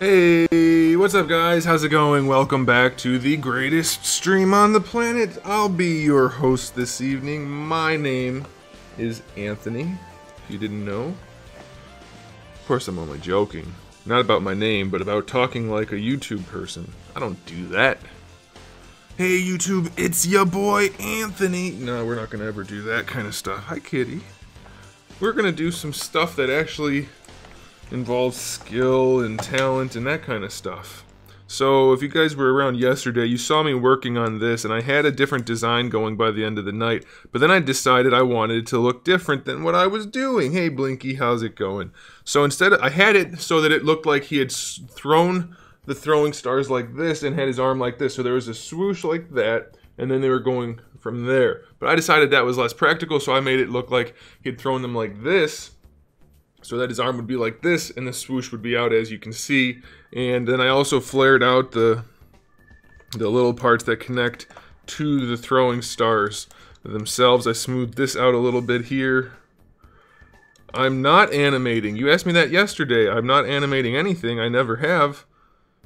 Hey, what's up guys? How's it going? Welcome back to the greatest stream on the planet. I'll be your host this evening. My name is Anthony, if you didn't know. Of course I'm only joking. Not about my name, but about talking like a YouTube person. I don't do that. Hey YouTube, it's your boy Anthony. No, we're not gonna ever do that kind of stuff. Hi kitty. We're gonna do some stuff that actually involves skill and talent and that kind of stuff. So if you guys were around yesterday, you saw me working on this, and I had a different design going by the end of the night, but then I decided I wanted it to look different than what I was doing. Hey Blinky, how's it going? So instead, I had it so that it looked like he had thrown the throwing stars like this and had his arm like this. So there was a swoosh like that, and then they were going from there. But I decided that was less practical, so I made it look like he had thrown them like this, so that his arm would be like this, and the swoosh would be out, as you can see. And then I also flared out the little parts that connect to the throwing stars themselves. I smoothed this out a little bit here. I'm not animating. You asked me that yesterday. I'm not animating anything. I never have.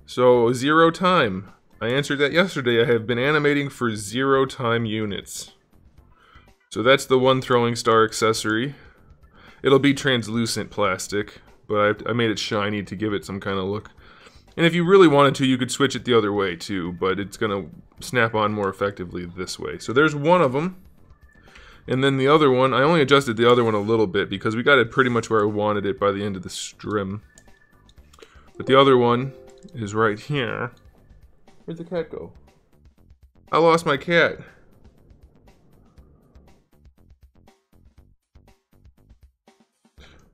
So, 0 time. I answered that yesterday. I have been animating for 0 time units. So that's the one throwing star accessory. It'll be translucent plastic, but I made it shiny to give it some kind of look. And if you really wanted to, you could switch it the other way too, but it's going to snap on more effectively this way. So there's one of them. And then the other one, I only adjusted the other one a little bit because we got it pretty much where I wanted it by the end of the stream. But the other one is right here. Where'd the cat go? I lost my cat.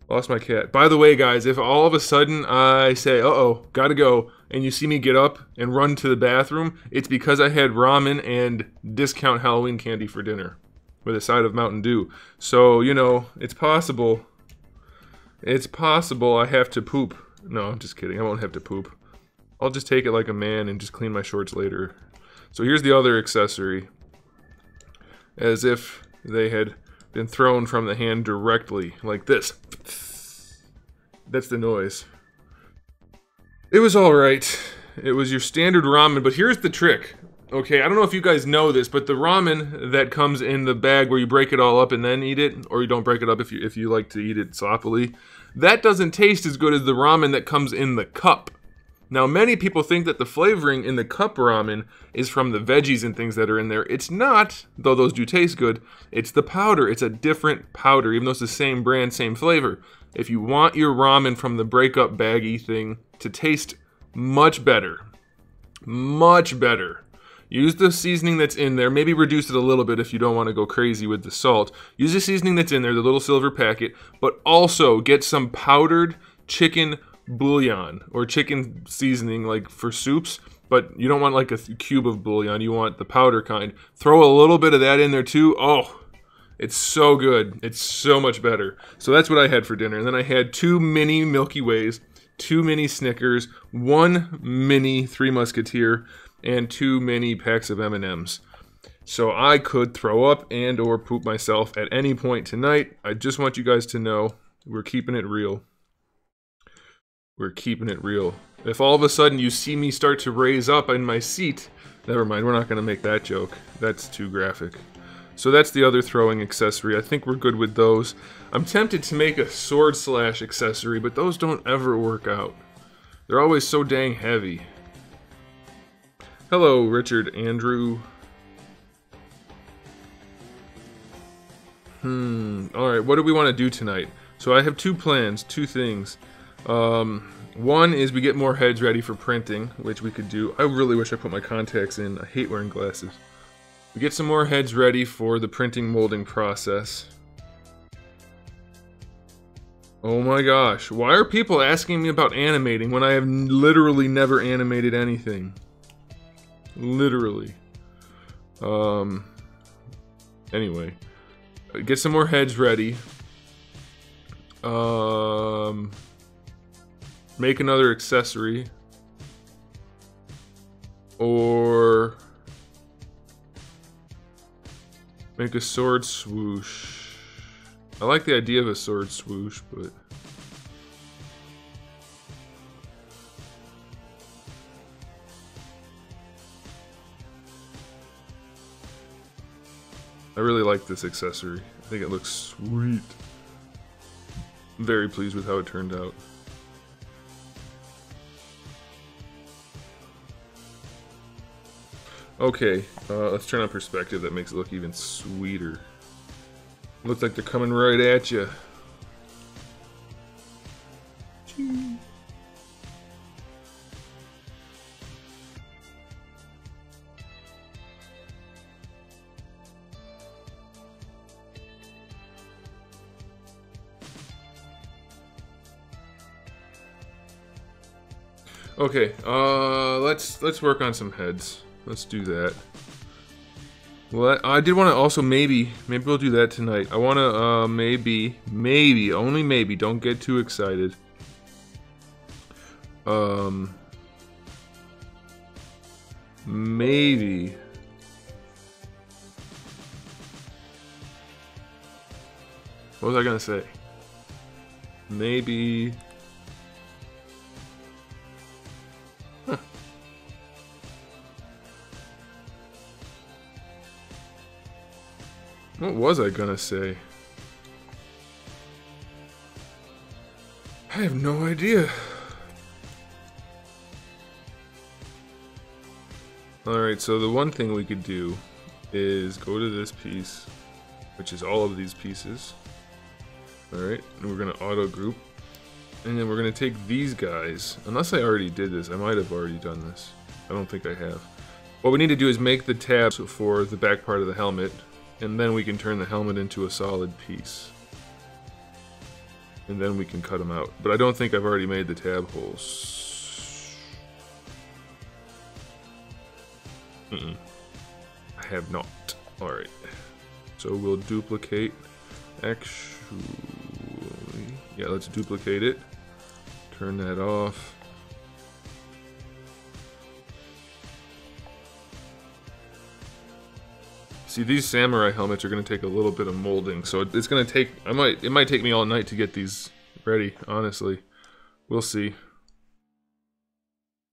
Lost my cat. By the way, guys, if all of a sudden I say, uh-oh, gotta go, and you see me get up and run to the bathroom, it's because I had ramen and discount Halloween candy for dinner with a side of Mountain Dew. So, you know, it's possible. It's possible I have to poop. No, I'm just kidding. I won't have to poop. I'll just take it like a man and just clean my shorts later. So here's the other accessory. As if they had been thrown from the hand directly, like this. That's the noise. It was alright. It was your standard ramen, but here's the trick. Okay, I don't know if you guys know this, but the ramen that comes in the bag where you break it all up and then eat it, or you don't break it up if you like to eat it sloppily, that doesn't taste as good as the ramen that comes in the cup. Now, many people think that the flavoring in the cup ramen is from the veggies and things that are in there. It's not, though those do taste good. It's the powder. It's a different powder, even though it's the same brand, same flavor. If you want your ramen from the breakup baggy thing to taste much better, use the seasoning that's in there. Maybe reduce it a little bit if you don't want to go crazy with the salt. Use the seasoning that's in there, the little silver packet, but also get some powdered chicken bouillon or chicken seasoning, like for soups, but you don't want like a cube of bouillon. You want the powder kind. Throw a little bit of that in there too. Oh, it's so good. It's so much better. So that's what I had for dinner. And then I had 2 mini Milky Ways, 2 mini Snickers, 1 mini Three Musketeer, and 2 mini packs of M&Ms. So I could throw up and or poop myself at any point tonight. I just want you guys to know we're keeping it real. We're keeping it real. If all of a sudden you see me start to raise up in my seat, never mind, we're not going to make that joke. That's too graphic. So that's the other throwing accessory. I think we're good with those. I'm tempted to make a sword slash accessory, but those don't ever work out. They're always so dang heavy. Hello, Richard Andrew. Alright, what do we want to do tonight? So I have 2 plans, 2 things. One is we get more heads ready for printing, which we could do. I really wish I put my contacts in. I hate wearing glasses. We get some more heads ready for the printing molding process. Oh my gosh, why are people asking me about animating when I have literally never animated anything? Literally. Anyway. Get some more heads ready. Make another accessory. Or make a sword swoosh. I like the idea of a sword swoosh, but I really like this accessory. I think it looks sweet. Very pleased with how it turned out. Okay, let's turn on perspective. That makes it look even sweeter. Looks like they're coming right at you. Okay, let's work on some heads. Let's do that. Well, I did want to also maybe we'll do that tonight. I want to maybe, only maybe, don't get too excited. Maybe. What was I gonna say? Maybe. Huh. What was I gonna say? I have no idea. Alright, so the one thing we could do is go to this piece, which is all of these pieces. Alright, and we're going to auto group. And then we're going to take these guys. Unless I already did this, I might have already done this. I don't think I have. What we need to do is make the tabs for the back part of the helmet, and then we can turn the helmet into a solid piece. And then we can cut them out. But I don't think I've already made the tab holes. I have not. Alright. So we'll duplicate. Actually, yeah, let's duplicate it. Turn that off. See, these samurai helmets are going to take a little bit of molding, so it's going to take, it might take me all night to get these ready, honestly. We'll see.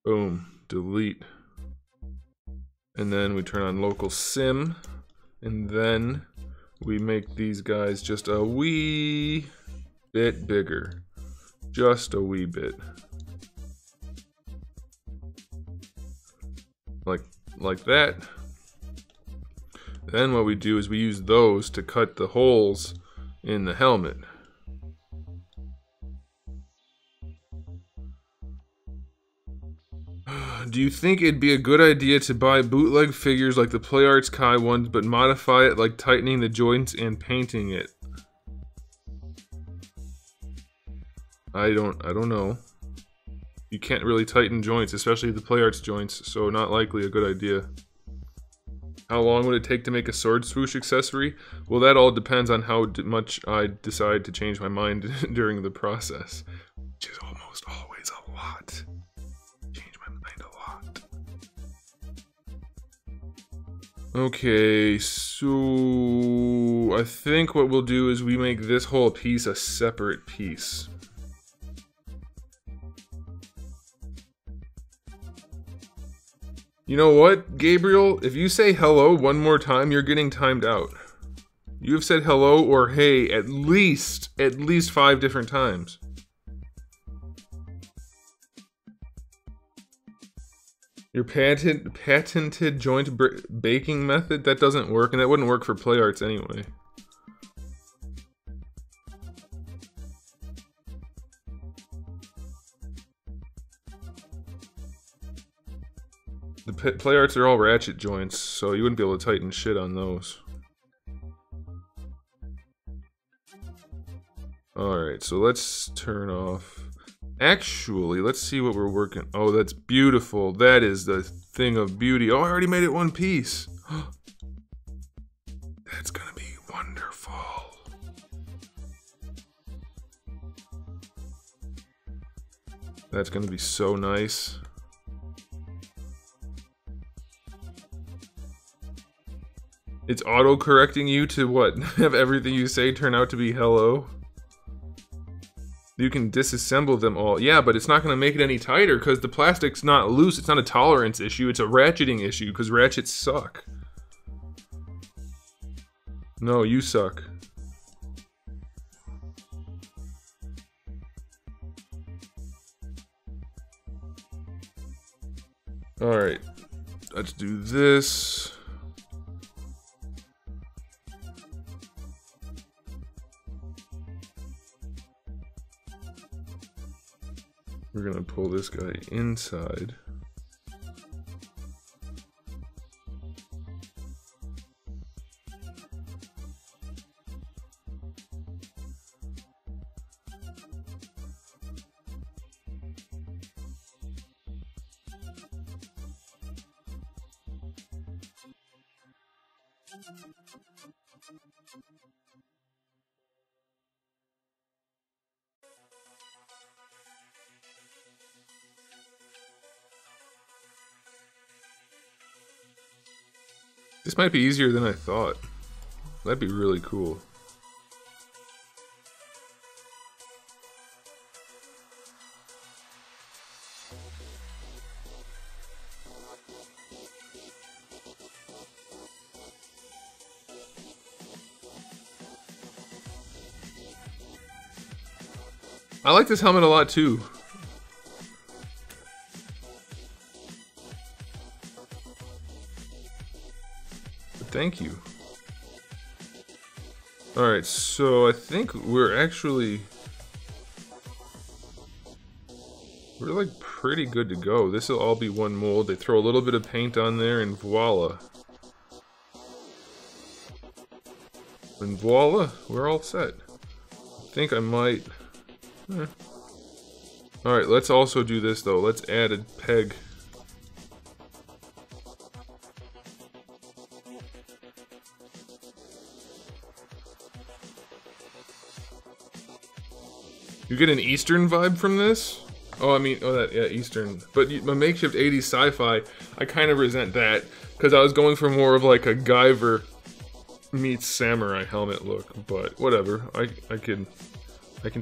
Boom. Delete. And then we turn on local sim, and then we make these guys just a wee bit bigger. Just a wee bit. Like that. Then what we do is we use those to cut the holes in the helmet. Do you think it'd be a good idea to buy bootleg figures like the PlayArts Kai ones, but modify it like tightening the joints and painting it? I don't know. You can't really tighten joints, especially the PlayArts joints, so not likely a good idea. How long would it take to make a sword swoosh accessory? Well, that all depends on how much I decide to change my mind during the process, which is almost always a lot. Okay, so I think what we'll do is we make this whole piece a separate piece. You know what, Gabriel? If you say hello one more time, you're getting timed out. You have said hello or hey at least 5 different times. Your patented joint baking method? That doesn't work, and that wouldn't work for PlayArts anyway. The PlayArts are all ratchet joints, so you wouldn't be able to tighten shit on those. Alright, so let's turn off... Actually, let's see what we're working... Oh, that's beautiful. That is the thing of beauty. Oh, I already made it one piece. That's gonna be wonderful. That's gonna be so nice. It's auto-correcting you to what? Have everything you say turn out to be hello? You can disassemble them all. Yeah, but it's not going to make it any tighter because the plastic's not loose. It's not a tolerance issue. It's a ratcheting issue because ratchets suck. No, you suck. Alright, let's do this. We're gonna pull this guy inside. This might be easier than I thought. That'd be really cool. I like this helmet a lot too. Thank you. Alright, so I think we're like pretty good to go. This will all be one mold. They throw a little bit of paint on there and voila. And voila, we're all set. I think I might... Alright, let's also do this though. Let's add a peg. You get an Eastern vibe from this? Oh, I mean, yeah, Eastern. But a makeshift 80s sci-fi, I kind of resent that. Because I was going for more of like a Guyver meets samurai helmet look. But whatever, I can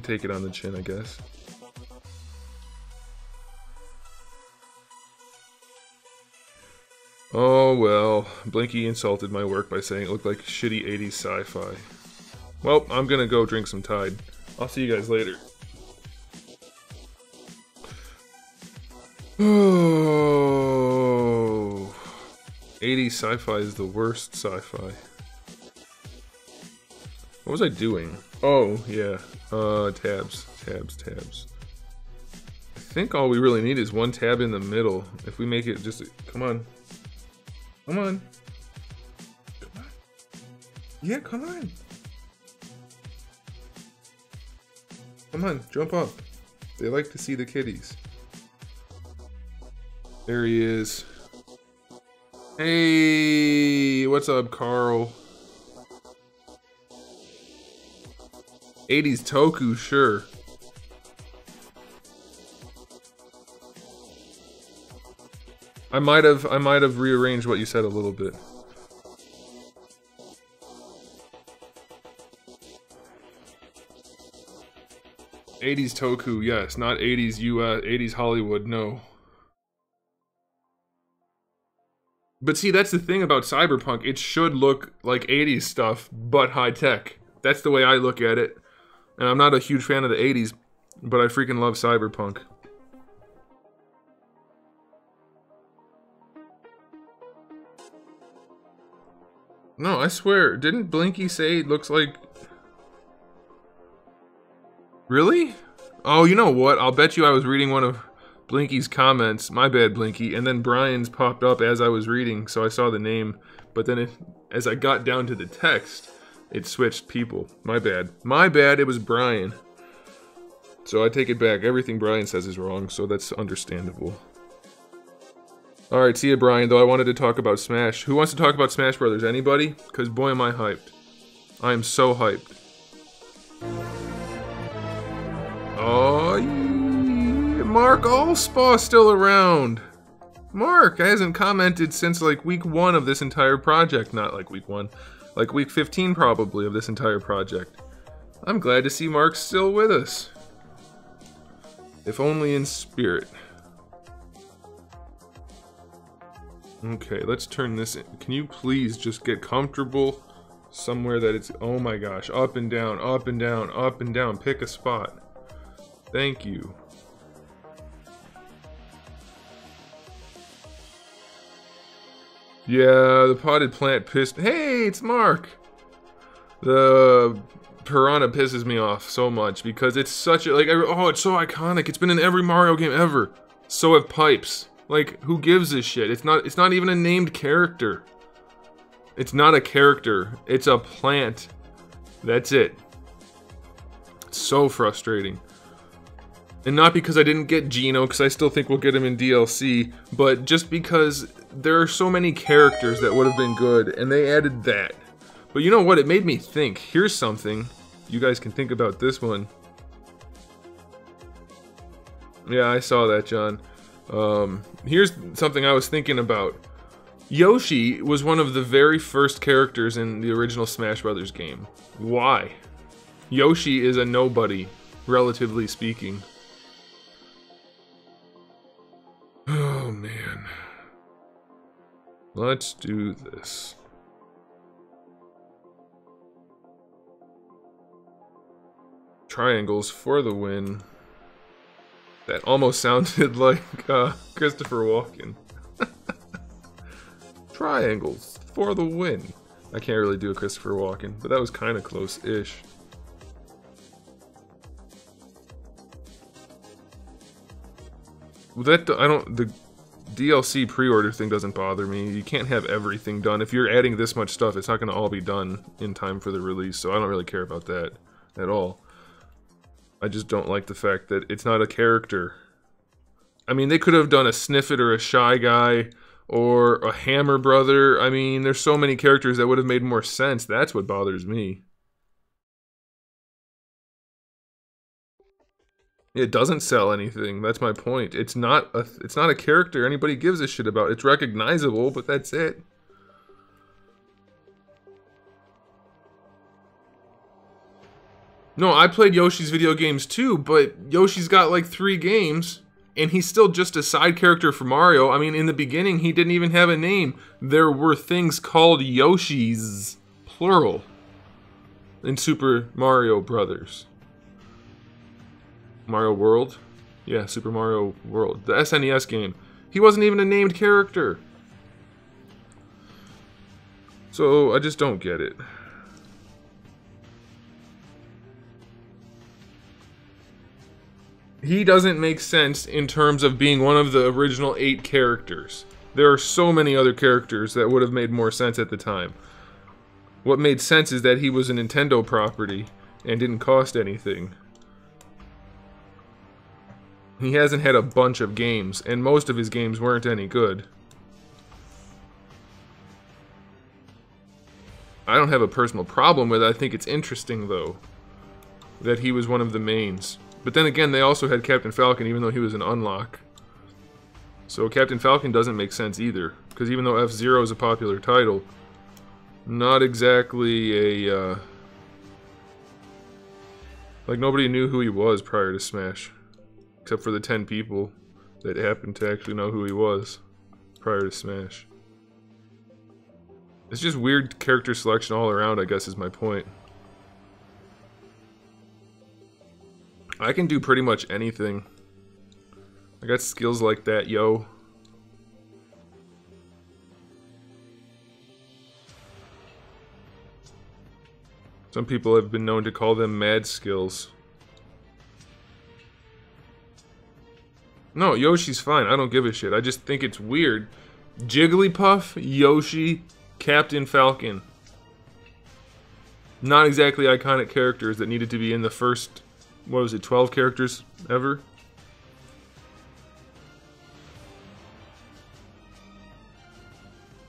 take it on the chin, I guess. Oh well, Blinky insulted my work by saying it looked like shitty 80s sci-fi. Well, I'm gonna go drink some Tide. I'll see you guys later. Oh, 80s sci-fi is the worst sci-fi. What was I doing? Oh, yeah. Tabs. I think all we really need is one tab in the middle. If we make it just... Come on. Come on. Come on. Yeah, come on. Come on, jump up. They like to see the kitties. There he is. Hey, what's up, Carl? 80s Toku, sure. I might have rearranged what you said a little bit. '80s Toku, yes, not '80s US, '80s Hollywood, no. But see, that's the thing about Cyberpunk. It should look like '80s stuff, but high tech. That's the way I look at it. And I'm not a huge fan of the '80s, but I freaking love Cyberpunk. No, I swear, didn't Blinky say it looks like... Really? Oh, you know what? I'll bet you I was reading one of Blinky's comments. My bad, Blinky. And then Brian's popped up as I was reading, so I saw the name. But then as I got down to the text, it switched people. My bad. My bad, it was Brian. So I take it back. Everything Brian says is wrong, so that's understandable. Alright, see ya, Brian, though I wanted to talk about Smash. Who wants to talk about Smash Brothers? Anybody? Because boy am I hyped. I am so hyped. Oh, yeah. Mark Allspaw still around. Mark hasn't commented since like week 1 of this entire project. Not like week 1. Like week 15 probably of this entire project. I'm glad to see Mark still with us. If only in spirit. Okay, let's turn this in. Can you please just get comfortable Somewhere that it's, oh my gosh, up and down, up and down, up and down. Pick a spot. Thank you. Yeah, the potted plant pissed. Hey, it's Mark! The piranha pisses me off so much because it's such a, like, oh, it's so iconic. It's been in every Mario game ever. So have pipes. Like, who gives a shit? It's not even a named character. It's not a character. It's a plant. That's it. It's so frustrating. And not because I didn't get Geno, because I still think we'll get him in DLC, but just because there are so many characters that would have been good, and they added that. But you know what? It made me think. Here's something. You guys can think about this one. Yeah, I saw that, John. Here's something I was thinking about. Yoshi was one of the very first characters in the original Smash Brothers game. Why? Yoshi is a nobody, relatively speaking. Oh, man. Let's do this. Triangles for the win. That almost sounded like Christopher Walken. Triangles for the win. I can't really do a Christopher Walken, but that was kind of close-ish. That the DLC pre-order thing doesn't bother me. You can't have everything done. If you're adding this much stuff, it's not going to all be done in time for the release, so I don't really care about that at all. I just don't like the fact that it's not a character. I mean, they could have done a Sniffit or a Shy Guy or a Hammer Brother. I mean, there's so many characters that would have made more sense. That's what bothers me. It doesn't sell anything. That's my point. It's not a character anybody gives a shit about. It's recognizable, but that's it. No, I played Yoshi's video games too, but Yoshi's got like 3 games, and he's still just a side character for Mario. I mean, in the beginning, he didn't even have a name. There were things called Yoshis, plural, in Super Mario Brothers. Mario World? Yeah, Super Mario World. The SNES game. He wasn't even a named character. So, I just don't get it. He doesn't make sense in terms of being one of the original 8 characters. There are so many other characters that would have made more sense at the time. What made sense is that he was a Nintendo property and didn't cost anything. He hasn't had a bunch of games, and most of his games weren't any good. I don't have a personal problem with it. I think it's interesting, though, that he was one of the mains. But then again, they also had Captain Falcon, even though he was an unlock. So Captain Falcon doesn't make sense either, because even though F-Zero is a popular title, not exactly a, like, nobody knew who he was prior to Smash. Except for the 10 people that happened to actually know who he was prior to Smash. It's just weird character selection all around, I guess, is my point. I can do pretty much anything. I got skills like that, yo. Some people have been known to call them mad skills. No, Yoshi's fine. I don't give a shit. I just think it's weird. Jigglypuff, Yoshi, Captain Falcon. Not exactly iconic characters that needed to be in the first, what was it, 12 characters ever?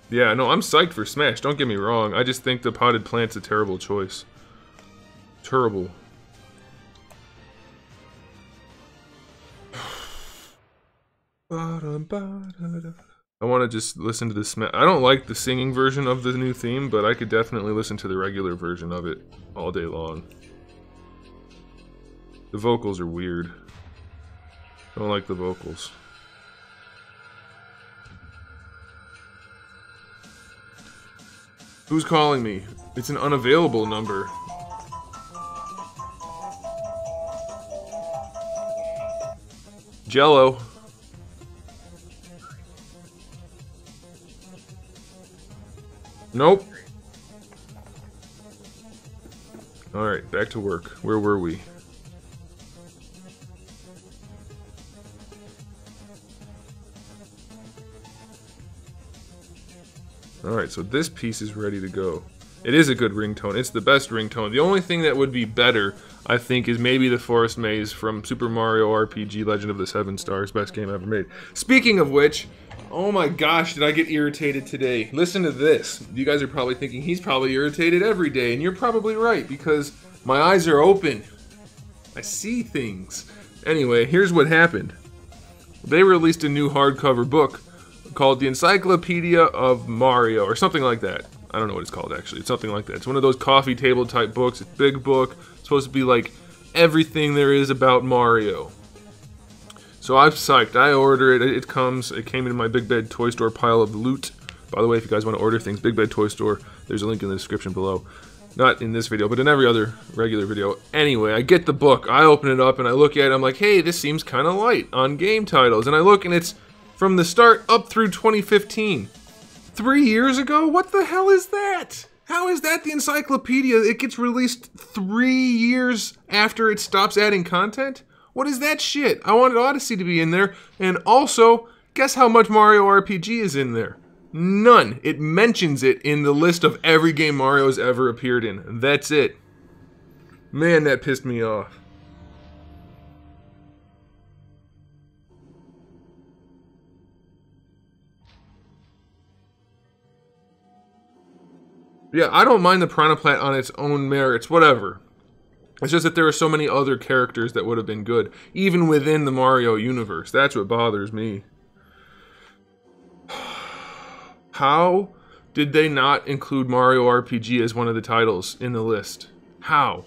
Yeah, no, I'm psyched for Smash. Don't get me wrong. I just think the potted plant's a terrible choice. Terrible. I want to just listen to the Smash. I don't like the singing version of the new theme, but I could definitely listen to the regular version of it all day long. The vocals are weird. I don't like the vocals. Who's calling me? It's an unavailable number. Jello. Nope. Alright, back to work. Where were we? Alright, so this piece is ready to go. It is a good ringtone. It's the best ringtone. The only thing that would be better, I think, is maybe the Forest Maze from Super Mario RPG Legend of the Seven Stars. Best game ever made. Speaking of which, oh my gosh, did I get irritated today. Listen to this. You guys are probably thinking he's probably irritated every day, and you're probably right, because my eyes are open. I see things. Anyway, here's what happened. They released a new hardcover book called The Encyclopedia of Mario, or something like that. I don't know what it's called, actually. It's something like that. It's one of those coffee table type books. It's a big book. It's supposed to be like everything there is about Mario. So I'm psyched. I order it. It came in my Big Bed Toy Store pile of loot. By the way, if you guys want to order things, Big Bed Toy Store, there's a link in the description below. Not in this video, but in every other regular video. Anyway, I get the book. I open it up and I look at it. I'm like, hey, this seems kind of light on game titles. And I look and it's from the start up through 2015. 3 years ago? What the hell is that? How is that the encyclopedia? It gets released 3 years after it stops adding content? What is that shit? I wanted Odyssey to be in there. And also, guess how much Mario RPG is in there? None. It mentions it in the list of every game Mario's ever appeared in. That's it. Man, that pissed me off. Yeah, I don't mind the Piranha Plant on its own merits, whatever. It's just that there are so many other characters that would have been good, even within the Mario universe. That's what bothers me. How did they not include Mario RPG as one of the titles in the list? How?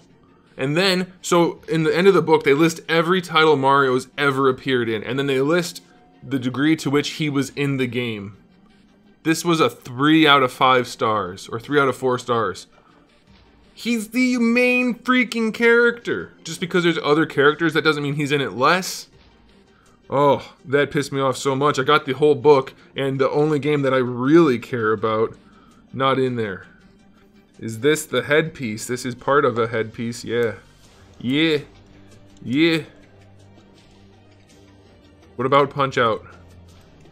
And then, so in the end of the book, they list every title Mario's ever appeared in, and then they list the degree to which he was in the game. This was a 3 out of 5 stars, or 3 out of 4 stars. He's the main freaking character. Just because there's other characters, that doesn't mean he's in it less. Oh, that pissed me off so much. I got the whole book, and the only game that I really care about, not in there. Is this the headpiece? This is part of a headpiece, yeah. Yeah. Yeah. What about Punch-Out?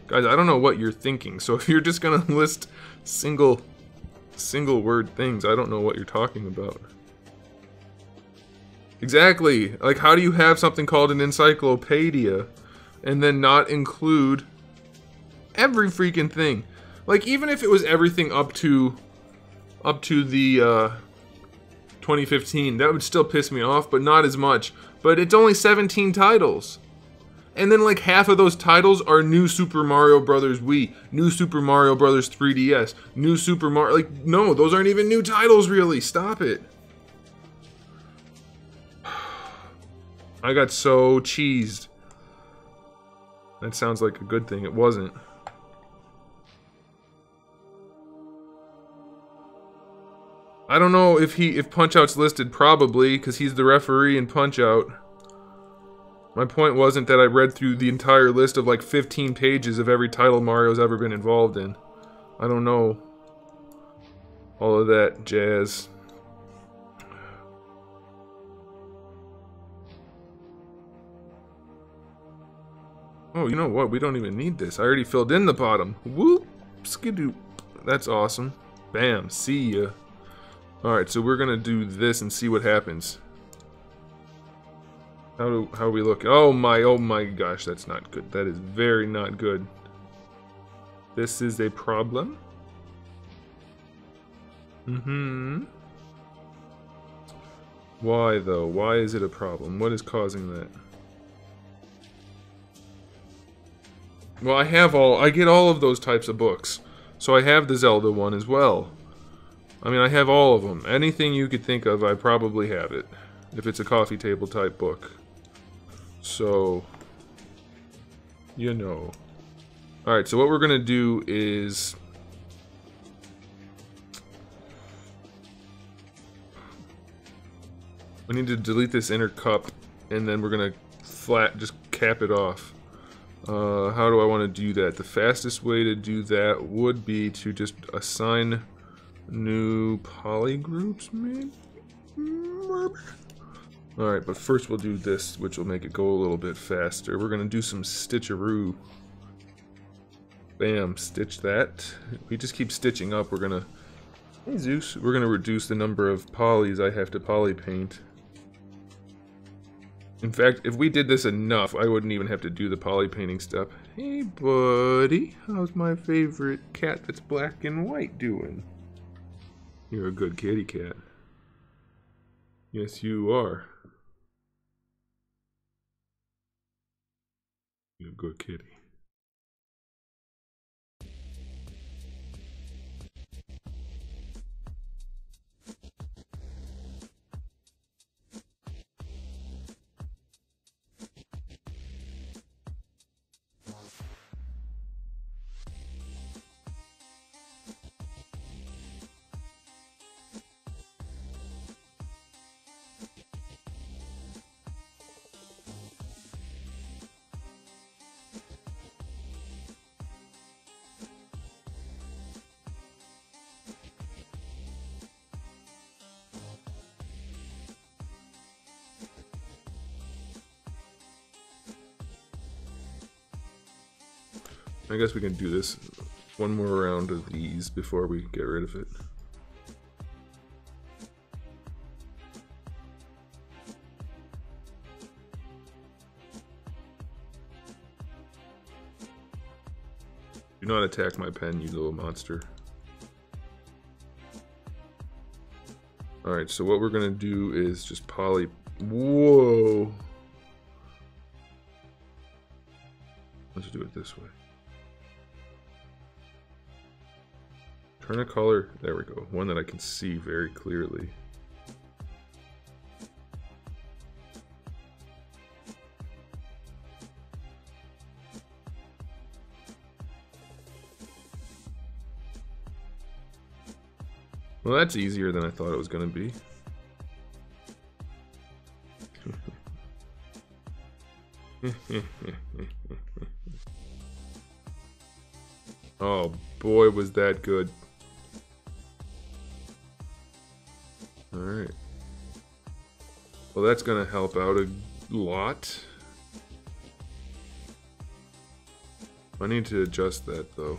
Guys, I don't know what you're thinking, so if you're just gonna list single word things, I don't know what you're talking about. Exactly! Like, how do you have something called an encyclopedia and then not include every freaking thing? Like, even if it was everything up to the 2015, that would still piss me off, but not as much. But it's only 17 titles. And then like half of those titles are New Super Mario Bros. Wii, New Super Mario Bros. 3DS, New Super Mario... Like, no, those aren't even new titles, really. Stop it. I got so cheesed. That sounds like a good thing. It wasn't. I don't know if Punch-Out's listed, probably, because he's the referee in Punch-Out. My point wasn't that I read through the entire list of like 15 pages of every title Mario's ever been involved in. I don't know all of that jazz. Oh, you know what? We don't even need this. I already filled in the bottom. Whoop! Skidoop. That's awesome. Bam. See ya. Alright, so we're gonna do this and see what happens. How are we looking? Oh my gosh, that's not good. That is very not good. This is a problem. Why though? Why is it a problem? What is causing that? Well, I get all of those types of books. So I have the Zelda one as well. I mean, I have all of them. Anything you could think of, I probably have it. If it's a coffee table type book. So, you know. Alright, so what we're going to do is... I need to delete this inner cup, and then we're gonna just cap it off. How do I want to do that? The fastest way to do that would be to just assign new poly groups, maybe? Alright, but first we'll do this, which will make it go a little bit faster. We're gonna do some stitcheroo. Bam, stitch that. We just keep stitching up. We're gonna... Hey Zeus. We're gonna reduce the number of polys I have to poly paint. In fact, if we did this enough, I wouldn't even have to do the poly painting step. Hey buddy, how's my favorite cat that's black and white doing? You're a good kitty cat. Yes, you are. You're a good kitty. I guess we can do this one more round of these before we get rid of it. Do not attack my pen, you little monster. Alright, so what we're gonna do is just poly... Whoa! Let's do it this way. Turn a color, there we go, one that I can see very clearly. Well, that's easier than I thought it was going to be. Oh boy, was that good. Alright. Well, that's gonna help out a lot. I need to adjust that, though.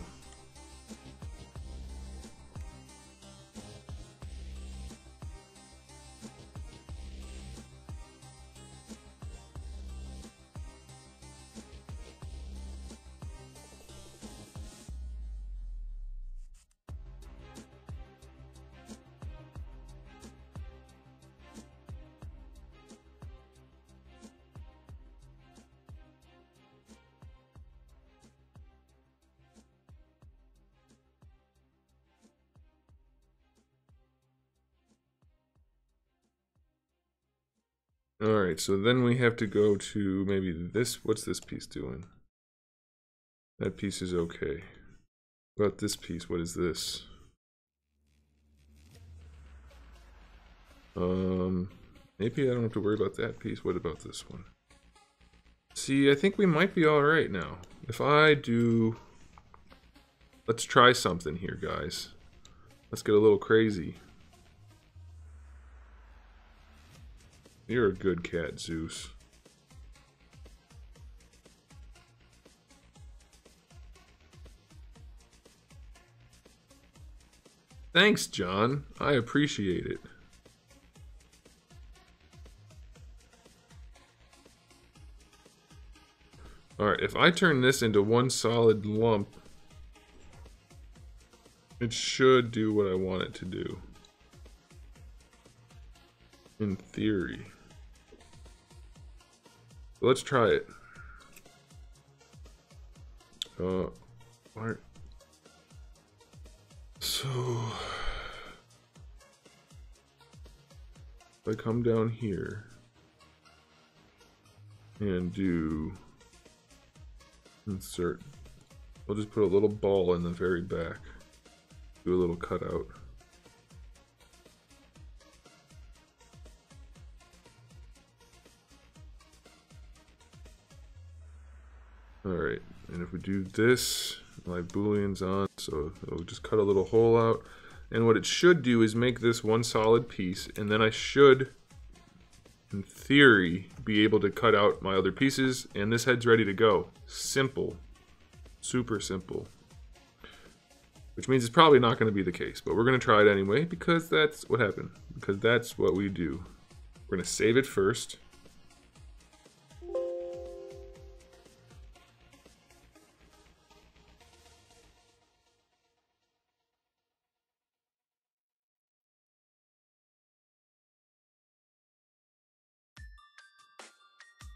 Alright, so then we have to go to maybe this. What's this piece doing? That piece is okay. What about this piece? What is this? Maybe I don't have to worry about that piece. What about this one? See, I think we might be alright now. If I do... Let's try something here, guys. Let's get a little crazy. You're a good cat, Zeus. Thanks, John. I appreciate it. Alright, if I turn this into one solid lump, it should do what I want it to do. In theory. Let's try it. Alright. So... if I come down here and do insert, we'll just put a little ball in the very back. Do a little cutout. Alright, and if we do this, my boolean's on, so it'll just cut a little hole out. And what it should do is make this one solid piece, and then I should, in theory, be able to cut out my other pieces, and this head's ready to go. Simple. Super simple. Which means it's probably not going to be the case, but we're going to try it anyway, because that's what happened. Because that's what we do. We're going to save it first.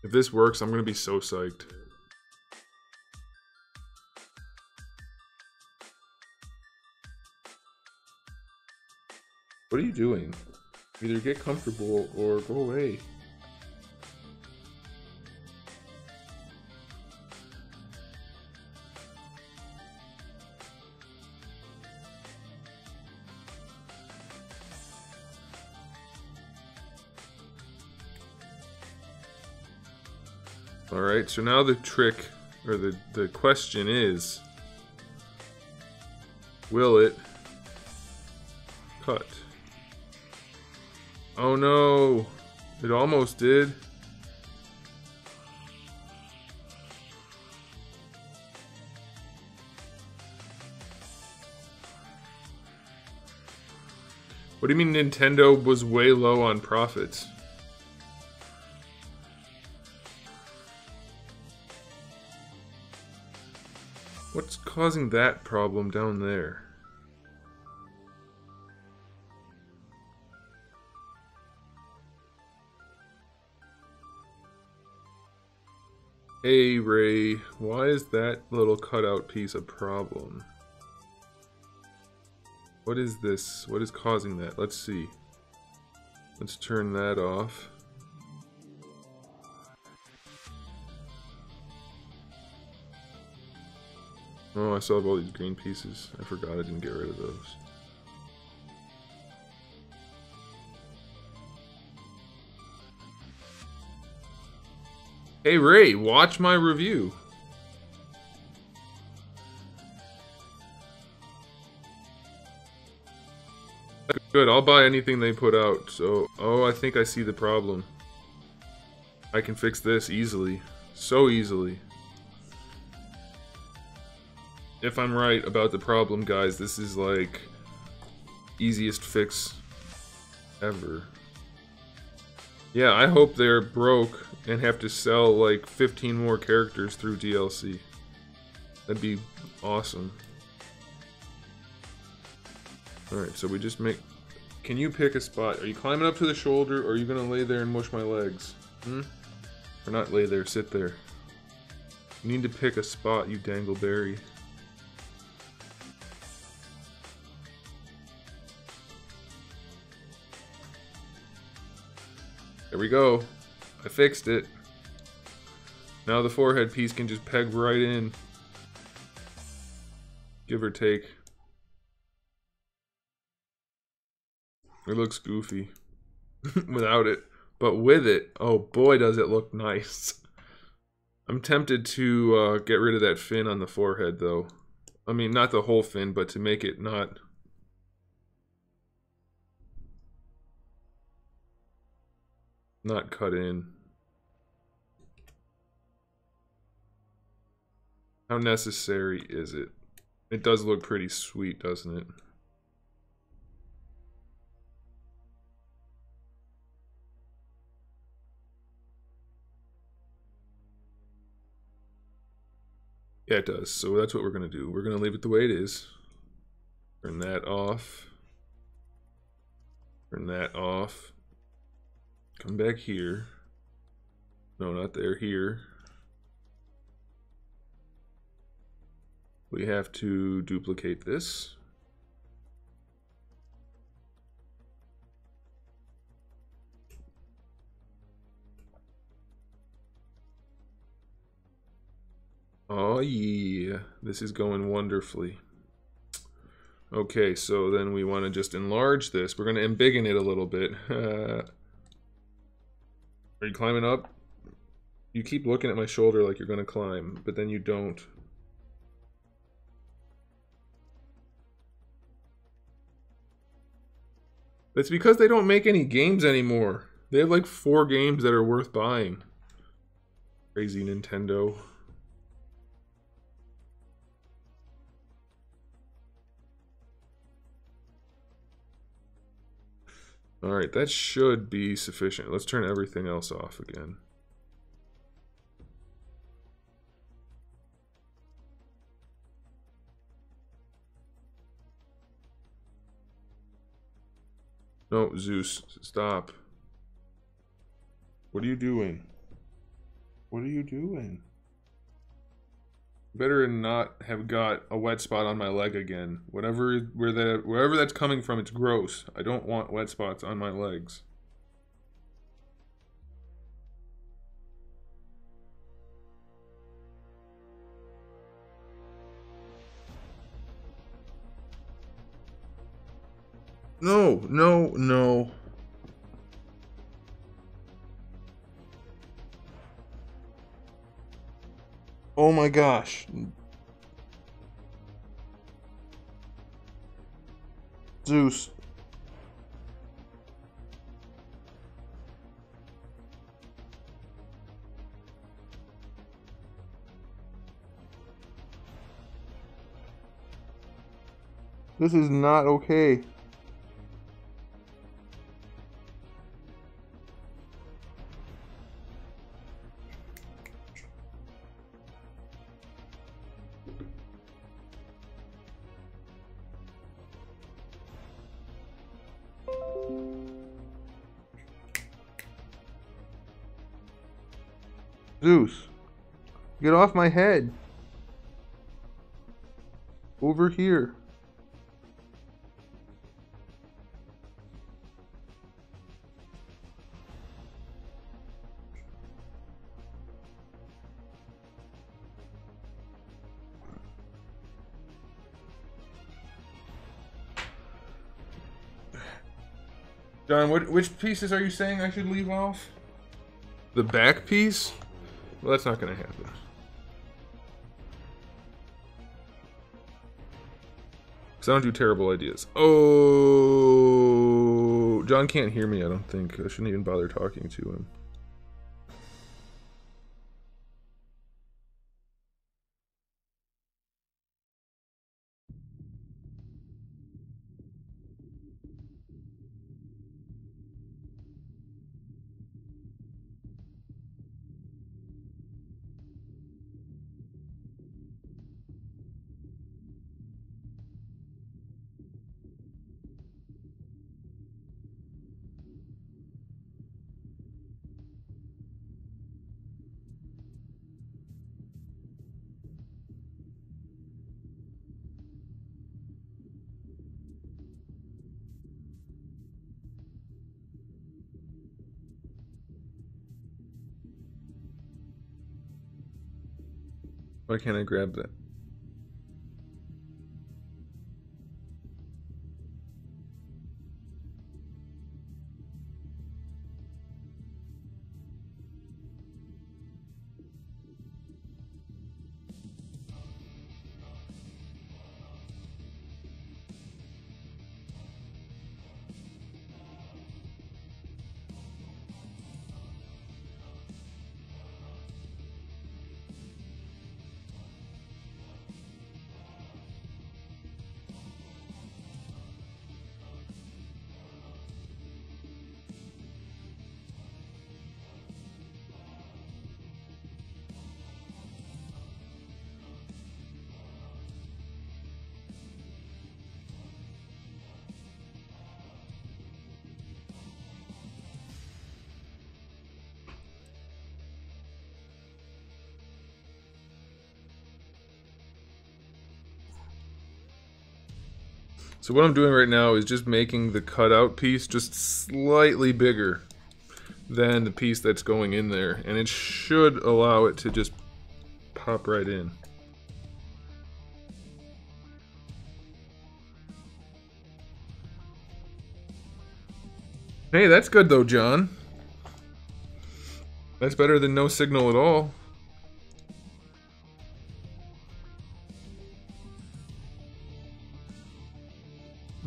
If this works, I'm going to be so psyched. What are you doing? Either get comfortable or go away. Alright, so now the trick, or the question is, will it cut? Oh no, it almost did. What do you mean Nintendo was way low on profits? What's causing that problem down there? Hey Ray, why is that little cutout piece a problem? What is this? What is causing that? Let's see. Let's turn that off. Oh, I still have all these green pieces. I forgot I didn't get rid of those. Hey Ray, watch my review. Good, I'll buy anything they put out. So, oh, I think I see the problem. I can fix this easily. So easily. If I'm right about the problem, guys, this is like easiest fix ever. Yeah, I hope they're broke and have to sell like 15 more characters through DLC. That'd be awesome. Alright, so we just make... Can you pick a spot? Are you climbing up to the shoulder, or are you gonna lay there and mush my legs? Hmm? Or not lay there, sit there. You need to pick a spot, you dangleberry. There we go. I fixed it. Now the forehead piece can just peg right in. Give or take. It looks goofy. Without it. But with it, oh boy does it look nice. I'm tempted to get rid of that fin on the forehead though. I mean, not the whole fin, but to make it not... not cut in. How necessary is it? It does look pretty sweet, doesn't it? Yeah, it does. So that's what we're going to do. We're going to leave it the way it is. Turn that off. Turn that off. Come back here. No, not there. Here. We have to duplicate this. Oh yeah, this is going wonderfully. Okay, so then we want to just enlarge this. We're going to embiggen it a little bit. Are you climbing up? You keep looking at my shoulder like you're gonna climb, but then you don't. That's because they don't make any games anymore. They have like 4 games that are worth buying. Crazy Nintendo. Alright, that should be sufficient. Let's turn everything else off again. No, Zeus, stop. What are you doing? What are you doing? Better not have got a wet spot on my leg again. Wherever that's coming from, it's gross. I don't want wet spots on my legs. No, no, no. Oh my gosh. Zeus. This is not okay. Zeus, get off my head. Over here. John, which pieces are you saying I should leave off? The back piece? Well, that's not going to happen. Because I don't do terrible ideas. Oh, John can't hear me, I don't think. I shouldn't even bother talking to him. Why can't I grab that? So what I'm doing right now is just making the cutout piece just slightly bigger than the piece that's going in there, and it should allow it to just pop right in. Hey, that's good though, John. That's better than no signal at all.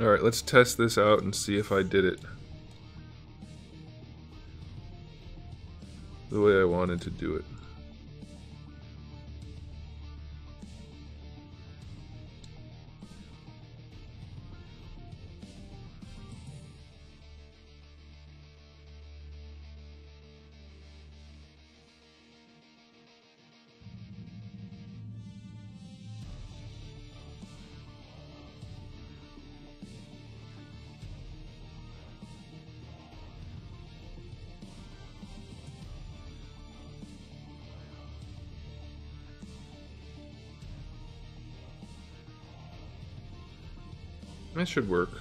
Alright, let's test this out and see if I did it the way I wanted to do it. That should work.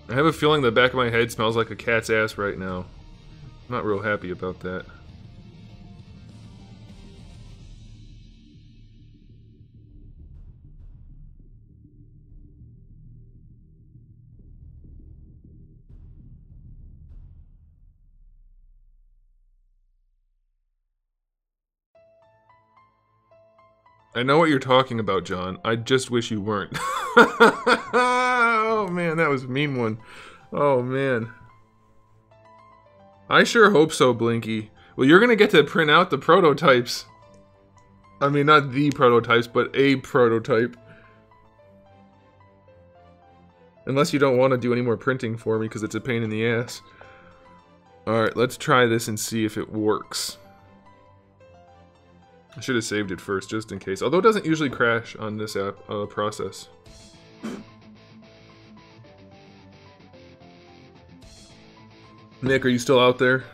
I have a feeling the back of my head smells like a cat's ass right now. I'm not real happy about that. I know what you're talking about, John. I just wish you weren't. Oh man, that was a mean one. Oh man. I sure hope so, Blinky. Well, you're gonna get to print out the prototypes. I mean, not the prototypes, but a prototype. Unless you don't want to do any more printing for me, because it's a pain in the ass. Alright, let's try this and see if it works. I should have saved it first, just in case. Although it doesn't usually crash on this app process. Nick, are you still out there?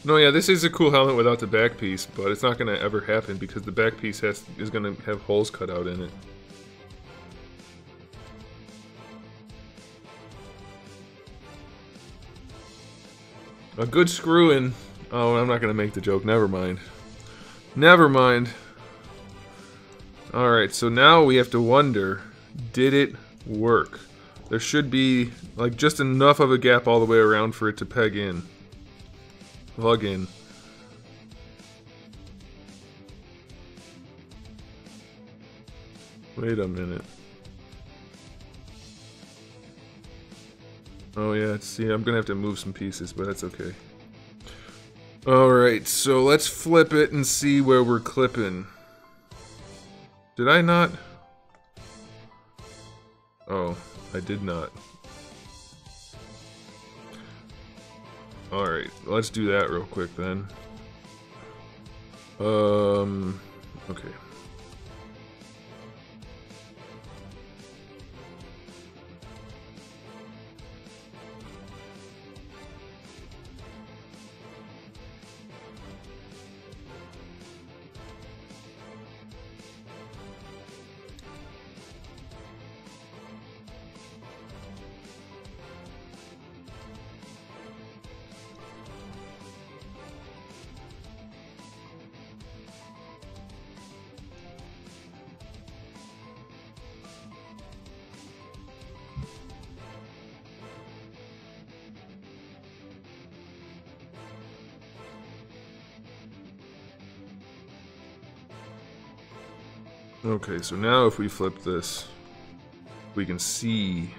No, yeah, this is a cool helmet without the back piece, but it's not going to ever happen because the back piece is going to have holes cut out in it. A good screw in. Oh, I'm not going to make the joke. Never mind. Never mind. Alright, so now we have to wonder, did it work? There should be, like, just enough of a gap all the way around for it to peg in. Plug in. Wait a minute. Oh yeah, see, I'm gonna have to move some pieces, but that's okay. Alright, so let's flip it and see where we're clipping. Did I not? Oh, I did not. Alright, let's do that real quick then. Okay. Okay, so now if we flip this, we can see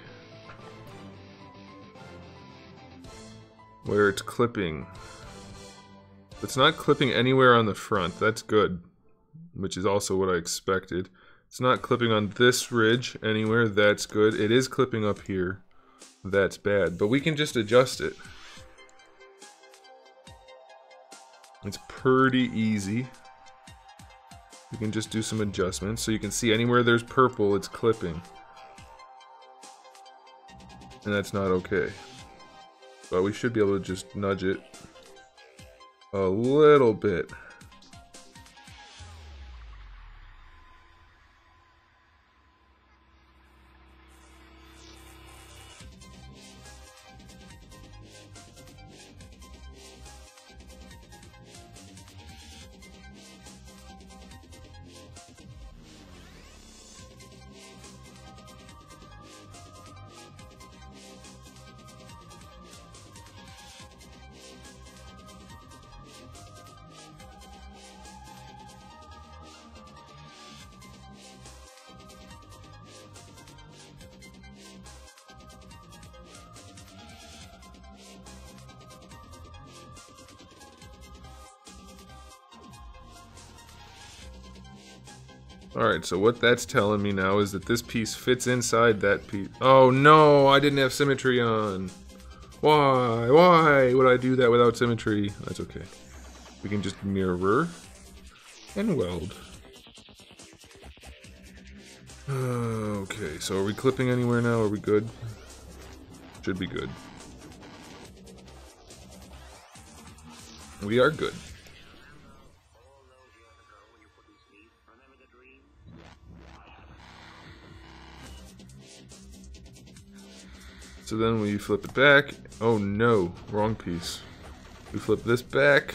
where it's clipping. It's not clipping anywhere on the front. That's good, which is also what I expected. It's not clipping on this ridge anywhere. That's good. It is clipping up here. That's bad, but we can just adjust it. It's pretty easy. You can just do some adjustments, so you can see anywhere there's purple, it's clipping. And that's not okay. But we should be able to just nudge it a little bit. Alright, so what that's telling me now is that this piece fits inside that piece. Oh no, I didn't have symmetry on. Why? Why would I do that without symmetry? That's okay. We can just mirror and weld. Okay, so are we clipping anywhere now? Are we good? Should be good. We are good. So then we flip it back. Oh no, wrong piece. We flip this back.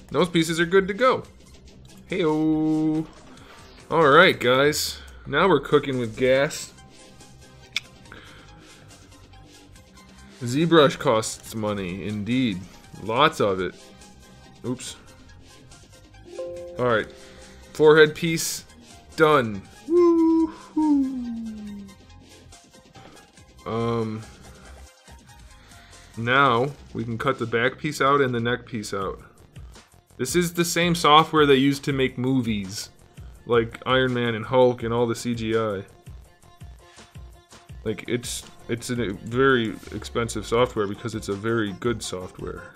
Those pieces are good to go. Hey-oh. Alright, guys. Now we're cooking with gas. ZBrush costs money, indeed. Lots of it. Oops. Alright. Forehead piece done. Woo-hoo. Now we can cut the back piece out and the neck piece out. This is the same software they use to make movies, like Iron Man and Hulk and all the CGI. Like it's a very expensive software because it's a very good software.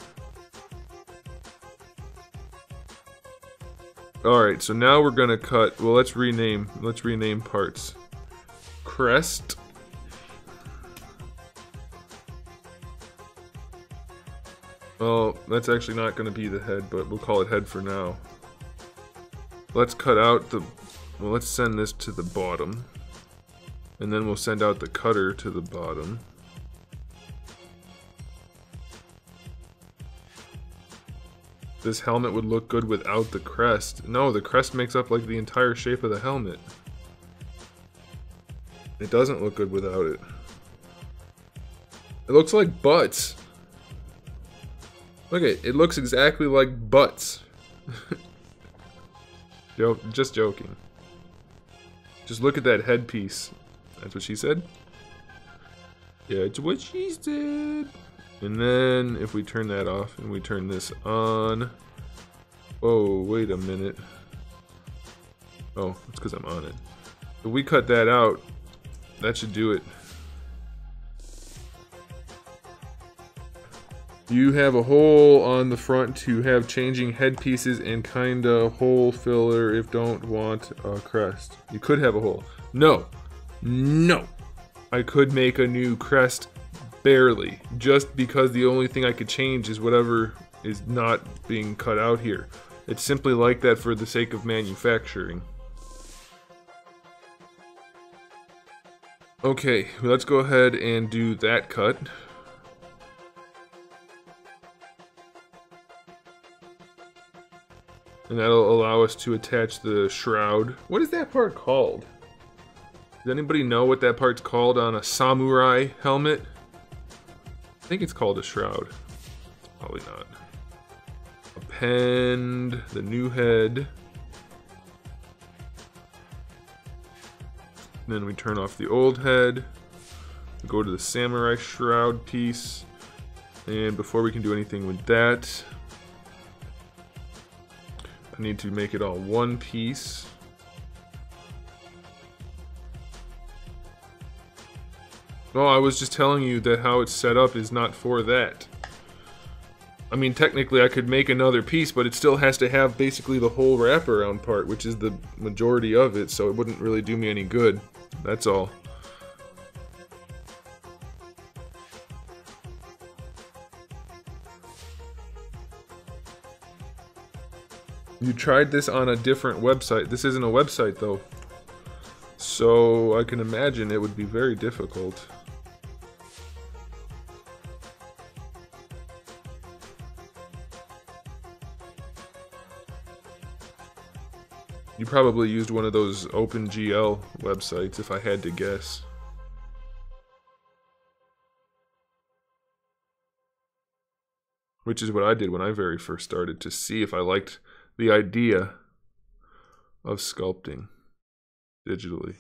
Alright, so now we're gonna cut, well let's rename parts. Crest. Well, that's actually not going to be the head, but we'll call it head for now. Let's cut out the... Well, let's send this to the bottom. And then we'll send out the cutter to the bottom. This helmet would look good without the crest. No, the crest makes up like the entire shape of the helmet. It doesn't look good without it. It looks like butts. Look at it, looks exactly like butts. Just joking. Just look at that headpiece. That's what she said? Yeah, it's what she said. And then if we turn that off and we turn this on. Whoa, wait a minute. Oh, it's because I'm on it. If we cut that out, that should do it. You have a hole on the front to have changing headpieces and kinda hole filler if don't want a crest. You could have a hole. No. No. I could make a new crest barely. Just because the only thing I could change is whatever is not being cut out here. It's simply like that for the sake of manufacturing. Okay, let's go ahead and do that cut. And that'll allow us to attach the shroud. What is that part called? Does anybody know what that part's called on a samurai helmet? I think it's called a shroud. It's probably not. Append the new head. And then we turn off the old head. We go to the samurai shroud piece. And before we can do anything with that, I need to make it all one piece. Oh, I was just telling you that how it's set up is not for that. I mean, technically I could make another piece, but it still has to have basically the whole wraparound part, which is the majority of it, so it wouldn't really do me any good. That's all. You tried this on a different website. This isn't a website though. So I can imagine it would be very difficult. You probably used one of those OpenGL websites if I had to guess. Which is what I did when I very first started to see if I liked the idea of sculpting digitally.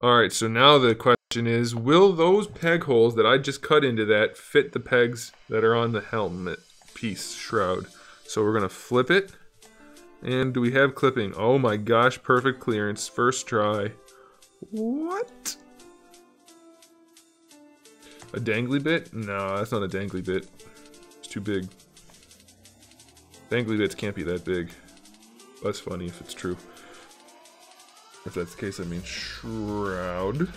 Alright, so now the question is, will those peg holes that I just cut into that fit the pegs that are on the helmet piece shroud? So we're going to flip it, And do we have clipping? Oh my gosh, perfect clearance. First try. What? A dangly bit? No, that's not a dangly bit. It's too big. Dangly bits can't be that big. That's funny if it's true. If that's the case, I mean shroud.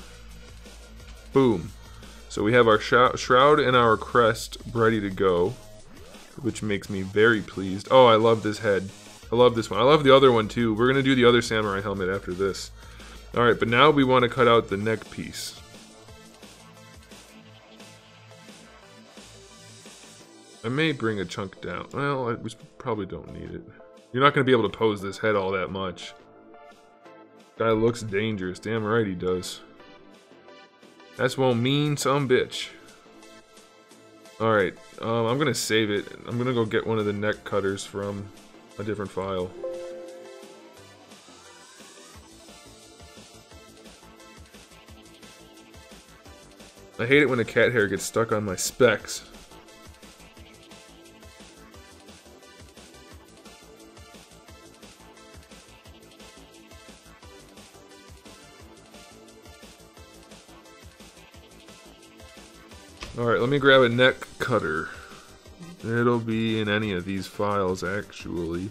Boom. So we have our shroud and our crest ready to go, which makes me very pleased. Oh, I love this head. I love this one. I love the other one too. We're going to do the other samurai helmet after this. Alright, but now we want to cut out the neck piece. I may bring a chunk down. Well, we probably don't need it. You're not going to be able to pose this head all that much. Guy looks dangerous. Damn right he does. That's one mean some bitch. Alright, I'm going to save it. I'm going to go get one of the neck cutters from a different file. I hate it when a cat hair gets stuck on my specs. Alright, let me grab a neck cutter. It'll be in any of these files, actually.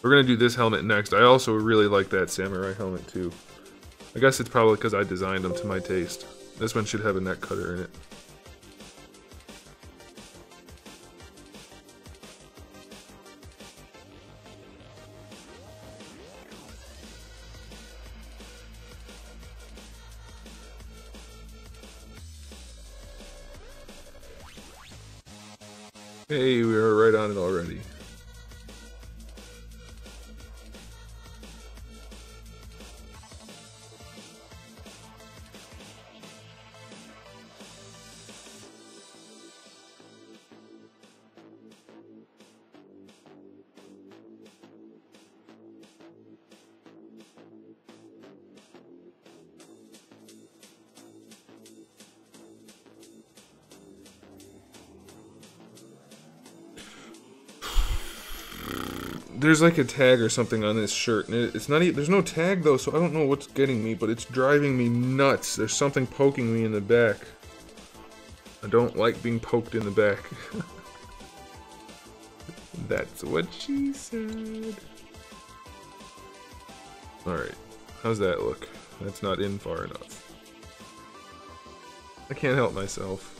We're gonna do this helmet next. I also really like that samurai helmet, too. I guess it's probably because I designed them to my taste. This one should have a neck cutter in it. Hey, we were right on it already. There's like a tag or something on this shirt, and it's not there's no tag though, so I don't know what's getting me, but it's driving me nuts. There's something poking me in the back. I don't like being poked in the back. That's what she said. Alright, how's that look? That's not in far enough. I can't help myself.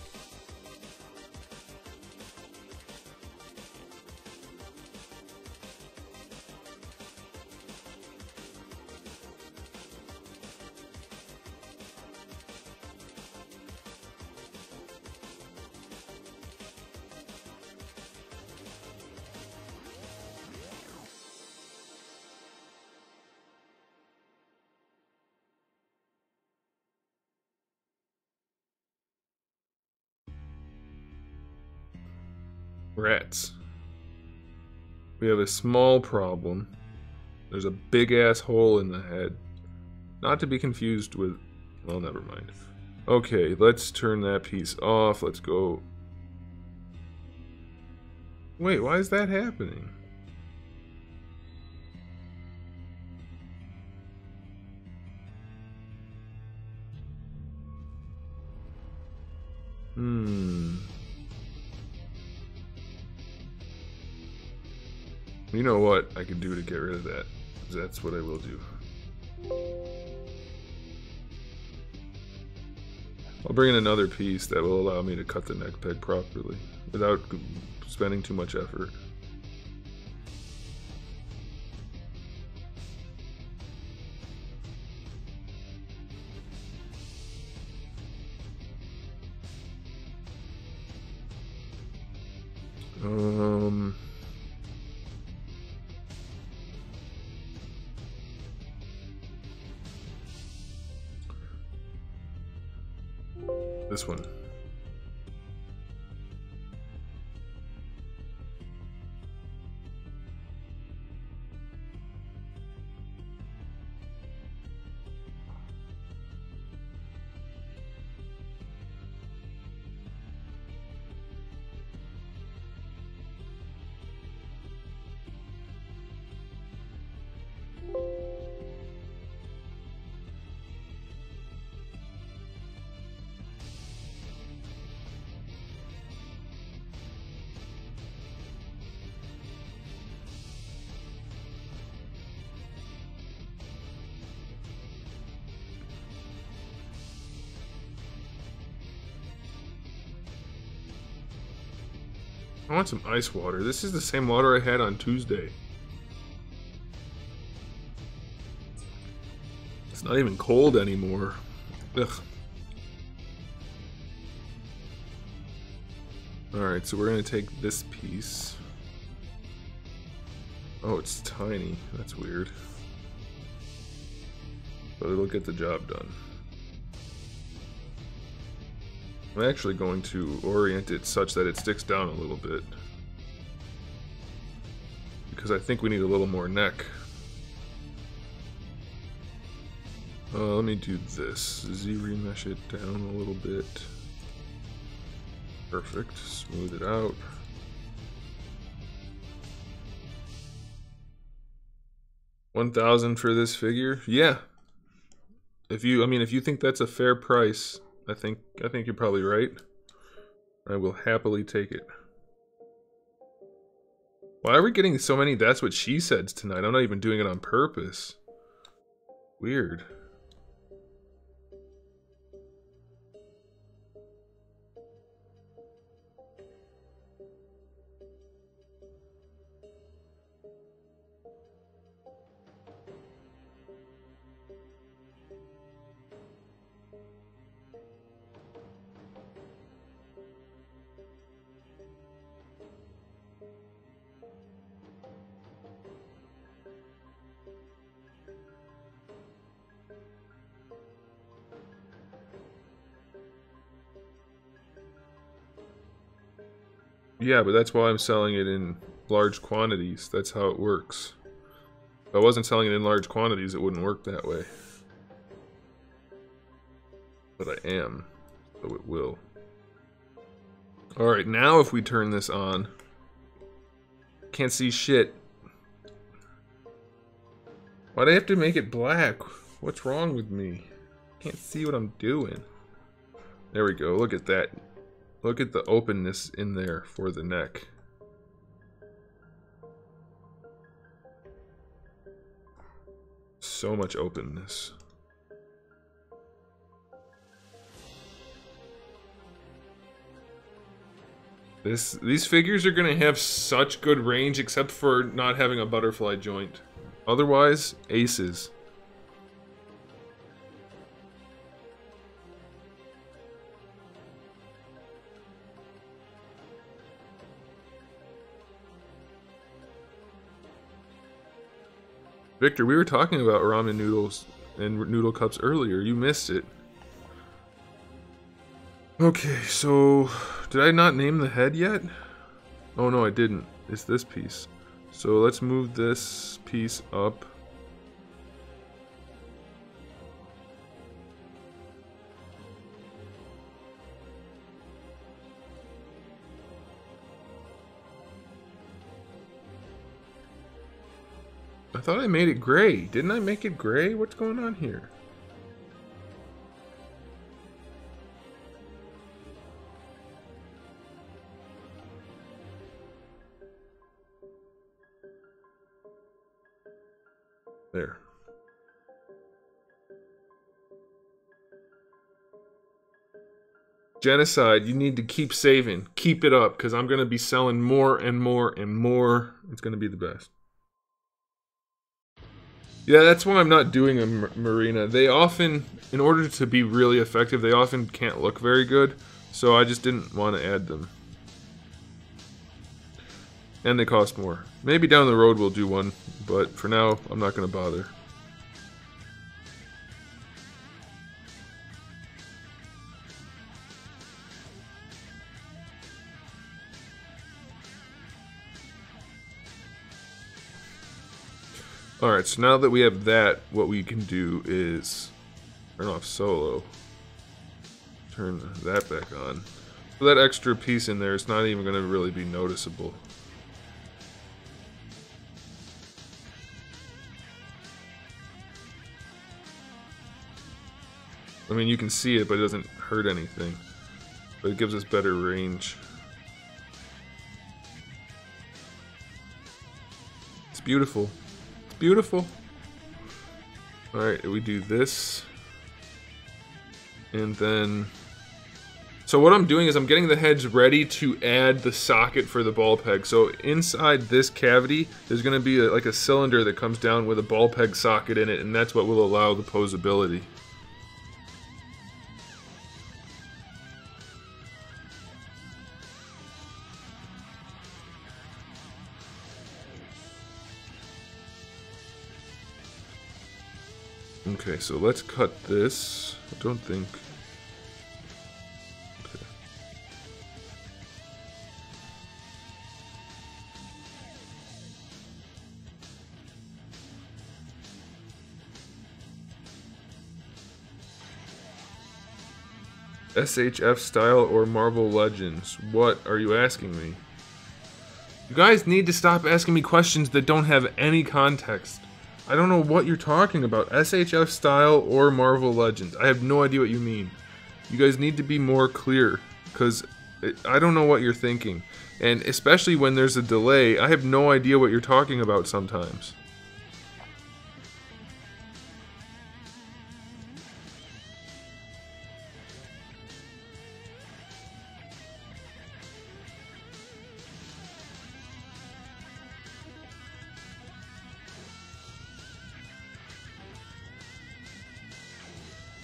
Rats. We have a small problem. There's a big ass hole in the head. Not to be confused with... well, never mind. Okay, let's turn that piece off. Let's go... wait, why is that happening? You know what I can do to get rid of that? That's what I will do. I'll bring in another piece that will allow me to cut the neck peg properly without spending too much effort. This one. I want some ice water. This is the same water I had on Tuesday. It's not even cold anymore. Ugh. Alright, so we're gonna take this piece. Oh, it's tiny. That's weird. But it'll get the job done. I'm actually going to orient it such that it sticks down a little bit. Because I think we need a little more neck. Let me do this. Z-remesh it down a little bit. Perfect. Smooth it out. $1,000 for this figure? Yeah. If you think that's a fair price, I think you're probably right. I will happily take it. Why are we getting so many "that's what she said" tonight? I'm not even doing it on purpose. Weird. Yeah, but that's why I'm selling it in large quantities. That's how it works. If I wasn't selling it in large quantities, it wouldn't work that way. But I am, so it will. Alright, now if we turn this on, can't see shit. Why'd I have to make it black? What's wrong with me? Can't see what I'm doing. There we go, look at that. Look at the openness in there for the neck. So much openness. These figures are gonna have such good range, except for not having a butterfly joint. Otherwise, aces. Victor, we were talking about ramen noodles and noodle cups earlier. You missed it. Okay, so did I not name the head yet? Oh no, I didn't. It's this piece. So let's move this piece up. I thought I made it gray. Didn't I make it gray? What's going on here? There. Genocide, you need to keep saving. Keep it up, because I'm going to be selling more and more and more. It's going to be the best. Yeah, that's why I'm not doing a marina. They often, in order to be really effective, they often can't look very good. So I just didn't want to add them. And they cost more. Maybe down the road we'll do one, but for now, I'm not going to bother. Alright, so now that we have that, what we can do is turn off solo. Turn that back on. So that extra piece in there is not even going to really be noticeable. I mean, you can see it, but it doesn't hurt anything. But it gives us better range. It's beautiful. It's beautiful. Alright, we do this. And then So what I'm doing is I'm getting the heads ready to add the socket for the ball peg. So inside this cavity, there's going to be like a cylinder that comes down with a ball peg socket in it, and that's what will allow the posability. Okay, so let's cut this. I don't think... SHF style or Marvel Legends? What are you asking me? You guys need to stop asking me questions that don't have any context. I don't know what you're talking about. SHF style or Marvel Legends? I have no idea what you mean. You guys need to be more clear, because I don't know what you're thinking. And especially when there's a delay, I have no idea what you're talking about sometimes.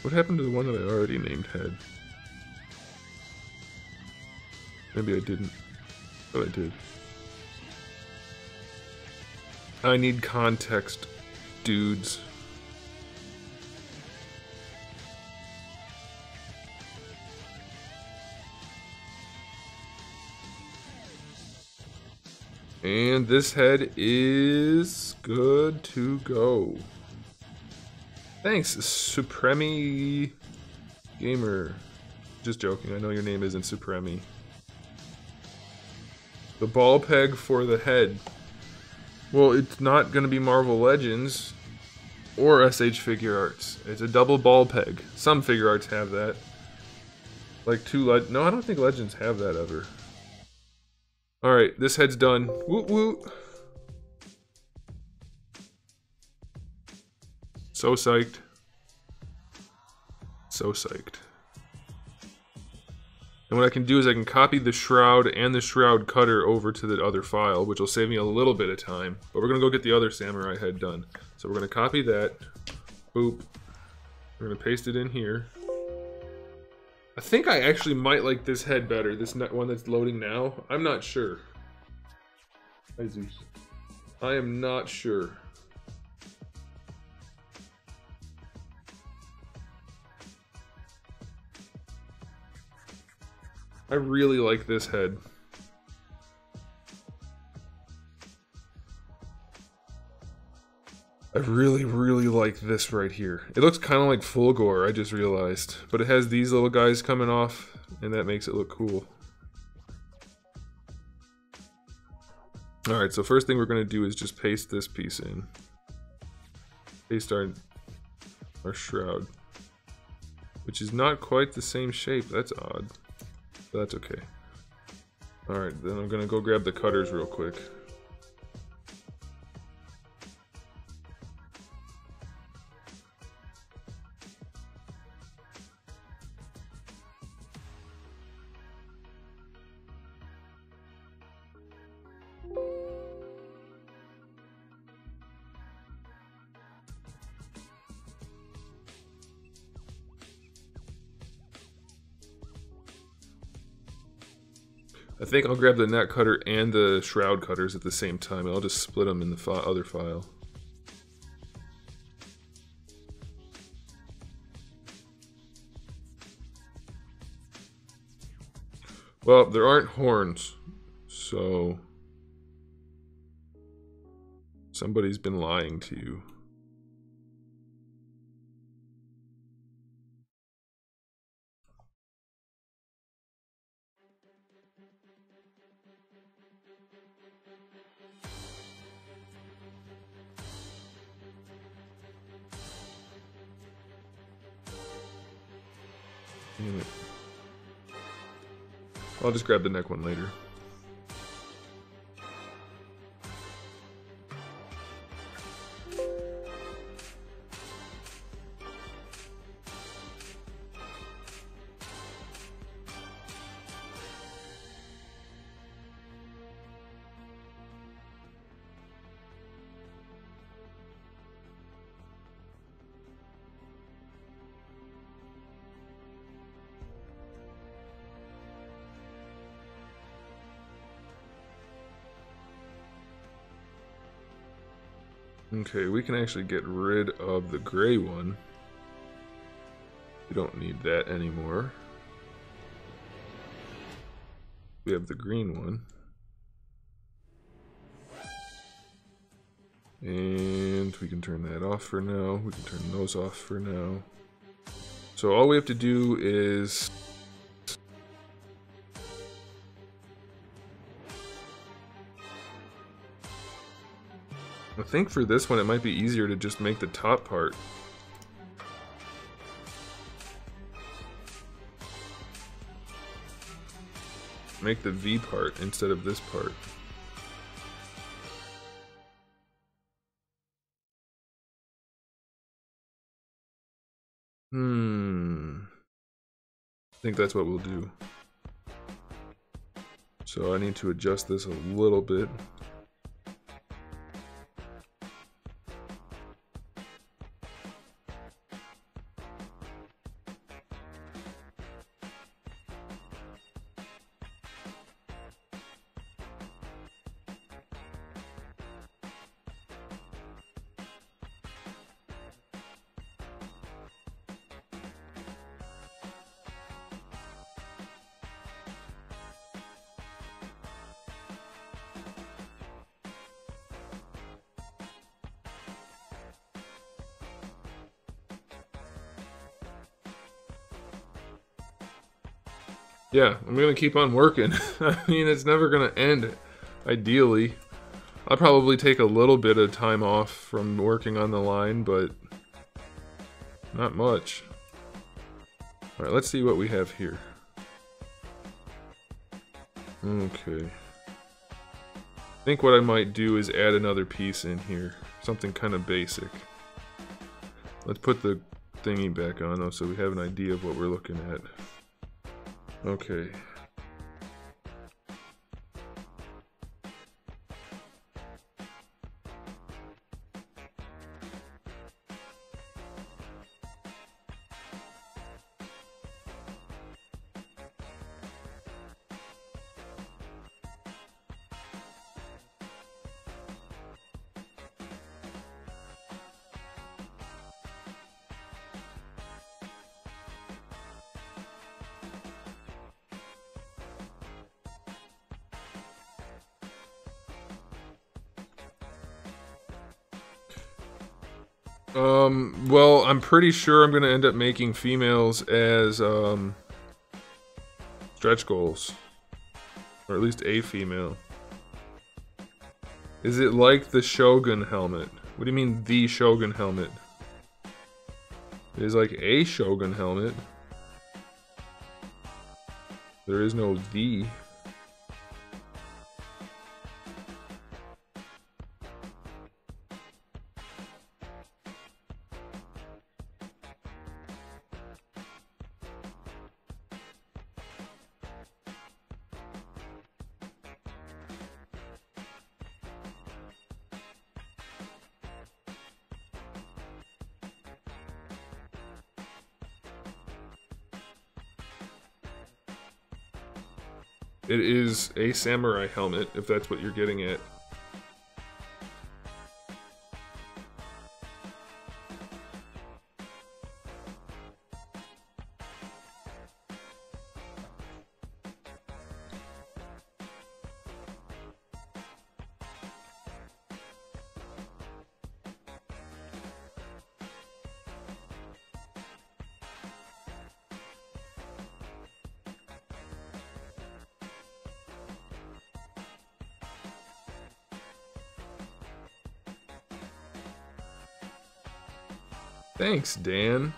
What happened to the one that I already named head? Maybe I didn't. But I did. I need context, dudes. And this head is good to go. Thanks, Supremi Gamer. Just joking, I know your name isn't Supremi. The ball peg for the head. Well, it's not going to be Marvel Legends or SH Figure Arts. It's a double ball peg. Some Figure Arts have that. Like no, I don't think Legends have that ever. Alright, this head's done. Woot woot. So psyched. So psyched. And what I can do is I can copy the shroud and the shroud cutter over to the other file, which will save me a little bit of time. But we're going to go get the other samurai head done. So we're going to copy that. Boop. We're going to paste it in here. I think I actually might like this head better, this one that's loading now. I'm not sure. I am not sure. I really like this head. I really, really like this right here. It looks kind of like Fulgore, I just realized. But it has these little guys coming off, and that makes it look cool. Alright, so first thing we're going to do is just paste this piece in. Paste our shroud. Which is not quite the same shape, that's odd. But that's okay. Alright, then I'm going to go grab the cutters real quick. I think I'll grab the net cutter and the shroud cutters at the same time, and I'll just split them in the other file. Well, there aren't horns, so somebody's been lying to you. Damn it. I'll just grab the neck one later. Okay, we can actually get rid of the gray one. We don't need that anymore. We have the green one. And we can turn that off for now. We can turn those off for now. So all we have to do is... I think for this one it might be easier to just make the top part. Make the V part instead of this part. I think that's what we'll do. So I need to adjust this a little bit. Yeah, I'm gonna keep on working. I mean, it's never gonna end, ideally. I'll probably take a little bit of time off from working on the line, but not much. Alright, let's see what we have here. Okay. I think what I might do is add another piece in here. Something kind of basic. Let's put the thingy back on though, so we have an idea of what we're looking at. Okay. Well, I'm pretty sure I'm gonna end up making females as, stretch goals. Or at least a female. Is it like the Shogun helmet? What do you mean, the Shogun helmet? It is like a Shogun helmet. There is no the. It is a samurai helmet, if that's what you're getting at. Thanks, Dan.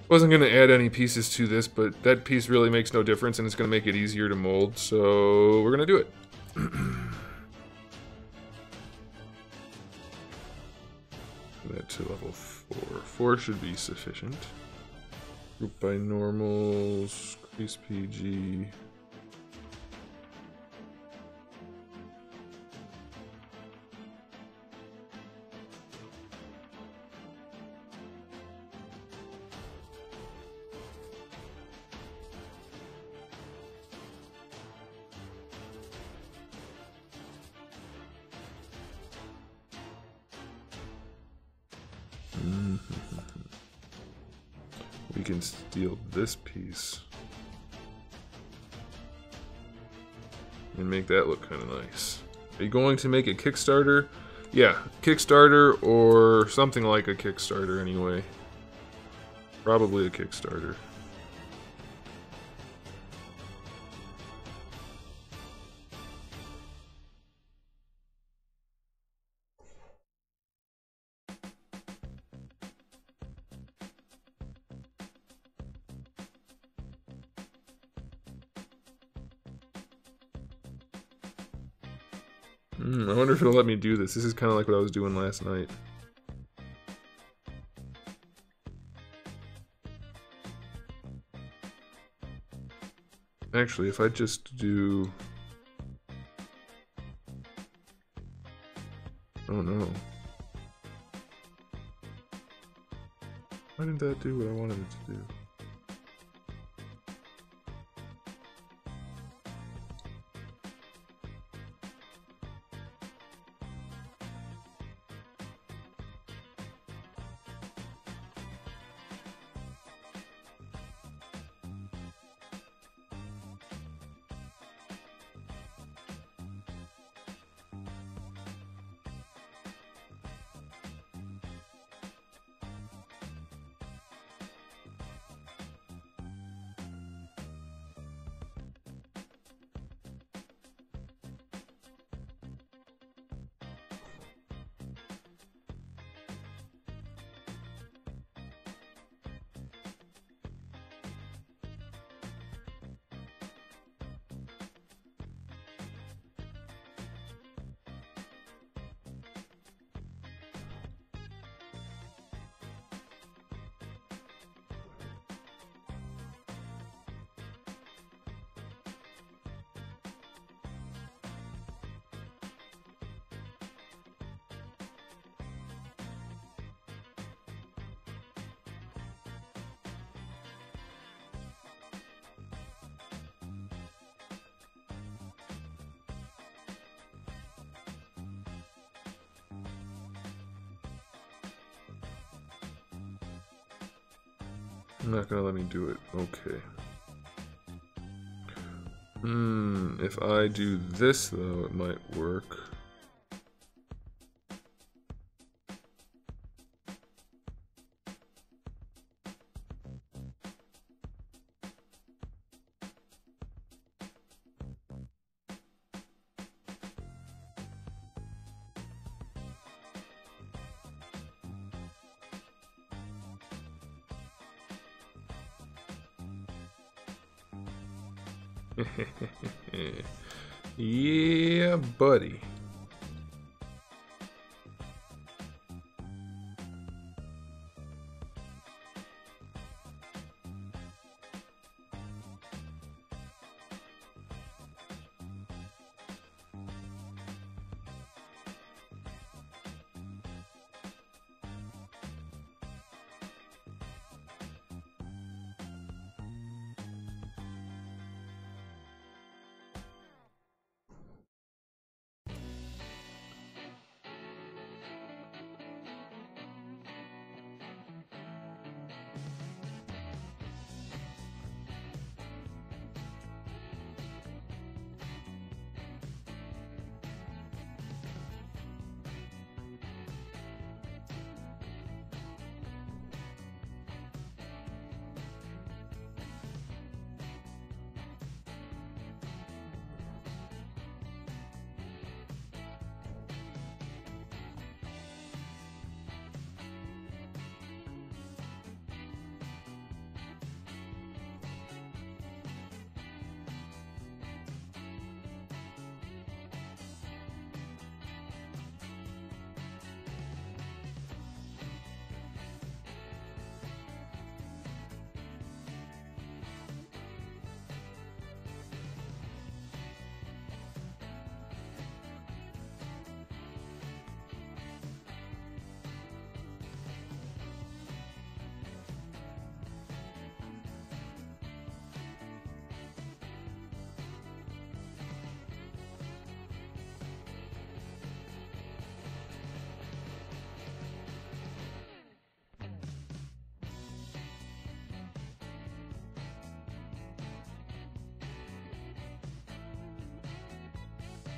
Wasn't going to add any pieces to this, but that piece really makes no difference and it's going to make it easier to mold, so we're going to do it. That to level 4. 4 should be sufficient. Group by normals, increase PG. We can steal this piece and make that look kind of nice. Are you going to make a Kickstarter? Yeah, Kickstarter or something like a Kickstarter anyway. Probably a Kickstarter. I wonder if it'll let me do this. This is kind of like what I was doing last night. Actually, if I just do... Oh no. Why didn't that do what I wanted it to do? Not gonna let me do it. Okay. If I do this though, it might work. Yeah, buddy.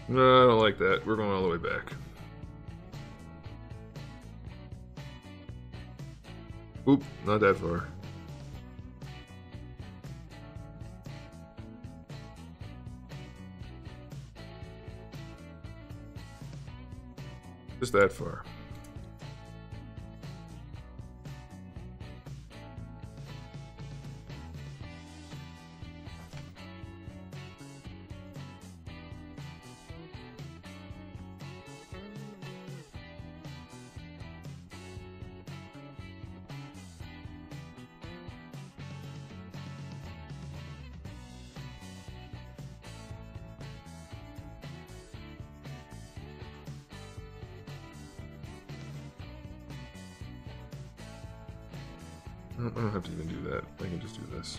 No, I don't like that. We're going all the way back. Oop, not that far. Just that far. I don't have to even do that. I can just do this.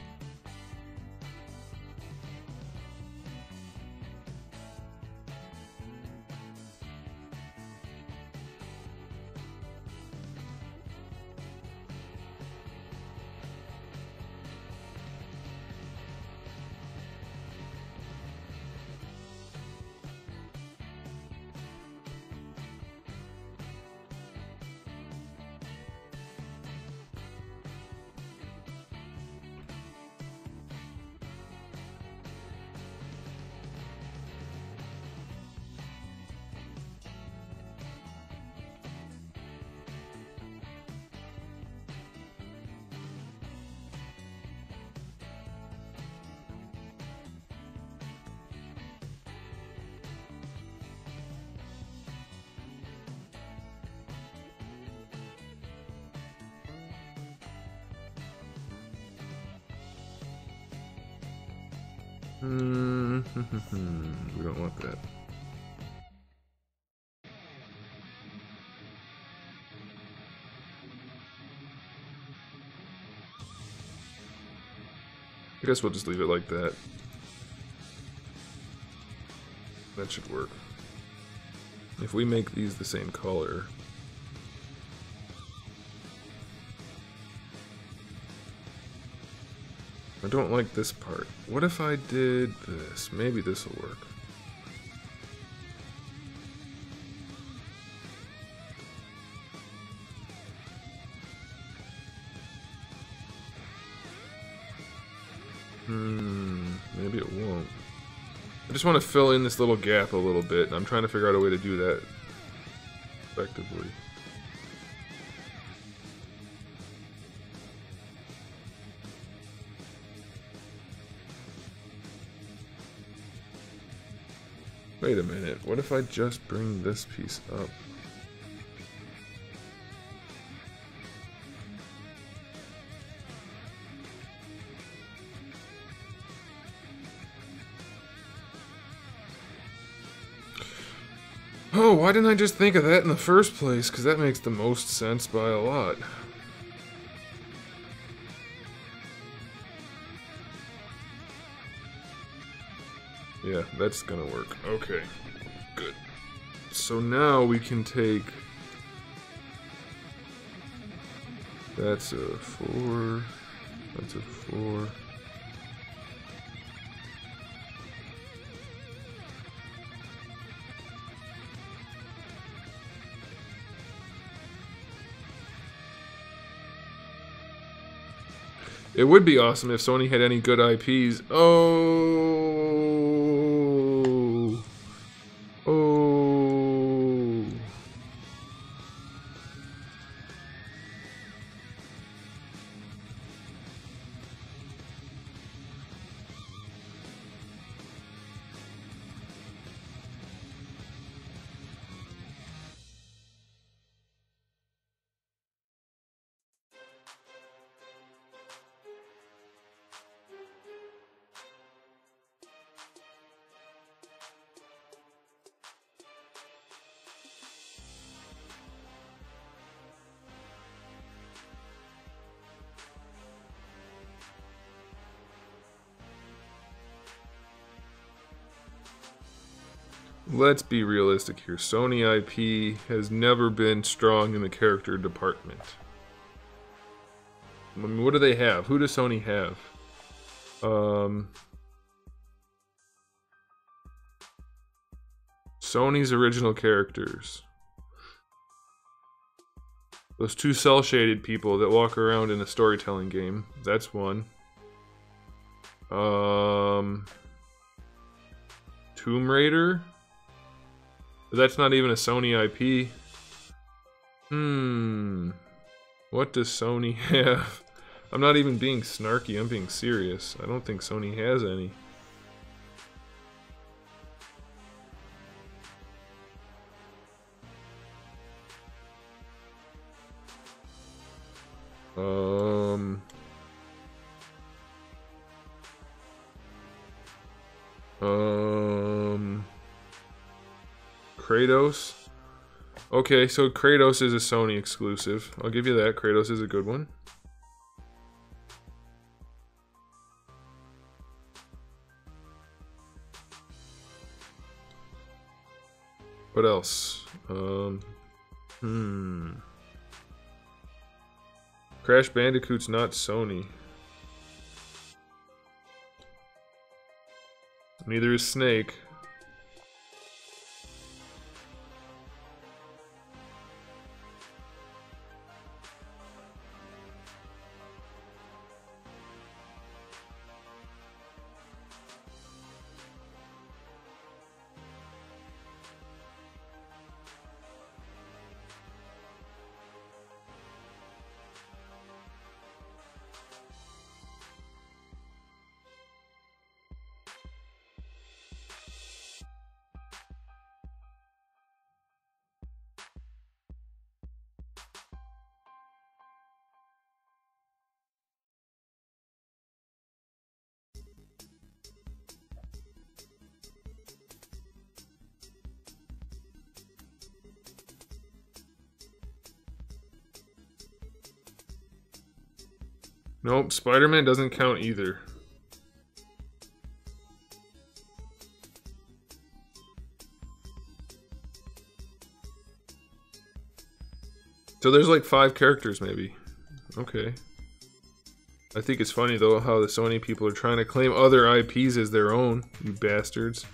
We don't want that. I guess we'll just leave it like that. That should work. If we make these the same color... I don't like this part. What if I did this? Maybe this will work. Maybe it won't. I just want to fill in this little gap a little bit, and I'm trying to figure out a way to do that effectively. Wait a minute, what if I just bring this piece up? Oh, why didn't I just think of that in the first place? Because that makes the most sense by a lot. Yeah, that's gonna work. Okay, good. So now we can take... That's a 4. That's a 4. It would be awesome if Sony had any good IPs. Oh. Let's be realistic here. Sony IP has never been strong in the character department. I mean, what do they have? Who does Sony have? Sony's original characters. Those two cel-shaded people that walk around in a storytelling game. That's one. Tomb Raider? But that's not even a Sony IP. What does Sony have? I'm not even being snarky, I'm being serious. I don't think Sony has any. Kratos. Okay, so Kratos is a Sony exclusive. I'll give you that. Kratos is a good one. What else? Crash Bandicoot's not Sony. Neither is Snake. Nope, Spider-Man doesn't count either. So there's like 5 characters maybe. Okay. I think it's funny though how the Sony people are trying to claim other IPs as their own, you bastards.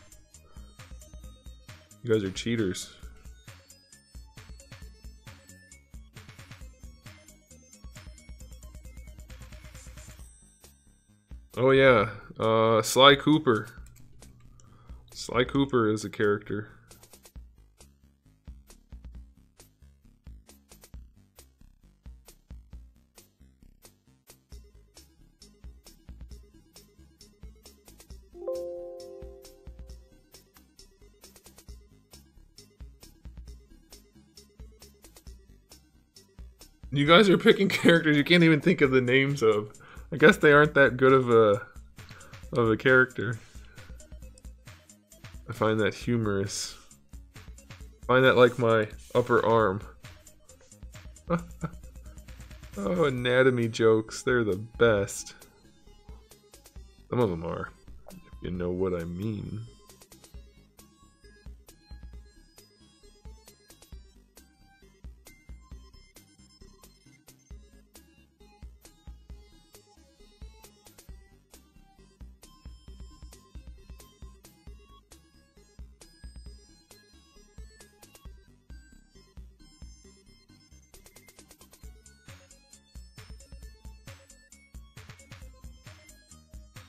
You guys are cheaters. Oh yeah, Sly Cooper. Sly Cooper is a character. You guys are picking characters you can't even think of the names of. I guess they aren't that good of a character. I find that humorous. I find that like my upper arm. Oh, anatomy jokes. They're the best. Some of them are, if you know what I mean.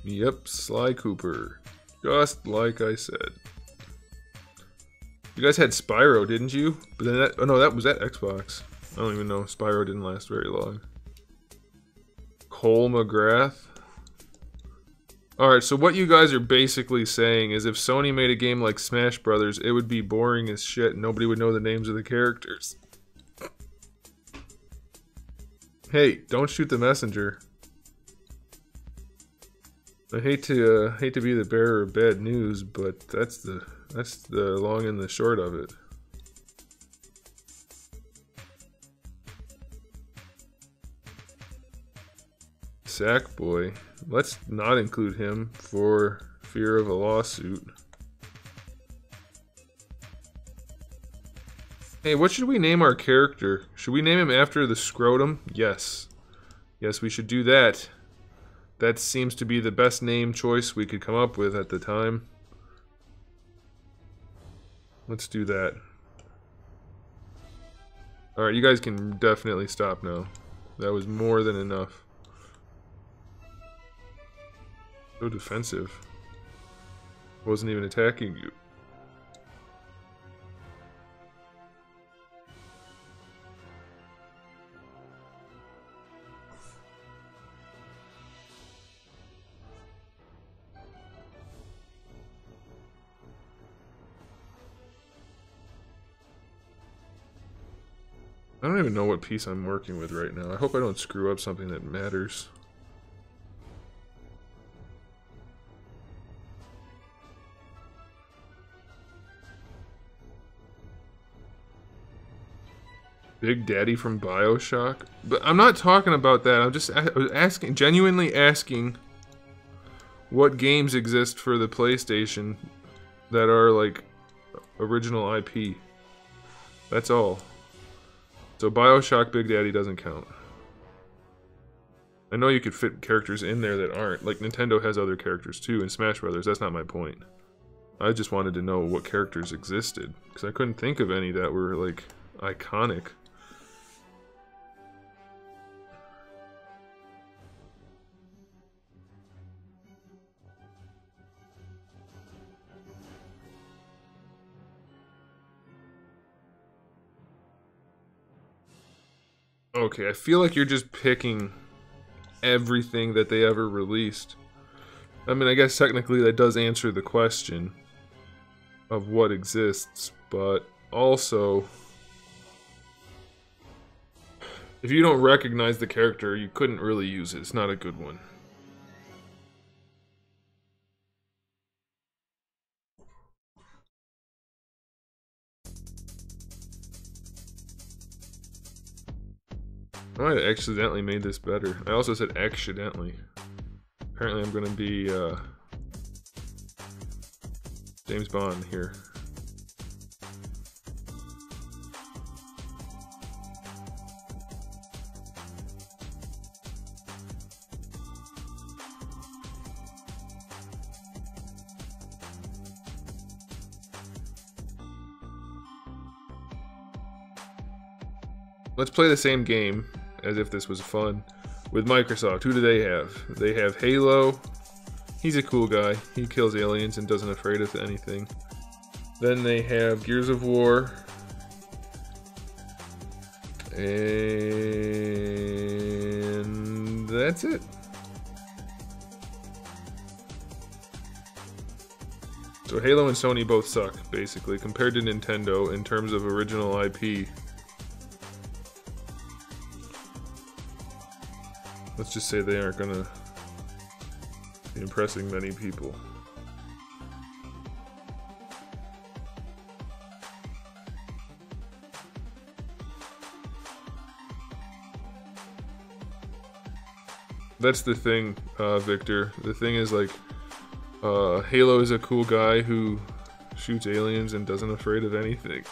Yep, Sly Cooper. Just like I said. You guys had Spyro, didn't you? But then that, oh no, that was at Xbox. I don't even know. Spyro didn't last very long. Cole McGrath. Alright, so what you guys are basically saying is if Sony made a game like Smash Brothers, it would be boring as shit and nobody would know the names of the characters. Hey, don't shoot the messenger. I hate to be the bearer of bad news, but that's the long and the short of it. Sackboy. Let's not include him for fear of a lawsuit. Hey, what should we name our character? Should we name him after the scrotum? Yes. Yes, we should do that. That seems to be the best name choice we could come up with at the time. Let's do that. Alright, you guys can definitely stop now. That was more than enough. So defensive. Wasn't even attacking you. I don't even know what piece I'm working with right now. I hope I don't screw up something that matters. Big Daddy from BioShock? But I'm not talking about that. I'm just asking, genuinely asking what games exist for the PlayStation that are like original IP. That's all. So BioShock Big Daddy doesn't count. I know you could fit characters in there that aren't. Like Nintendo has other characters too in Smash Brothers. That's not my point. I just wanted to know what characters existed because I couldn't think of any that were like iconic. Okay, I feel like you're just picking everything that they ever released. I mean, I guess technically that does answer the question of what exists, but also, if you don't recognize the character, you couldn't really use it. It's not a good one. I might have accidentally made this better. I also said accidentally. Apparently I'm gonna be James Bond here. Let's play the same game as if this was fun with Microsoft. Who do they have? They have Halo. He's a cool guy. He kills aliens and doesn't afraid of anything. Then they have Gears of War. And that's it. So Halo and Sony both suck, basically, compared to Nintendo in terms of original IP. Let's just say they aren't gonna be impressing many people. That's the thing, Victor. The thing is, like, Halo is a cool guy who shoots aliens and doesn't afraid of anything.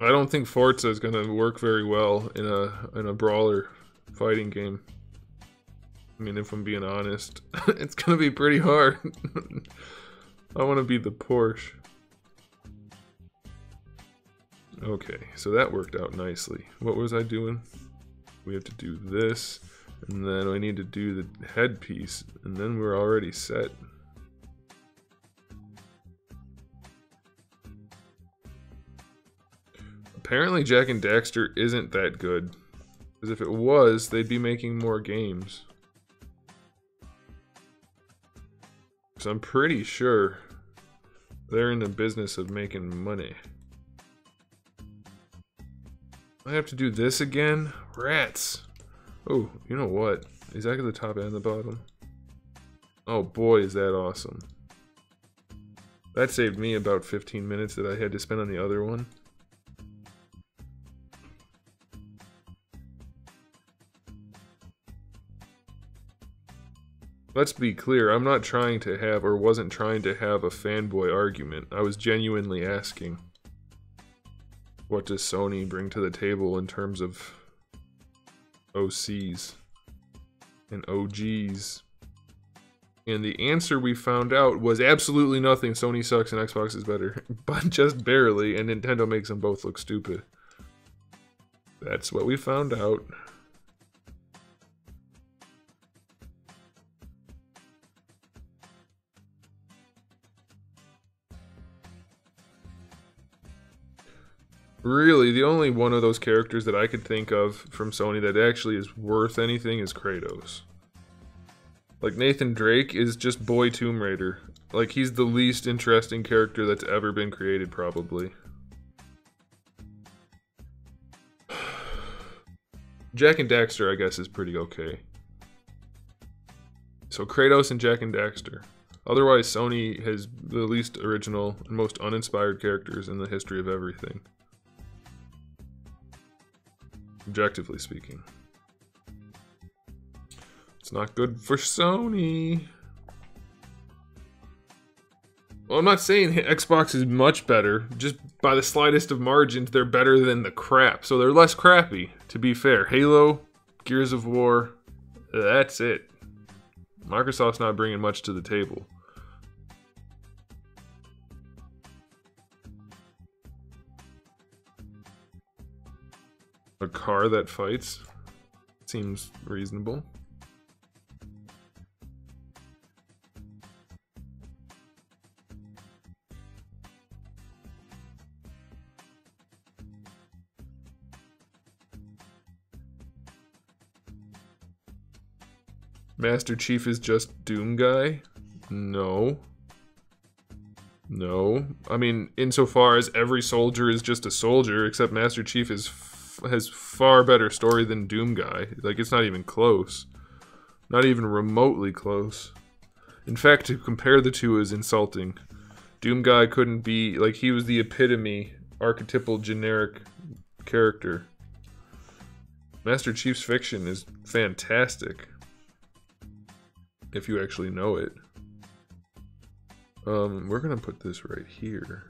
I don't think Forza is gonna work very well in a brawler fighting game. I mean, if I'm being honest, it's gonna be pretty hard. I want to be the Porsche. Okay, so that worked out nicely. What was I doing? We have to do this, and then I need to do the headpiece, and then we're already set. Apparently Jak and Daxter isn't that good. Because if it was, they'd be making more games. So I'm pretty sure they're in the business of making money. I have to do this again? Rats! Oh, you know what? Is that at the top and the bottom? Oh boy, is that awesome. That saved me about 15 minutes that I had to spend on the other one. Let's be clear, I'm not trying to have, or wasn't trying to have, a fanboy argument. I was genuinely asking, what does Sony bring to the table in terms of OCs and OGs? And the answer we found out was absolutely nothing. Sony sucks and Xbox is better. But just barely, and Nintendo makes them both look stupid. That's what we found out. Really, the only one of those characters that I could think of from Sony that actually is worth anything is Kratos. Like, Nathan Drake is just boy Tomb Raider. Like, he's the least interesting character that's ever been created, probably. Jak and Daxter, I guess, is pretty okay. So Kratos and Jak and Daxter. Otherwise, Sony has the least original and most uninspired characters in the history of everything. Objectively speaking. It's not good for Sony. Well, I'm not saying Xbox is much better. Just by the slightest of margins, they're better than the crap. So they're less crappy, to be fair. Halo, Gears of War, that's it. Microsoft's not bringing much to the table. A car that fights seems reasonable. Master Chief is just Doom Guy? No. No. I mean, insofar as every soldier is just a soldier, except Master Chief has far better story than Doom Guy. Like, it's not even close. Not even remotely close. In fact, to compare the two is insulting. Doom Guy couldn't be... Like, he was the epitome, archetypal, generic character. Master Chief's fiction is fantastic. If you actually know it. We're gonna put this right here.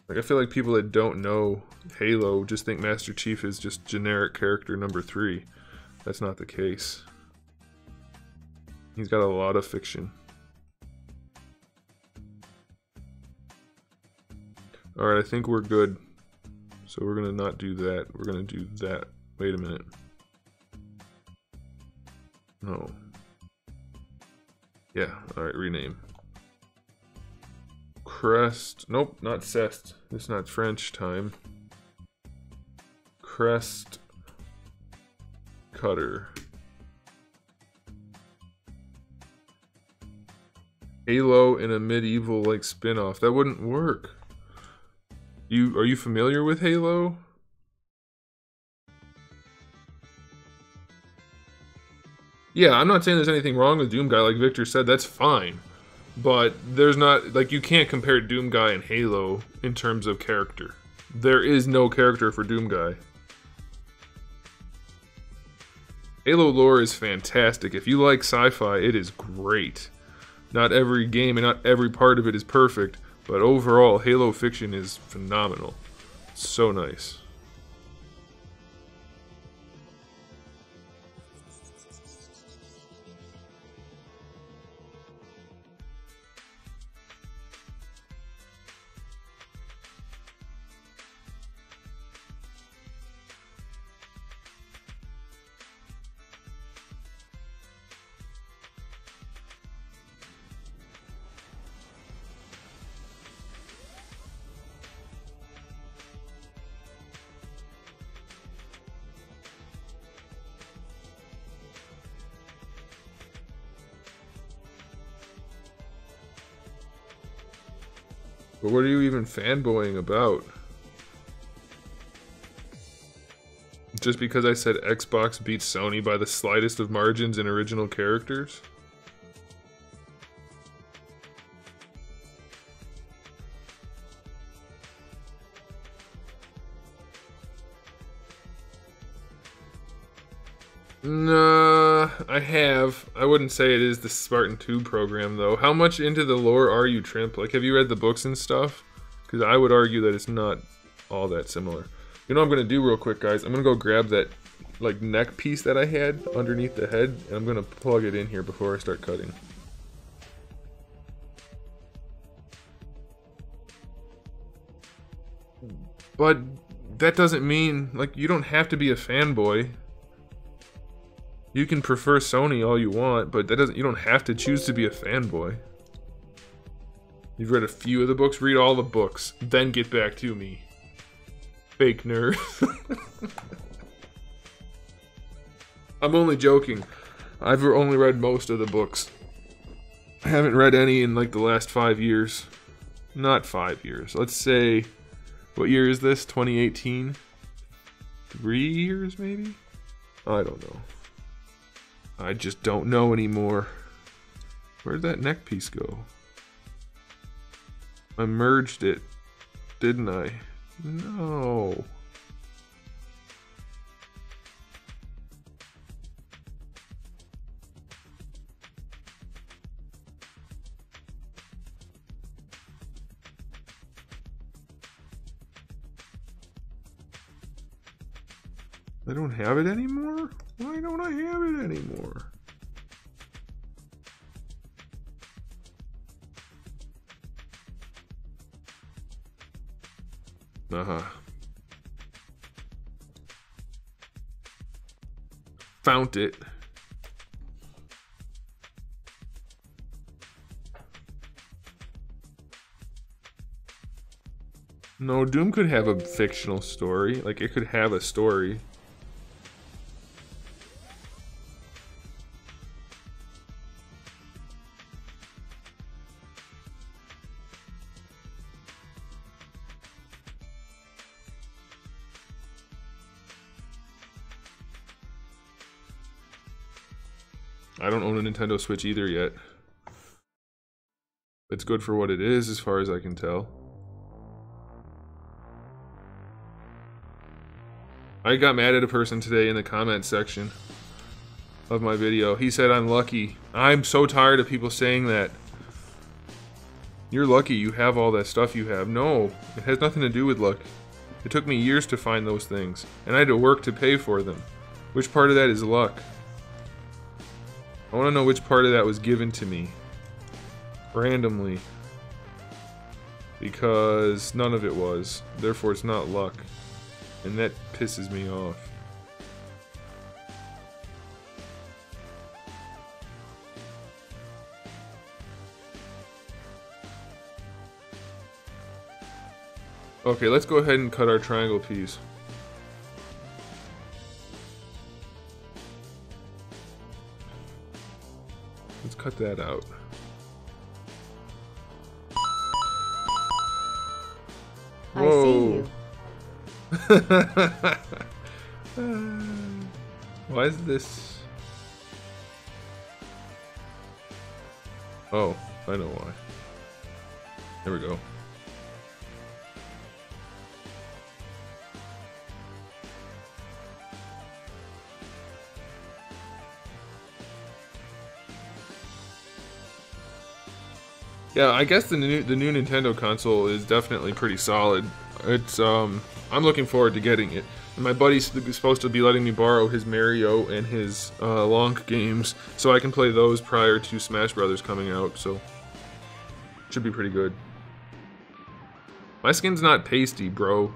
Like, I feel like people that don't know Halo just think Master Chief is just generic character number 3. That's not the case. He's got a lot of fiction. Alright, I think we're good. So we're gonna not do that. We're gonna do that. Wait a minute. No. Yeah, alright, rename. Crest. Nope, not Cest. It's not French time. Crest Cutter. Halo in a medieval like spin-off. That wouldn't work. Are you familiar with Halo? Yeah, I'm not saying there's anything wrong with Doom Guy. Like Victor said, that's fine. But there's not, like, you can't compare Doom Guy and Halo in terms of character. There is no character for Doom Guy. Halo lore is fantastic. If you like sci-fi, it is great. Not every game and not every part of it is perfect, but overall, Halo fiction is phenomenal. It's so nice. But what are you even fanboying about? Just because I said Xbox beats Sony by the slightest of margins in original characters? Nah, I have. I wouldn't say it is the Spartan 2 program, though. How much into the lore are you, Trimp? Like, have you read the books and stuff? Because I would argue that it's not all that similar. You know what I'm going to do real quick, guys? I'm going to go grab that, like, neck piece that I had underneath the head, and I'm going to plug it in here before I start cutting. But that doesn't mean, like, you don't have to be a fanboy. You can prefer Sony all you want, but that doesn't, you don't have to choose to be a fanboy. You've read a few of the books, read all the books, then get back to me. Fake nerd. I'm only joking. I've only read most of the books. I haven't read any in like the last 5 years. Not 5 years. Let's say, what year is this? 2018? 3 years maybe? I don't know. I just don't know anymore. Where'd that neck piece go? I merged it, didn't I? No. I don't have it anymore? Why don't I have it anymore? Found it. No, Doom could have a fictional story. Like, it could have a story. I don't own a Nintendo Switch either yet. It's good for what it is, as far as I can tell. I got mad at a person today in the comment section of my video. He said I'm lucky. I'm so tired of people saying that. You're lucky you have all that stuff you have. No, it has nothing to do with luck. It took me years to find those things, and I had to work to pay for them. Which part of that is luck? I want to know which part of that was given to me. Randomly. Because none of it was. Therefore it's not luck. And that pisses me off. Okay, let's go ahead and cut our triangle piece. Let's cut that out. Whoa. I see you. Why is this? Oh, I know why. There we go. Yeah, I guess the new Nintendo console is definitely pretty solid. It's I'm looking forward to getting it. And my buddy's supposed to be letting me borrow his Mario and his Lonk games, so I can play those prior to Smash Brothers coming out. So should be pretty good. My skin's not pasty, bro.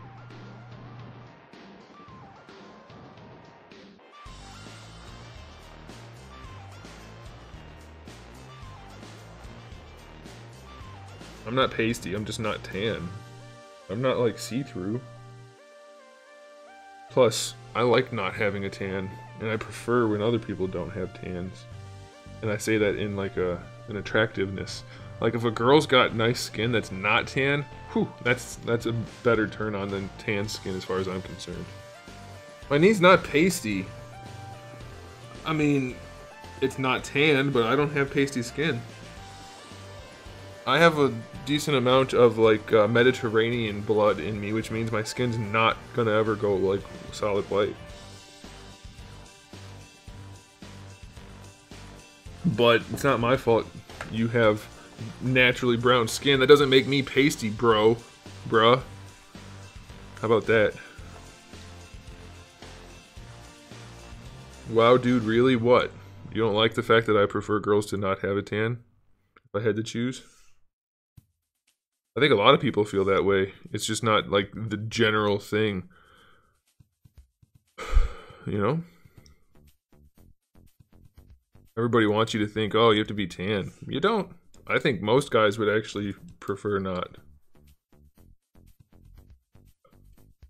I'm not pasty, I'm just not tan. I'm not like see-through. Plus, I like not having a tan, and I prefer when other people don't have tans. And I say that in like an attractiveness. Like if a girl's got nice skin that's not tan, whew, that's a better turn on than tan skin as far as I'm concerned. My knee's not pasty. I mean, it's not tan, but I don't have pasty skin. I have a decent amount of like Mediterranean blood in me, which means my skin's not gonna ever go like solid white. but it's not my fault you have naturally brown skin. That doesn't make me pasty, bruh. How about that? Wow, dude, really? What? You don't like the fact that I prefer girls to not have a tan? If I had to choose? I think a lot of people feel that way. It's just not like the general thing. You know? Everybody wants you to think, oh, you have to be tan. You don't. I think most guys would actually prefer not.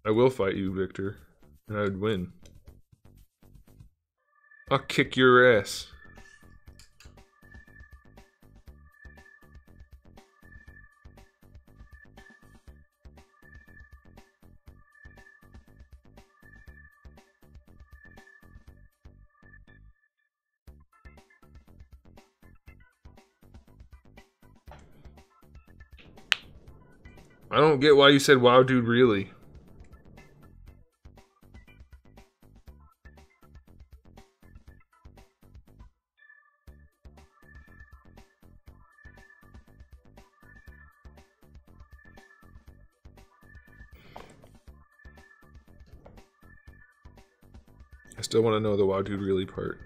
I will fight you, Victor. And I would win. I'll kick your ass. I don't get why you said, wow, dude, really? I still want to know the wow, dude, really part.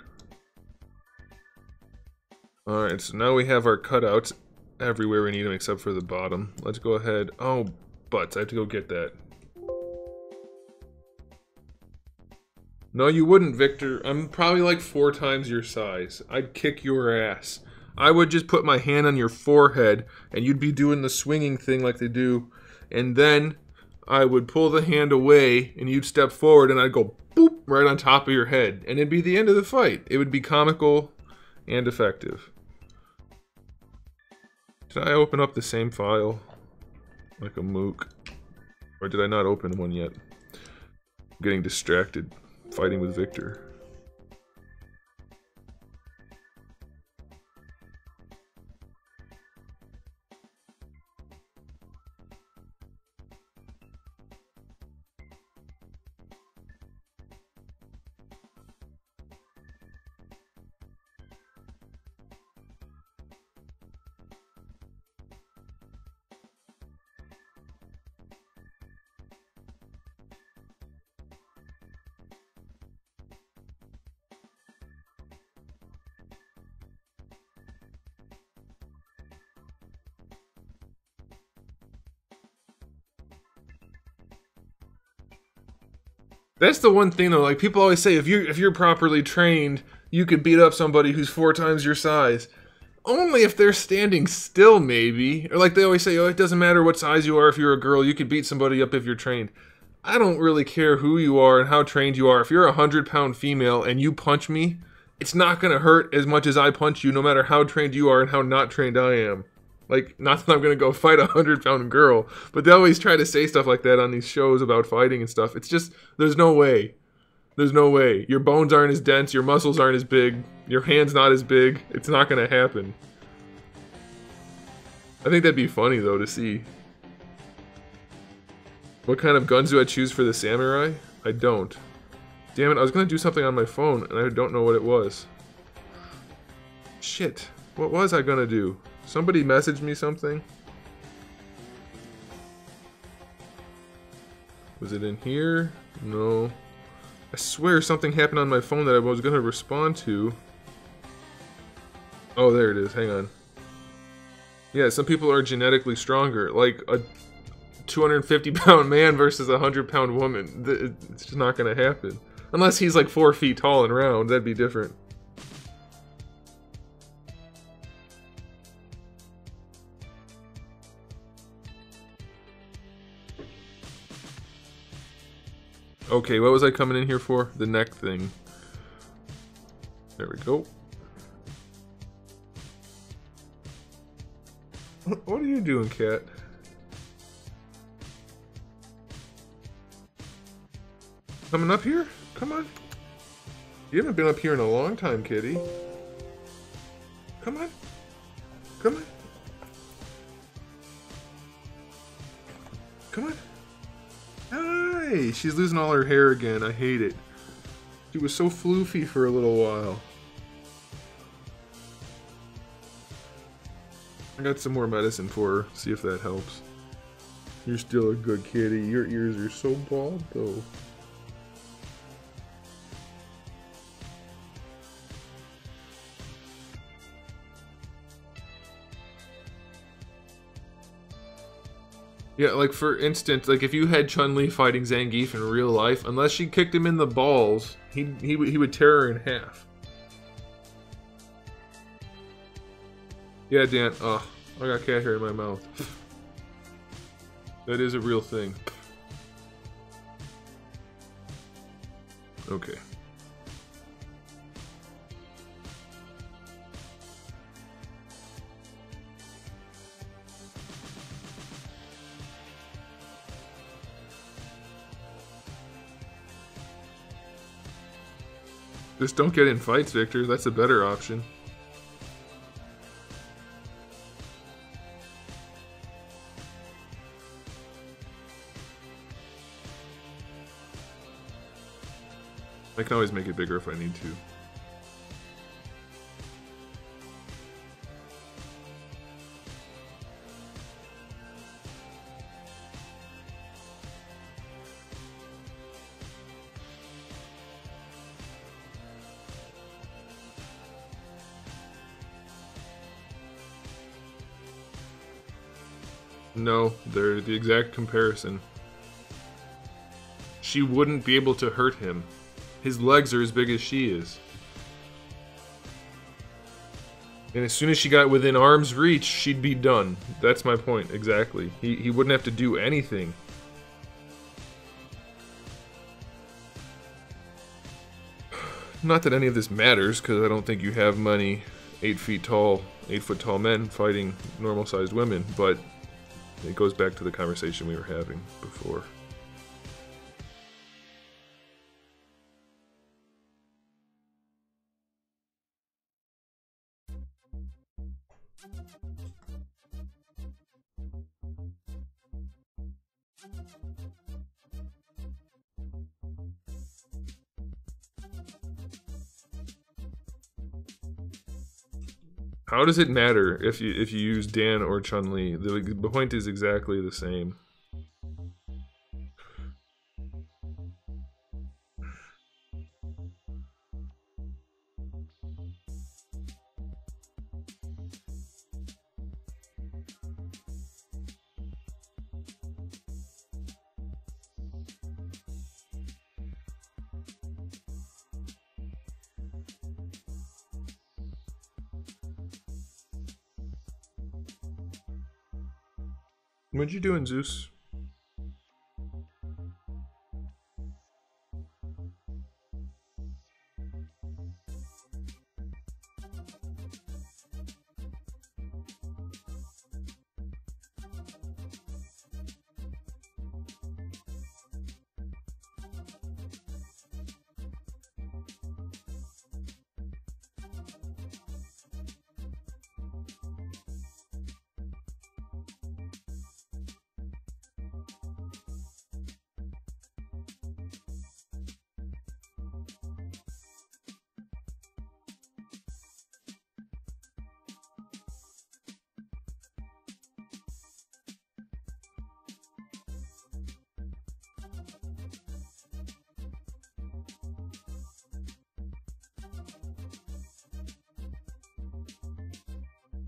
Alright, so now we have our cutouts everywhere we need them except for the bottom. Let's go ahead. Oh, butts. I have to go get that. No, you wouldn't, Victor. I'm probably like 4 times your size. I'd kick your ass. I would just put my hand on your forehead and you'd be doing the swinging thing like they do. And then I would pull the hand away and you'd step forward and I'd go boop right on top of your head. And it'd be the end of the fight. It would be comical and effective. Did I open up the same file? Like a mook? Or did I not open one yet? I'm getting distracted fighting with Victor. That's the one thing though, like people always say if you're properly trained, you could beat up somebody who's 4 times your size. Only if they're standing still, maybe. Or like they always say, oh, it doesn't matter what size you are if you're a girl, you could beat somebody up if you're trained. I don't really care who you are and how trained you are. If you're a 100-pound female and you punch me, it's not gonna hurt as much as I punch you, no matter how trained you are and how not trained I am. Like, not that I'm gonna go fight a 100-pound girl, but they always try to say stuff like that on these shows about fighting and stuff. It's just, there's no way. There's no way. Your bones aren't as dense, your muscles aren't as big, your hand's not as big. It's not gonna happen. I think that'd be funny, though, to see. What kind of guns do I choose for the samurai? I don't. Damn it, I was gonna do something on my phone, and I don't know what it was. Shit. What was I gonna do? Somebody messaged me something. Was it in here? No. I swear something happened on my phone that I was gonna respond to. Oh, there it is. Hang on. Yeah, some people are genetically stronger. Like a 250-pound man versus a 100-pound woman. It's just not gonna happen. Unless he's like 4 feet tall and round. That'd be different. Okay, what was I coming in here for? The neck thing. There we go. What are you doing, cat? Coming up here? Come on. You haven't been up here in a long time, kitty. Come on. Come on. Come on. Hi! She's losing all her hair again. I hate it. She was so floofy for a little while. I got some more medicine for her. See if that helps. You're still a good kitty. Your ears are so bald, though. Yeah, like for instance, like if you had Chun-Li fighting Zangief in real life, unless she kicked him in the balls, he would tear her in half. Yeah, Dan. Oh, I got cat hair in my mouth. That is a real thing. Okay. Just don't get in fights, Victor. That's a better option. I can always make it bigger if I need to. No, they're the exact comparison. She wouldn't be able to hurt him. His legs are as big as she is. And as soon as she got within arm's reach, she'd be done. That's my point, exactly. He wouldn't have to do anything. Not that any of this matters, because I don't think you have many 8 foot tall men fighting normal-sized women, but it goes back to the conversation we were having before. How does it matter if you use Dan or Chun-Li? The point is exactly the same. What'd you doing, Zeus?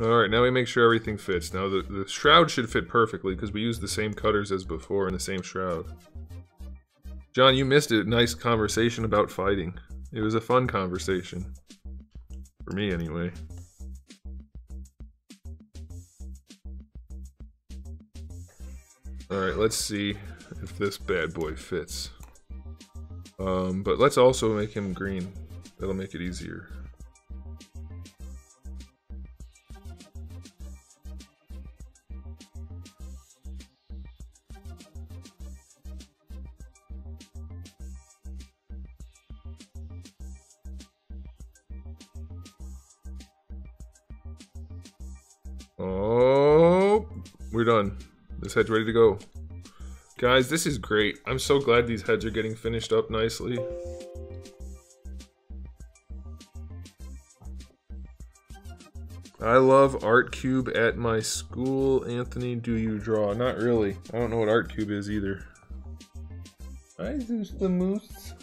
Alright, now we make sure everything fits. Now the shroud should fit perfectly because we used the same cutters as before in the same shroud. John, you missed a nice conversation about fighting. It was a fun conversation. For me, anyway. Alright, let's see if this bad boy fits. But let's also make him green. That'll make it easier. Oh, we're done. This head's ready to go. Guys, this is great. I'm so glad these heads are getting finished up nicely. I love Art Cube at my school. Anthony, do you draw? Not really. I don't know what Art Cube is either. Hi, Zeus the Moose.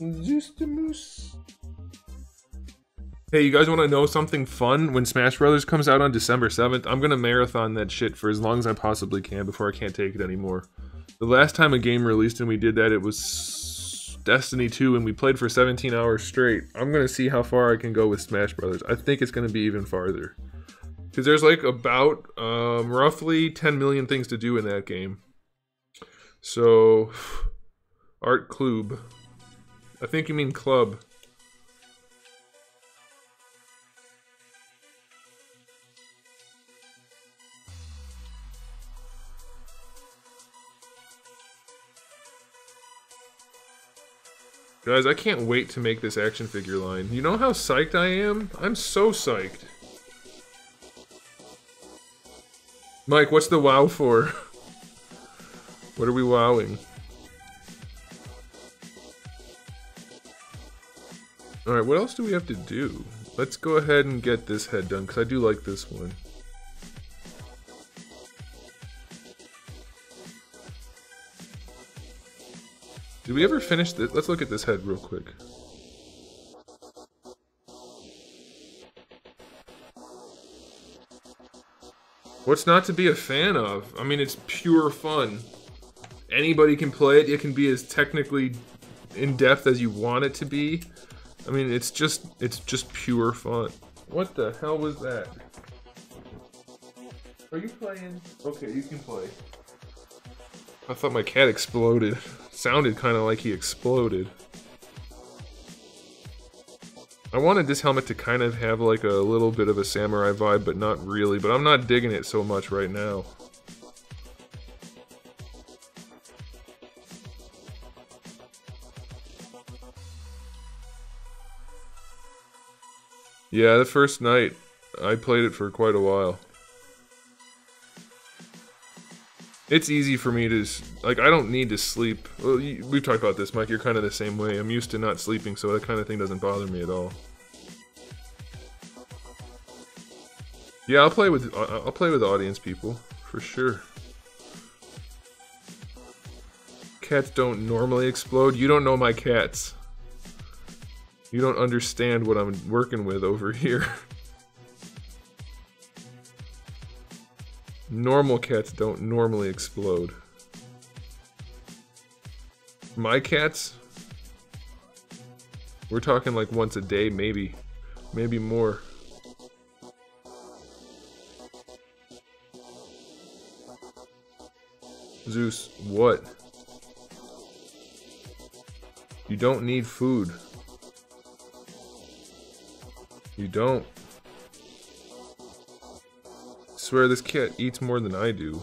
Zeus the Moose. Hey, you guys want to know something fun? When Smash Brothers comes out on December 7th, I'm gonna marathon that shit for as long as I possibly can before I can't take it anymore. The last time a game released and we did that, it was Destiny 2, and we played for 17 hours straight. I'm gonna see how far I can go with Smash Brothers. I think it's gonna be even farther. Because there's like about roughly 10 million things to do in that game. So, Art Club. I think you mean club. Guys, I can't wait to make this action figure line. You know how psyched I am? I'm so psyched. Mike, what's the wow for? What are we wowing? Alright, what else do we have to do? Let's go ahead and get this head done, because I do like this one. Did we ever finish this? Let's look at this head real quick. What's not to be a fan of? I mean, it's pure fun. Anybody can play it. It can be as technically in-depth as you want it to be. I mean, it's just pure fun. What the hell was that? Are you playing? Okay, you can play. I thought my cat exploded. Sounded kind of like he exploded. I wanted this helmet to kind of have like a little bit of a samurai vibe, but not really. But I'm not digging it so much right now. Yeah, the first night, I played it for quite a while. It's easy for me to, like, I don't need to sleep. Well, we've talked about this, Mike, you're kind of the same way. I'm used to not sleeping, so that kind of thing doesn't bother me at all. Yeah, I'll play with audience people, for sure. Cats don't normally explode. You don't know my cats. You don't understand what I'm working with over here. Normal cats don't normally explode. My cats? We're talking like once a day, maybe. Maybe more. Zeus, what? You don't need food. You don't. I swear this cat eats more than I do.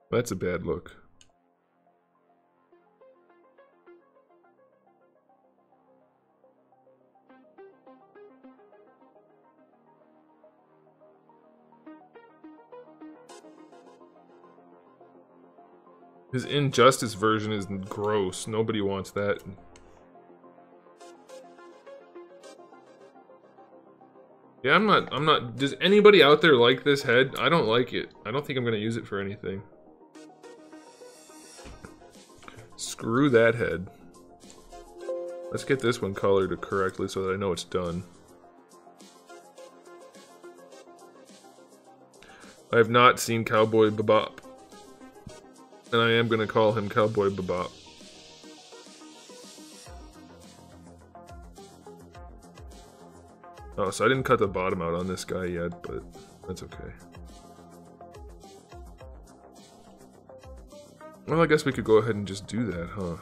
That's a bad look. His Injustice version is gross. Nobody wants that. Yeah, I'm not. Does anybody out there like this head? I don't like it. I don't think I'm gonna use it for anything. Screw that head. Let's get this one colored correctly so that I know it's done. I have not seen Cowboy Bebop. And I am gonna call him Cowboy Bebop. Oh, so I didn't cut the bottom out on this guy yet, but that's okay. Well, I guess we could go ahead and just do that, huh?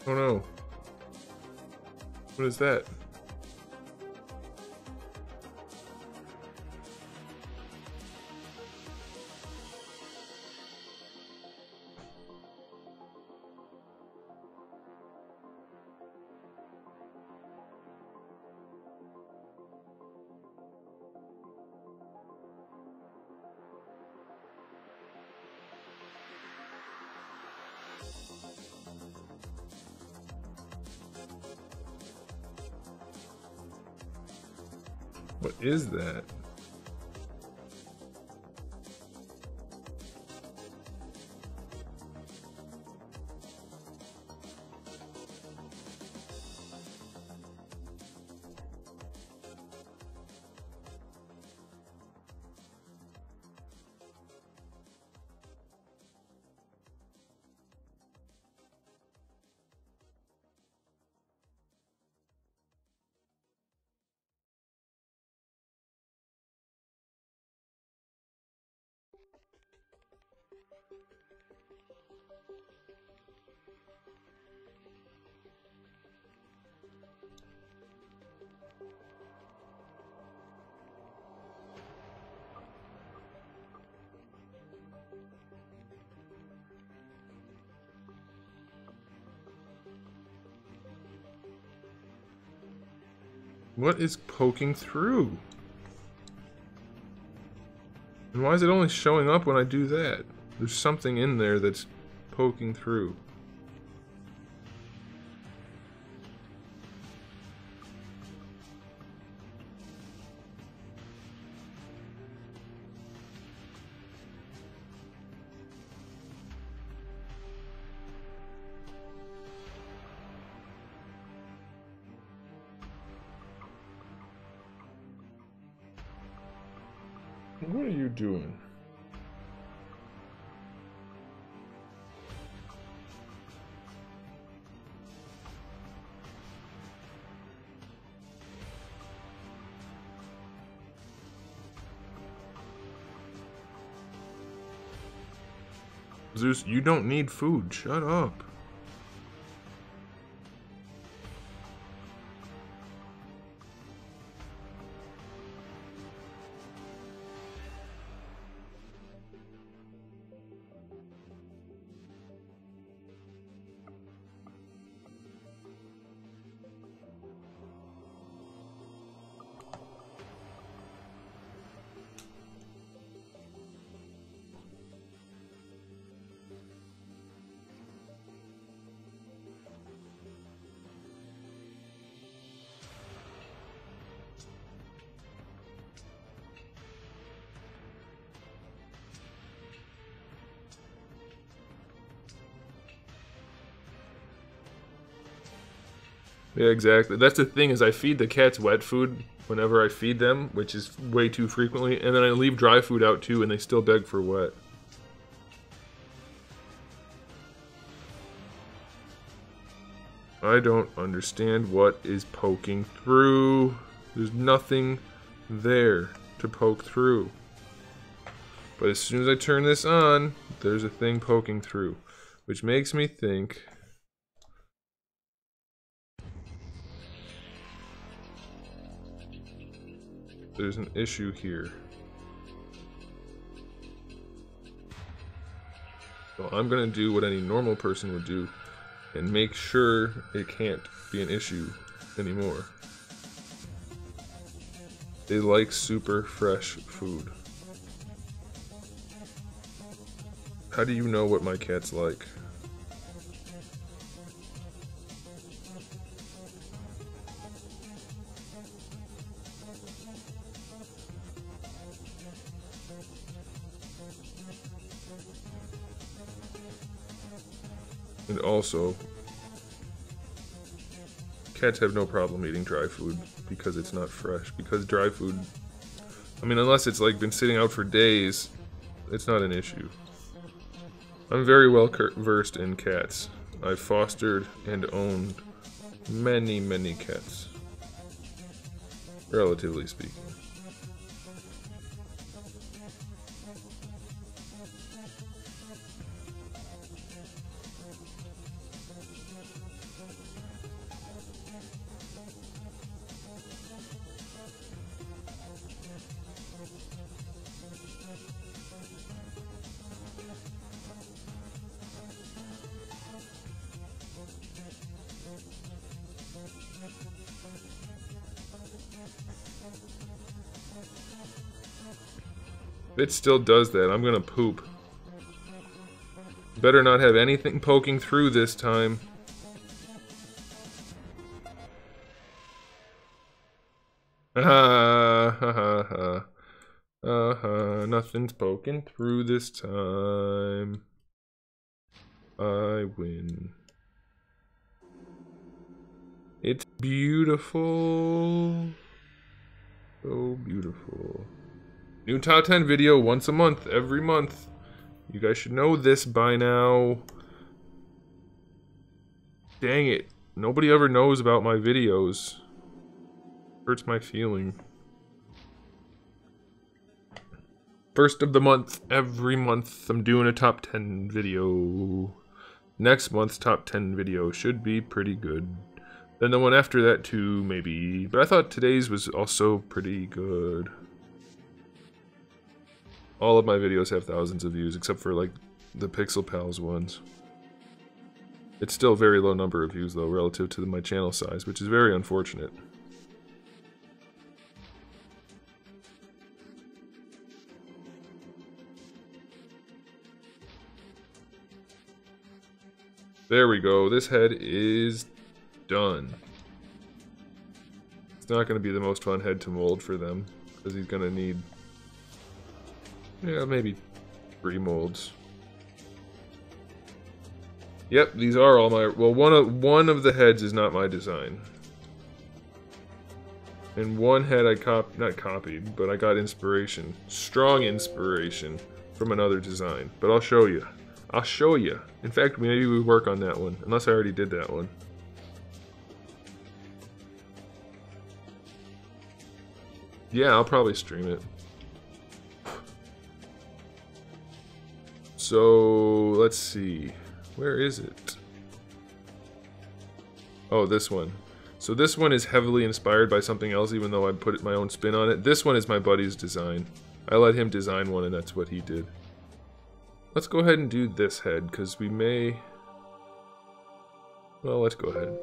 Oh no. What is that? What is that? What is poking through? And why is it only showing up when I do that? There's something in there that's poking through. What are you doing? Zeus, you don't need food. Shut up. Yeah, exactly. That's the thing, is I feed the cats wet food whenever I feed them, which is way too frequently, and then I leave dry food out too, and they still beg for wet. I don't understand what is poking through. There's nothing there to poke through. But as soon as I turn this on, there's a thing poking through, which makes me think there's an issue here. So I'm gonna do what any normal person would do and make sure it can't be an issue anymore. They like super fresh food. How do you know what my cats like? And also, cats have no problem eating dry food because it's not fresh. Because dry food, I mean, unless it's like been sitting out for days, it's not an issue. I'm very well versed in cats. I've fostered and owned many, many cats, relatively speaking. it still does that, I'm gonna poop. Better not have anything poking through this time. Ha ha ha ha. Nothing's poking through this time. I win. It's beautiful. So beautiful. New top 10 video once a month, every month. You guys should know this by now. Dang it. Nobody ever knows about my videos. Hurts my feeling. First of the month, every month, I'm doing a top 10 video. Next month's top 10 video should be pretty good. Then the one after that too, maybe. But I thought today's was also pretty good. All of my videos have thousands of views, except for like the Pixel Pals ones. It's still a very low number of views though, relative to my channel size, which is very unfortunate. There we go, this head is done. It's not going to be the most fun head to mold for them, because he's going to need, yeah, maybe 3 molds. Yep, these are all my, well, one of the heads is not my design. And one head I not copied, but I got inspiration, strong inspiration from another design. But I'll show you. I'll show you. In fact, maybe we work on that one, unless I already did that one. Yeah, I'll probably stream it. So, let's see. Where is it? Oh, this one. So this one is heavily inspired by something else, even though I put my own spin on it. This one is my buddy's design. I let him design one, and that's what he did. Let's go ahead and do this head, because we may... Well, let's go ahead.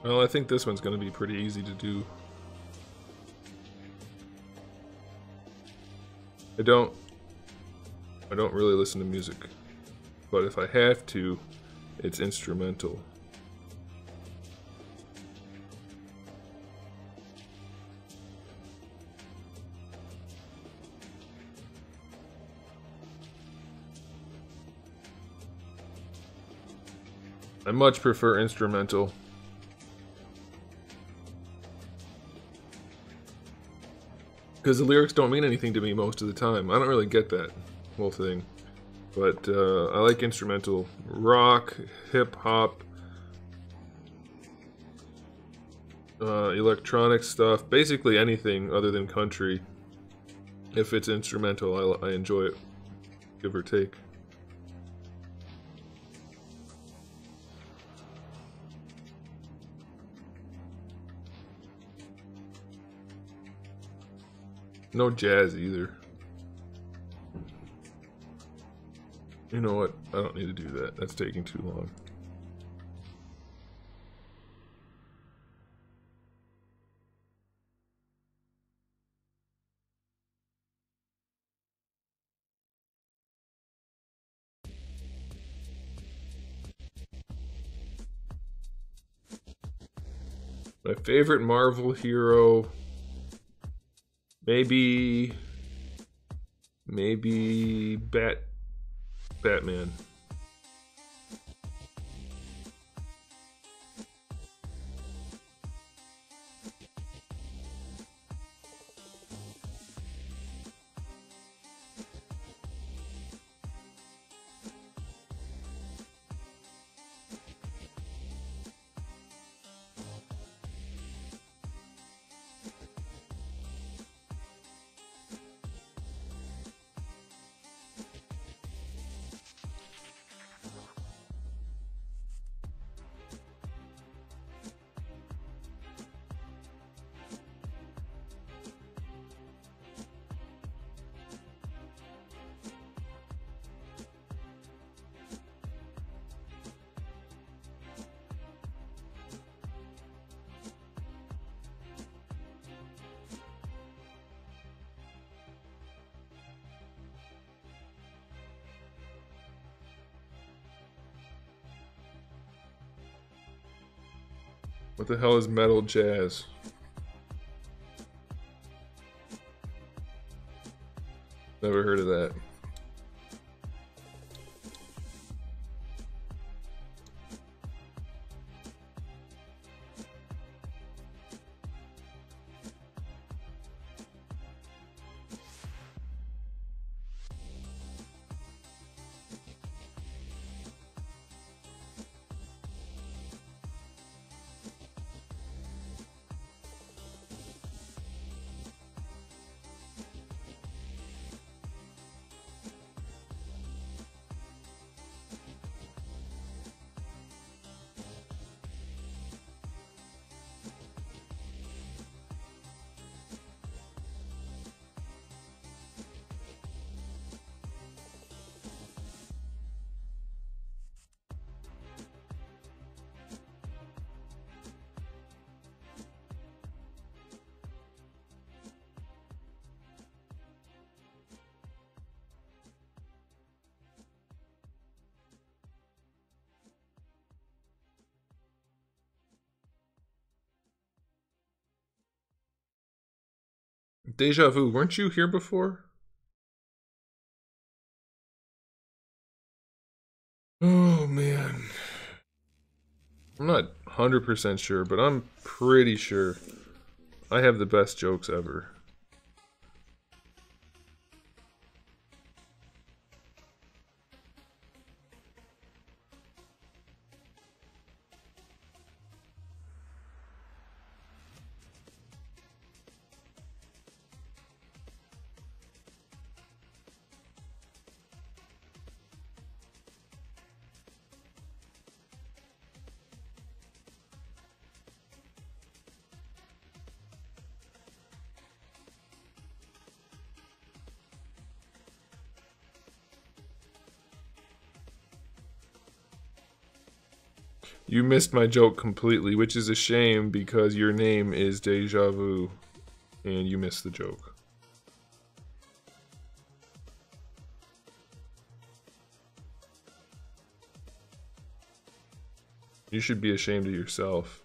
Well, I think this one's going to be pretty easy to do. I don't really listen to music, but if I have to, it's instrumental. I much prefer instrumental. Because the lyrics don't mean anything to me most of the time. I don't really get that whole thing. But I like instrumental. Rock, hip-hop, electronic stuff. Basically anything other than country. If it's instrumental, I enjoy it. Give or take. No jazz either. You know what? I don't need to do that. That's taking too long. My favorite Marvel hero... Maybe Batman. What the hell is metal jazz? Never heard of that. Deja vu, weren't you here before? Oh man. I'm not 100% sure, but I'm pretty sure I have the best jokes ever. You missed my joke completely, which is a shame because your name is Deja Vu, and you missed the joke. You should be ashamed of yourself.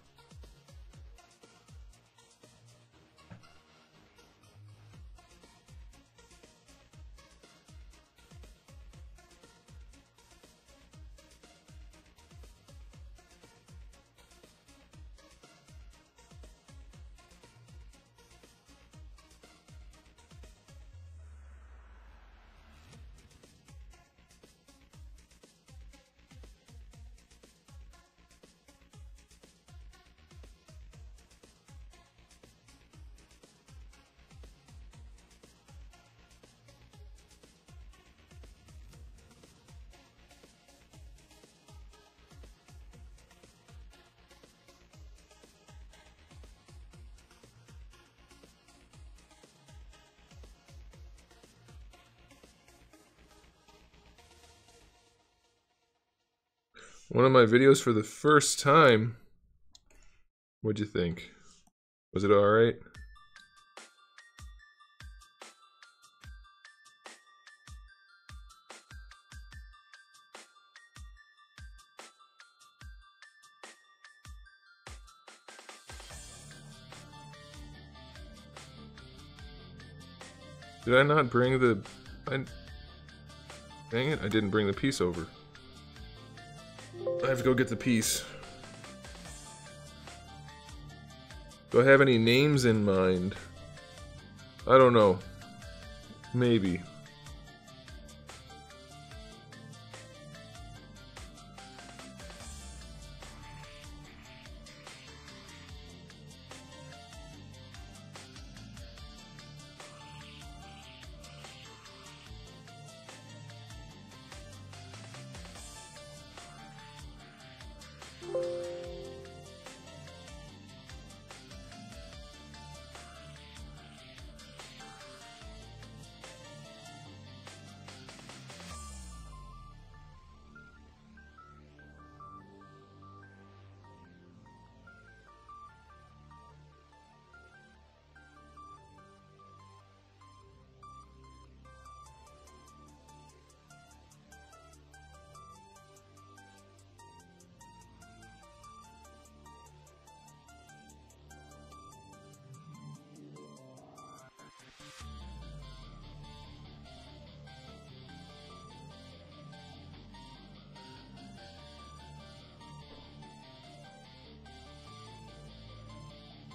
One of my videos for the first time. What'd you think? Was it alright? Did I not bring the... Dang it, I didn't bring the piece over. I have to go get the piece. Do I have any names in mind? I don't know. Maybe.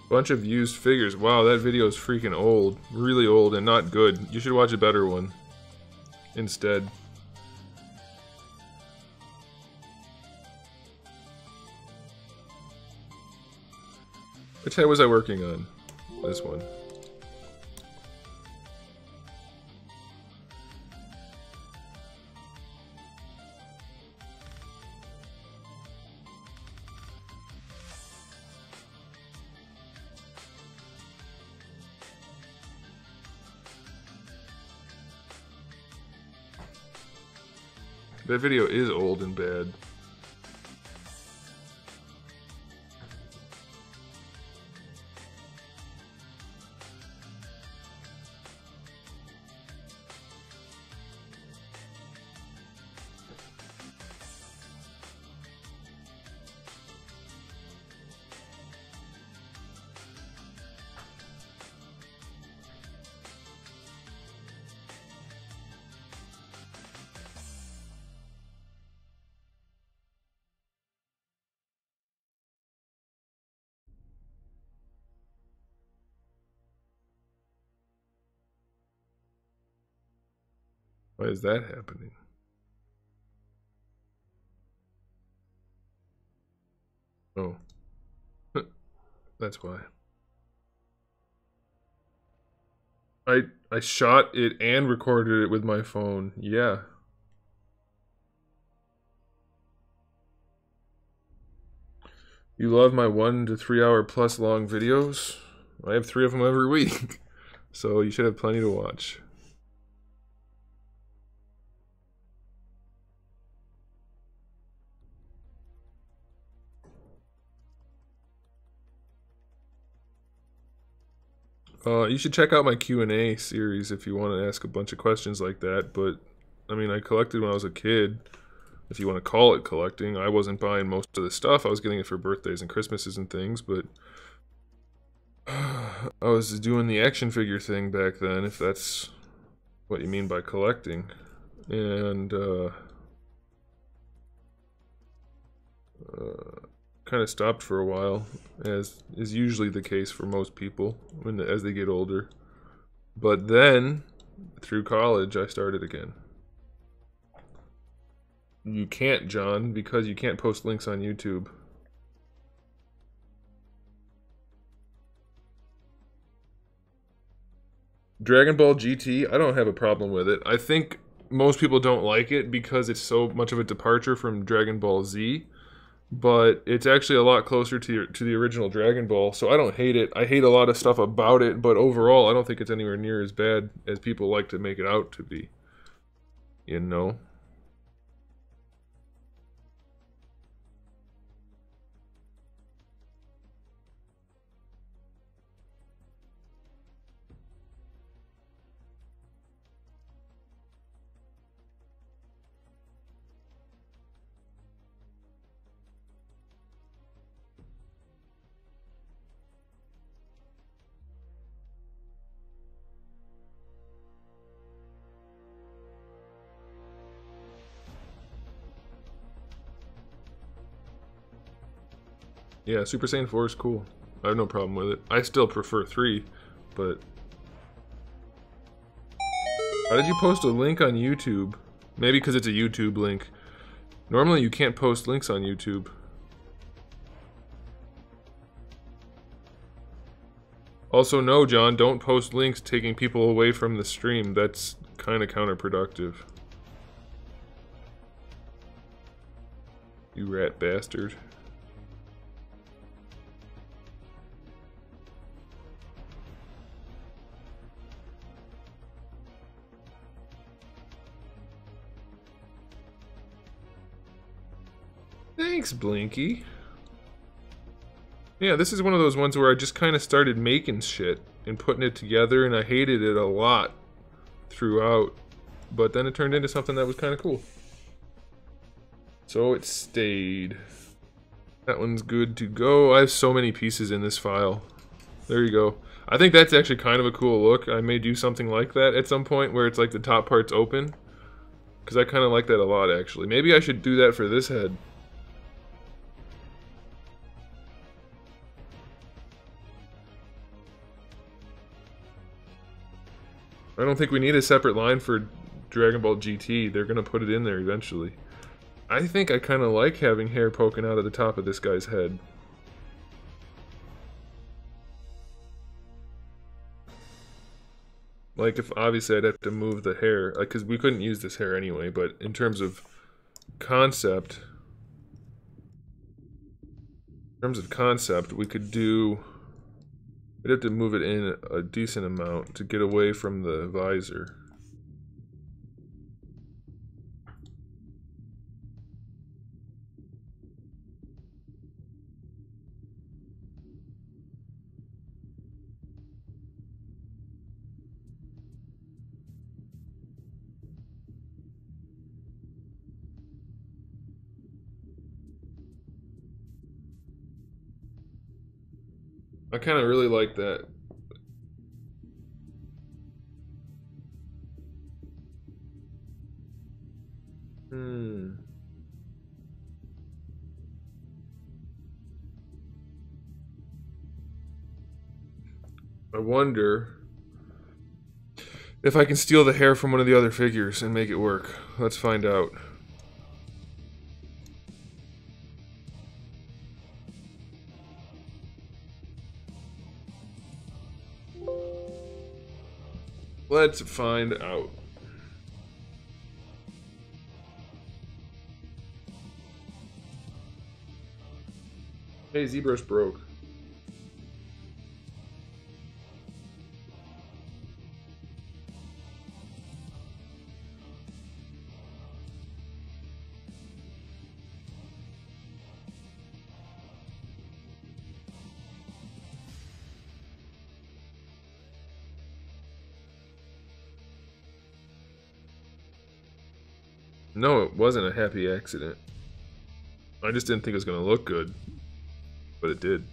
Bunch of used figures. Wow, that video is freaking old. Really old and not good. You should watch a better one instead. Which head was I working on? This one. That video is old and bad. Why is that happening? Oh. That's why. I shot it and recorded it with my phone. Yeah. You love my 1 to 3 hour plus long videos? I have 3 of them every week. So you should have plenty to watch. You should check out my Q&A series if you want to ask a bunch of questions like that, but I mean, I collected when I was a kid, if you want to call it collecting. I wasn't buying most of the stuff, I was getting it for birthdays and Christmases and things, but I was doing the action figure thing back then, if that's what you mean by collecting, and kind of stopped for a while, as is usually the case for most people as they get older. But then, through college, I started again. You can't, John, because you can't post links on YouTube. Dragon Ball GT, I don't have a problem with it. I think most people don't like it because it's so much of a departure from Dragon Ball Z. But it's actually a lot closer to the original Dragon Ball, so I don't hate it. I hate a lot of stuff about it, but overall, I don't think it's anywhere near as bad as people like to make it out to be. You know? Yeah, Super Saiyan 4 is cool. I have no problem with it. I still prefer 3, but... Why did you post a link on YouTube? Maybe because it's a YouTube link. Normally you can't post links on YouTube. Also, no, John, don't post links taking people away from the stream. That's kind of counterproductive. You rat bastard. Thanks, Blinky. Yeah, this is one of those ones where I just kind of started making shit and putting it together, and I hated it a lot throughout. But then it turned into something that was kind of cool. So it stayed. That one's good to go. I have so many pieces in this file. There you go. I think that's actually kind of a cool look. I may do something like that at some point where it's like the top part's open. Because I kind of like that a lot, actually. Maybe I should do that for this head. I don't think we need a separate line for Dragon Ball GT. They're gonna put it in there eventually. I think I kind of like having hair poking out of the top of this guy's head. Like, if obviously I'd have to move the hair, like, because we couldn't use this hair anyway, but in terms of concept, we could do, we'd have to move it in a decent amount to get away from the visor. I kind of really like that. I wonder if I can steal the hair from one of the other figures and make it work. Let's find out. Let's find out. Hey, ZBrush broke. No, it wasn't a happy accident. I just didn't think it was going to look good. But it did.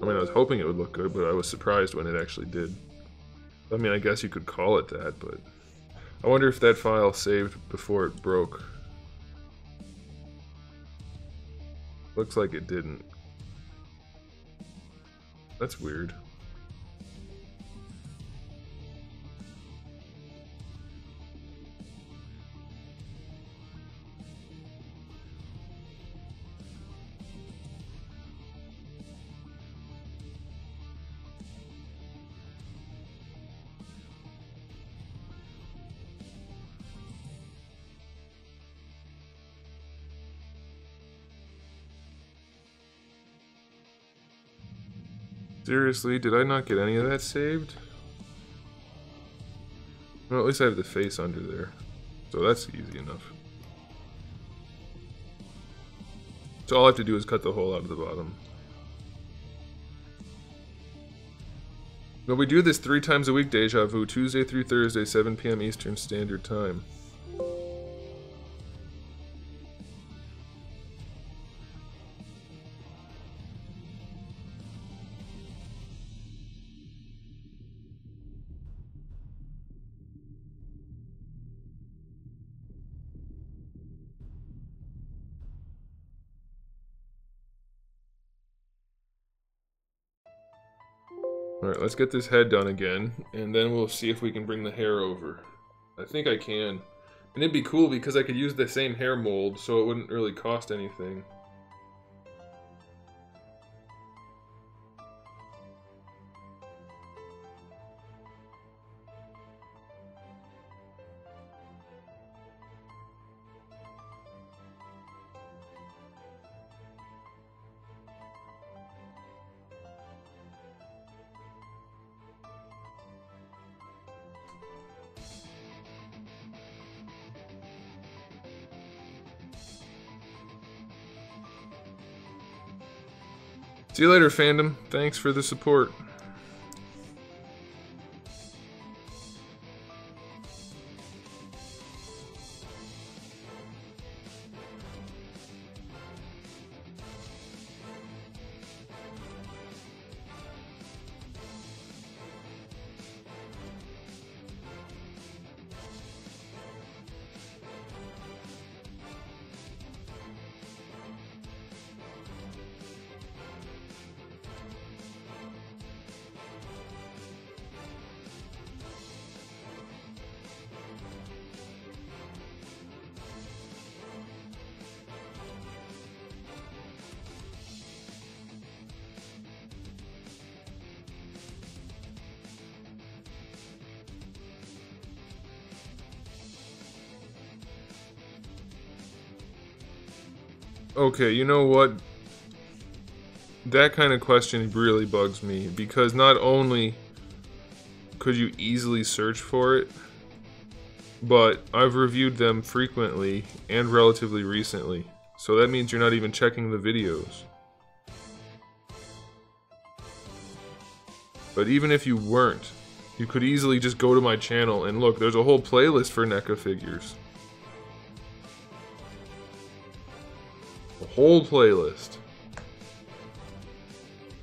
I mean, I was hoping it would look good, but I was surprised when it actually did. I mean, I guess you could call it that, but... I wonder if that file saved before it broke. Looks like it didn't. That's weird. Seriously, did I not get any of that saved? Well, at least I have the face under there. So that's easy enough. So all I have to do is cut the hole out of the bottom. But we do this 3 times a week, Deja Vu, Tuesday through Thursday, 7 p.m. Eastern Standard Time. Alright, let's get this head done again, and then we'll see if we can bring the hair over. I think I can. And it'd be cool because I could use the same hair mold, so it wouldn't really cost anything. See you later, fandom. Thanks for the support. Okay, you know what? That kind of question really bugs me, because not only could you easily search for it, but I've reviewed them frequently and relatively recently. So that means you're not even checking the videos. But even if you weren't, you could easily just go to my channel and look, there's a whole playlist for NECA figures. A whole playlist.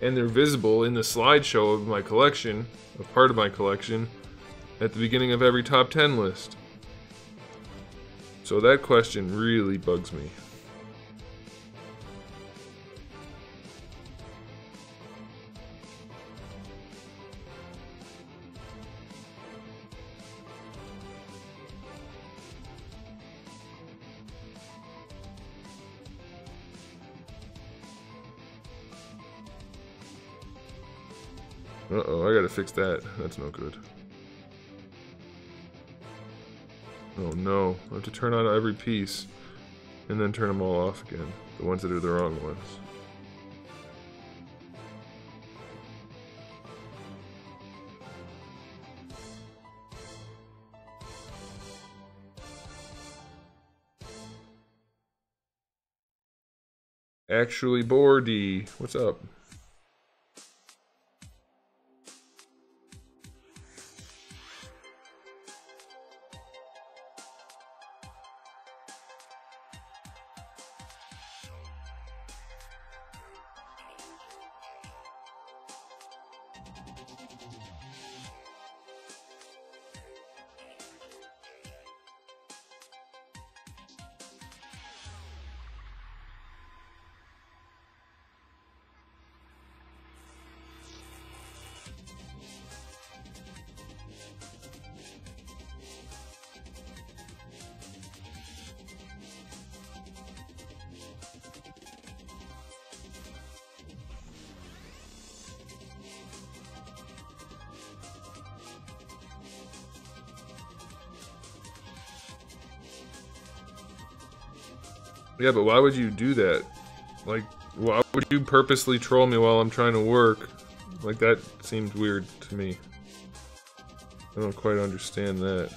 And they're visible in the slideshow of my collection, a part of my collection, at the beginning of every top 10 list. So that question really bugs me. Uh-oh, I gotta fix that. That's no good. Oh no, I have to turn on every piece and then turn them all off again. The ones that are the wrong ones. Actually, Bordy, what's up? Yeah, but why would you do that? Like, why would you purposely troll me while I'm trying to work? Like, that seemed weird to me. I don't quite understand that.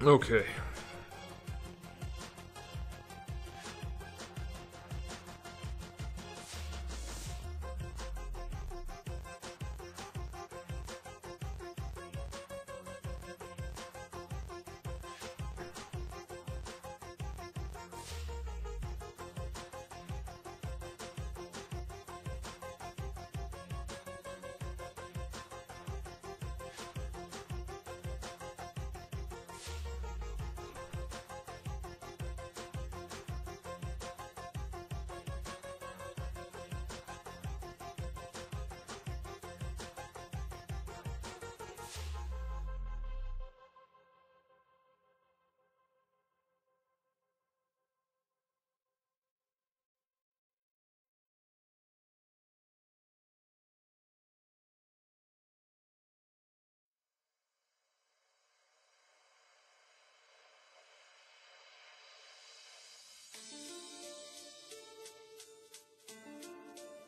Okay.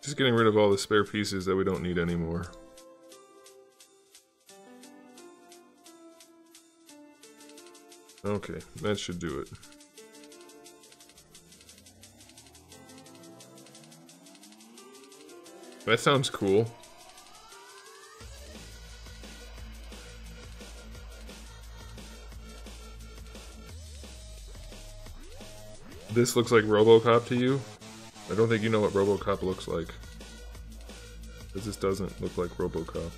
Just getting rid of all the spare pieces that we don't need anymore. Okay, that should do it. That sounds cool. This looks like RoboCop to you? I don't think you know what RoboCop looks like. Because this doesn't look like RoboCop.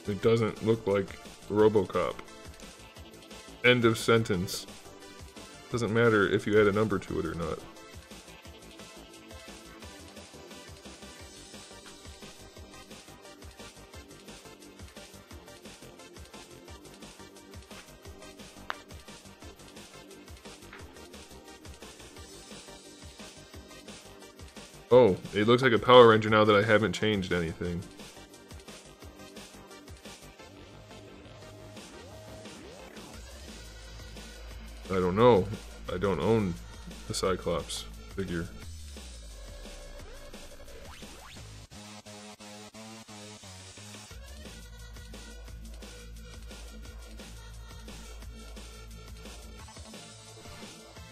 It doesn't look like RoboCop. End of sentence. Doesn't matter if you add a number to it or not. Oh, it looks like a Power Ranger now that I haven't changed anything. I don't know. I don't own the Cyclops figure.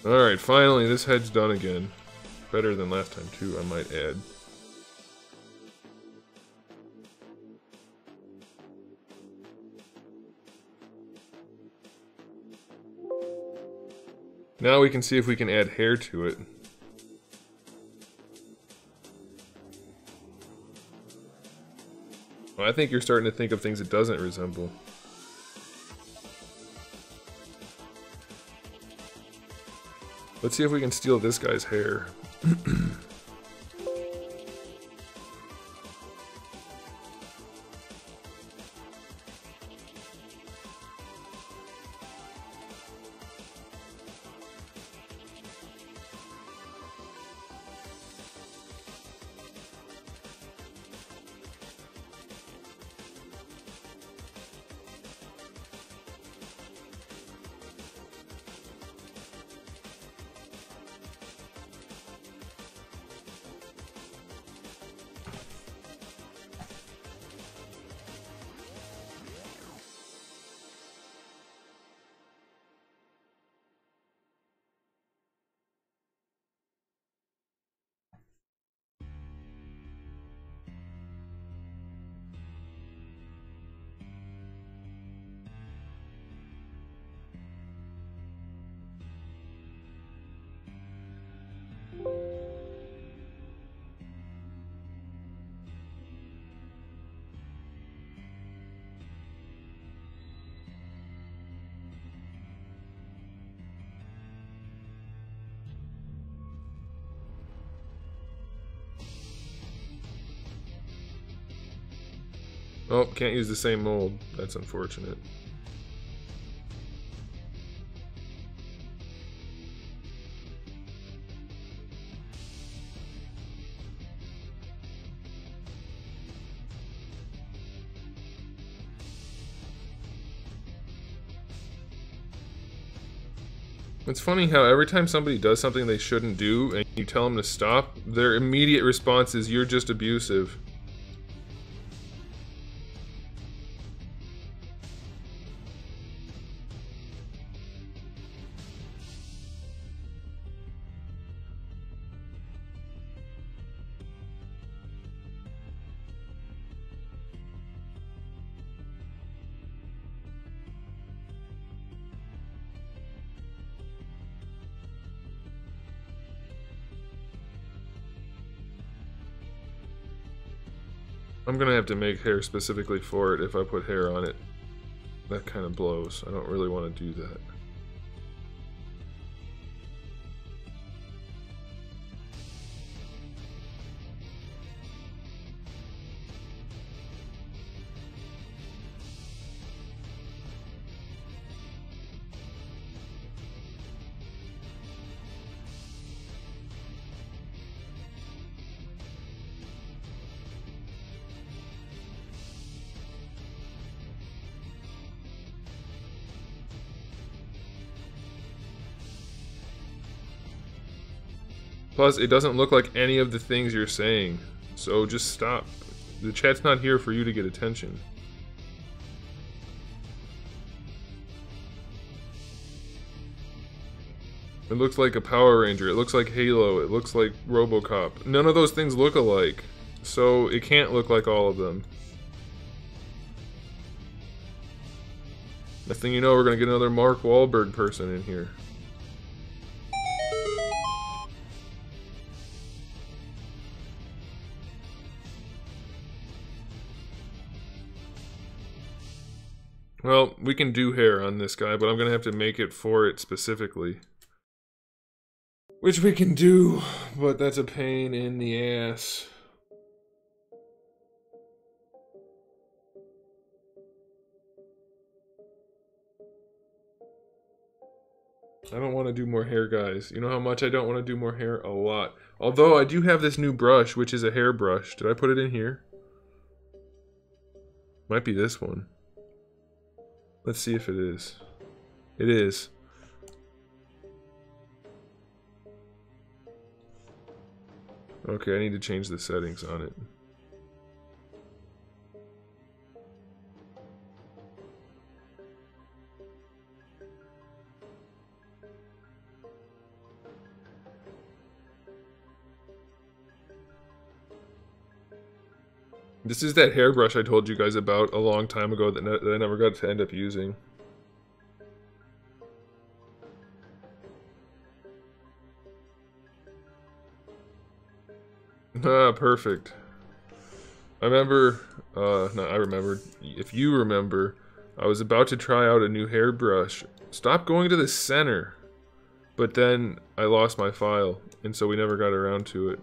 Alright, finally this head's done again. Better than last time too, I might add. Now we can see if we can add hair to it. Well, I think you're starting to think of things it doesn't resemble. Let's see if we can steal this guy's hair. Oh, can't use the same mold. That's unfortunate. It's funny how every time somebody does something they shouldn't do and you tell them to stop, their immediate response is, "You're just abusive." I'm gonna have to make hair specifically for it if I put hair on it. That kind of blows. I don't really want to do that. Plus, it doesn't look like any of the things you're saying, so just stop. The chat's not here for you to get attention. It looks like a Power Ranger, it looks like Halo, it looks like RoboCop. None of those things look alike, so it can't look like all of them. Next thing you know, we're gonna get another Mark Wahlberg person in here. Well, we can do hair on this guy, but I'm gonna have to make it for it specifically. Which we can do, but that's a pain in the ass. I don't want to do more hair, guys. You know how much I don't want to do more hair? A lot. Although I do have this new brush, which is a hair brush. Did I put it in here? Might be this one. Let's see if it is. It is. Okay, I need to change the settings on it. This is that hairbrush I told you guys about a long time ago that I never got to end up using. Ah, perfect. I remember, no, I remembered. If you remember, I was about to try out a new hairbrush. Stop going to the center. But then I lost my file, and so we never got around to it.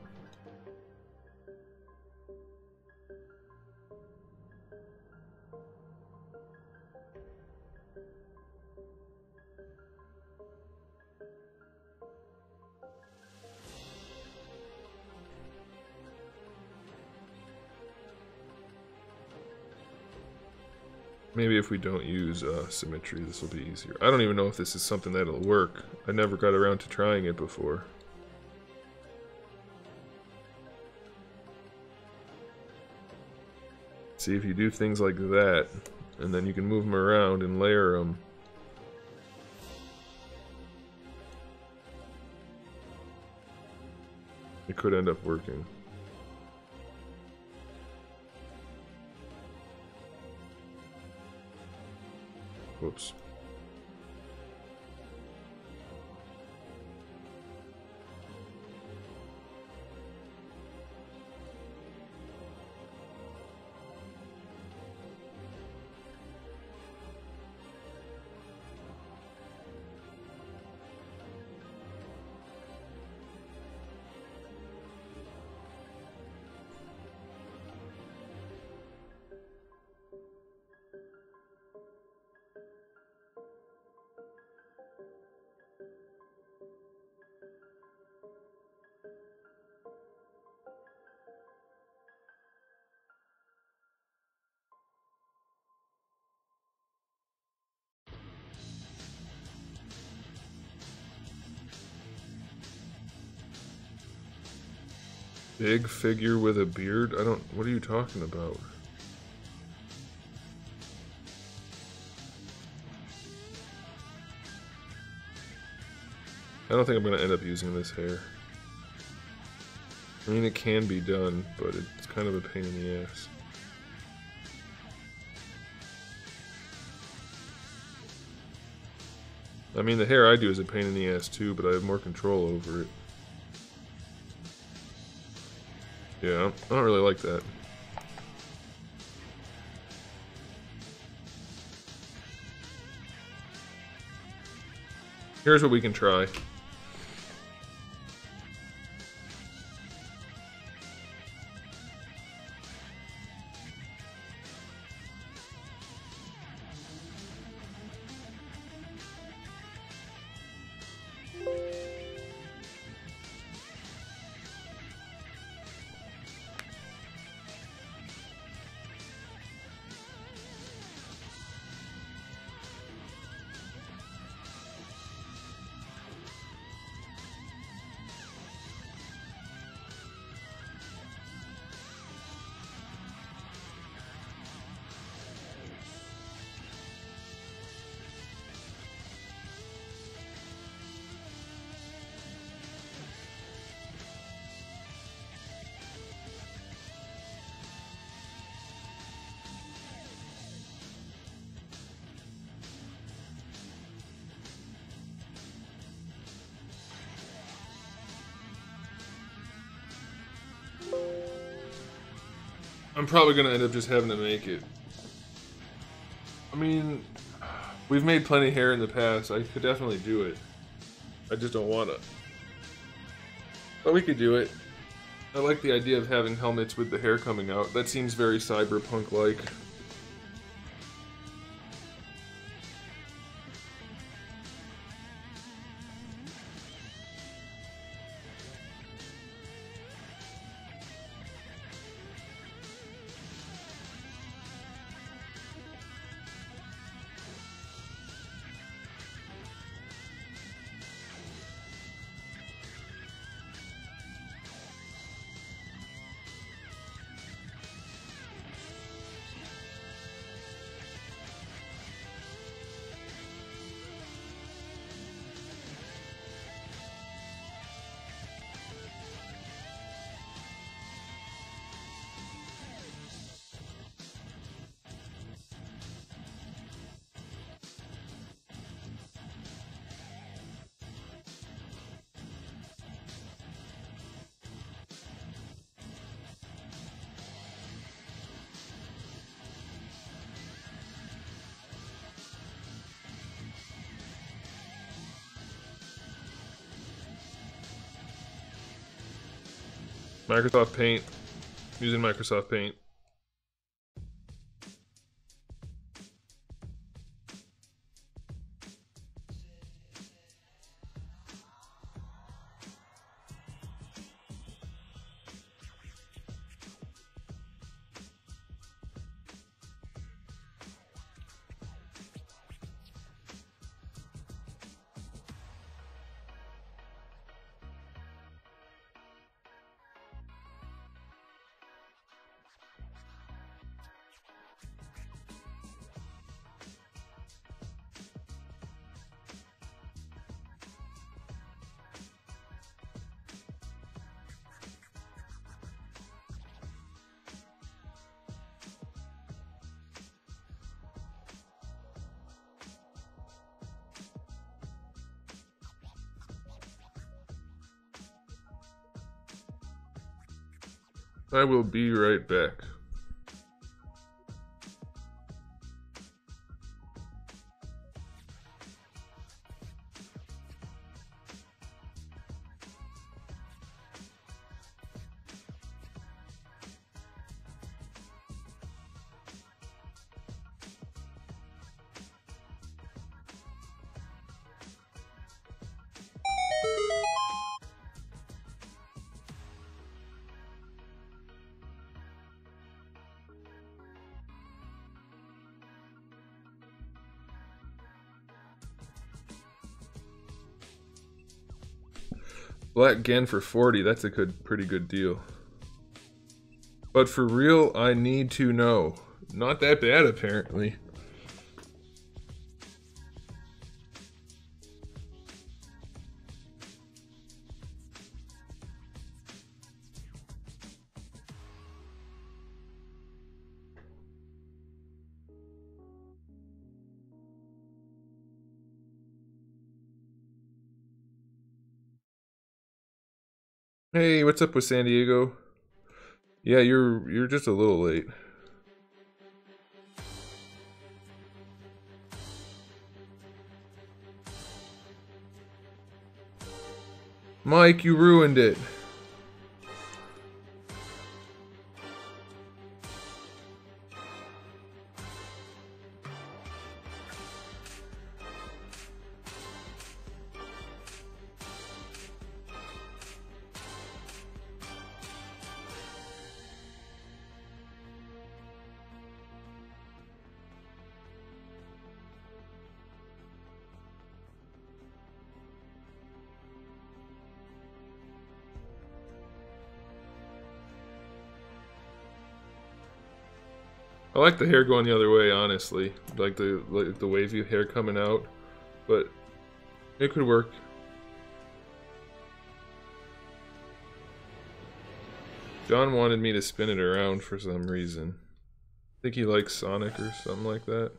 Maybe if we don't use symmetry, this will be easier. I don't even know if this is something that'll work. I never got around to trying it before. See, if you do things like that, and then you can move them around and layer them. It could end up working. Whoops. Big figure with a beard? I don't... What are you talking about? I don't think I'm going to end up using this hair. I mean, it can be done, but it's kind of a pain in the ass. I mean, the hair I do is a pain in the ass too, but I have more control over it. Yeah, I don't really like that. Here's what we can try. I'm probably gonna end up just having to make it. I mean, we've made plenty of hair in the past. I could definitely do it. I just don't wanna. But we could do it. I like the idea of having helmets with the hair coming out. That seems very cyberpunk-like. Microsoft Paint. Using Microsoft Paint. I will be right back. Black Gen for 40, that's a pretty good deal. But for real, I need to know. Not that bad, apparently. Hey, what's up with San Diego? Yeah, you're just a little late. Mike, you ruined it. I like the hair going the other way, honestly. Like the wavy hair coming out, but it could work. John wanted me to spin it around for some reason. I think he likes Sonic or something like that.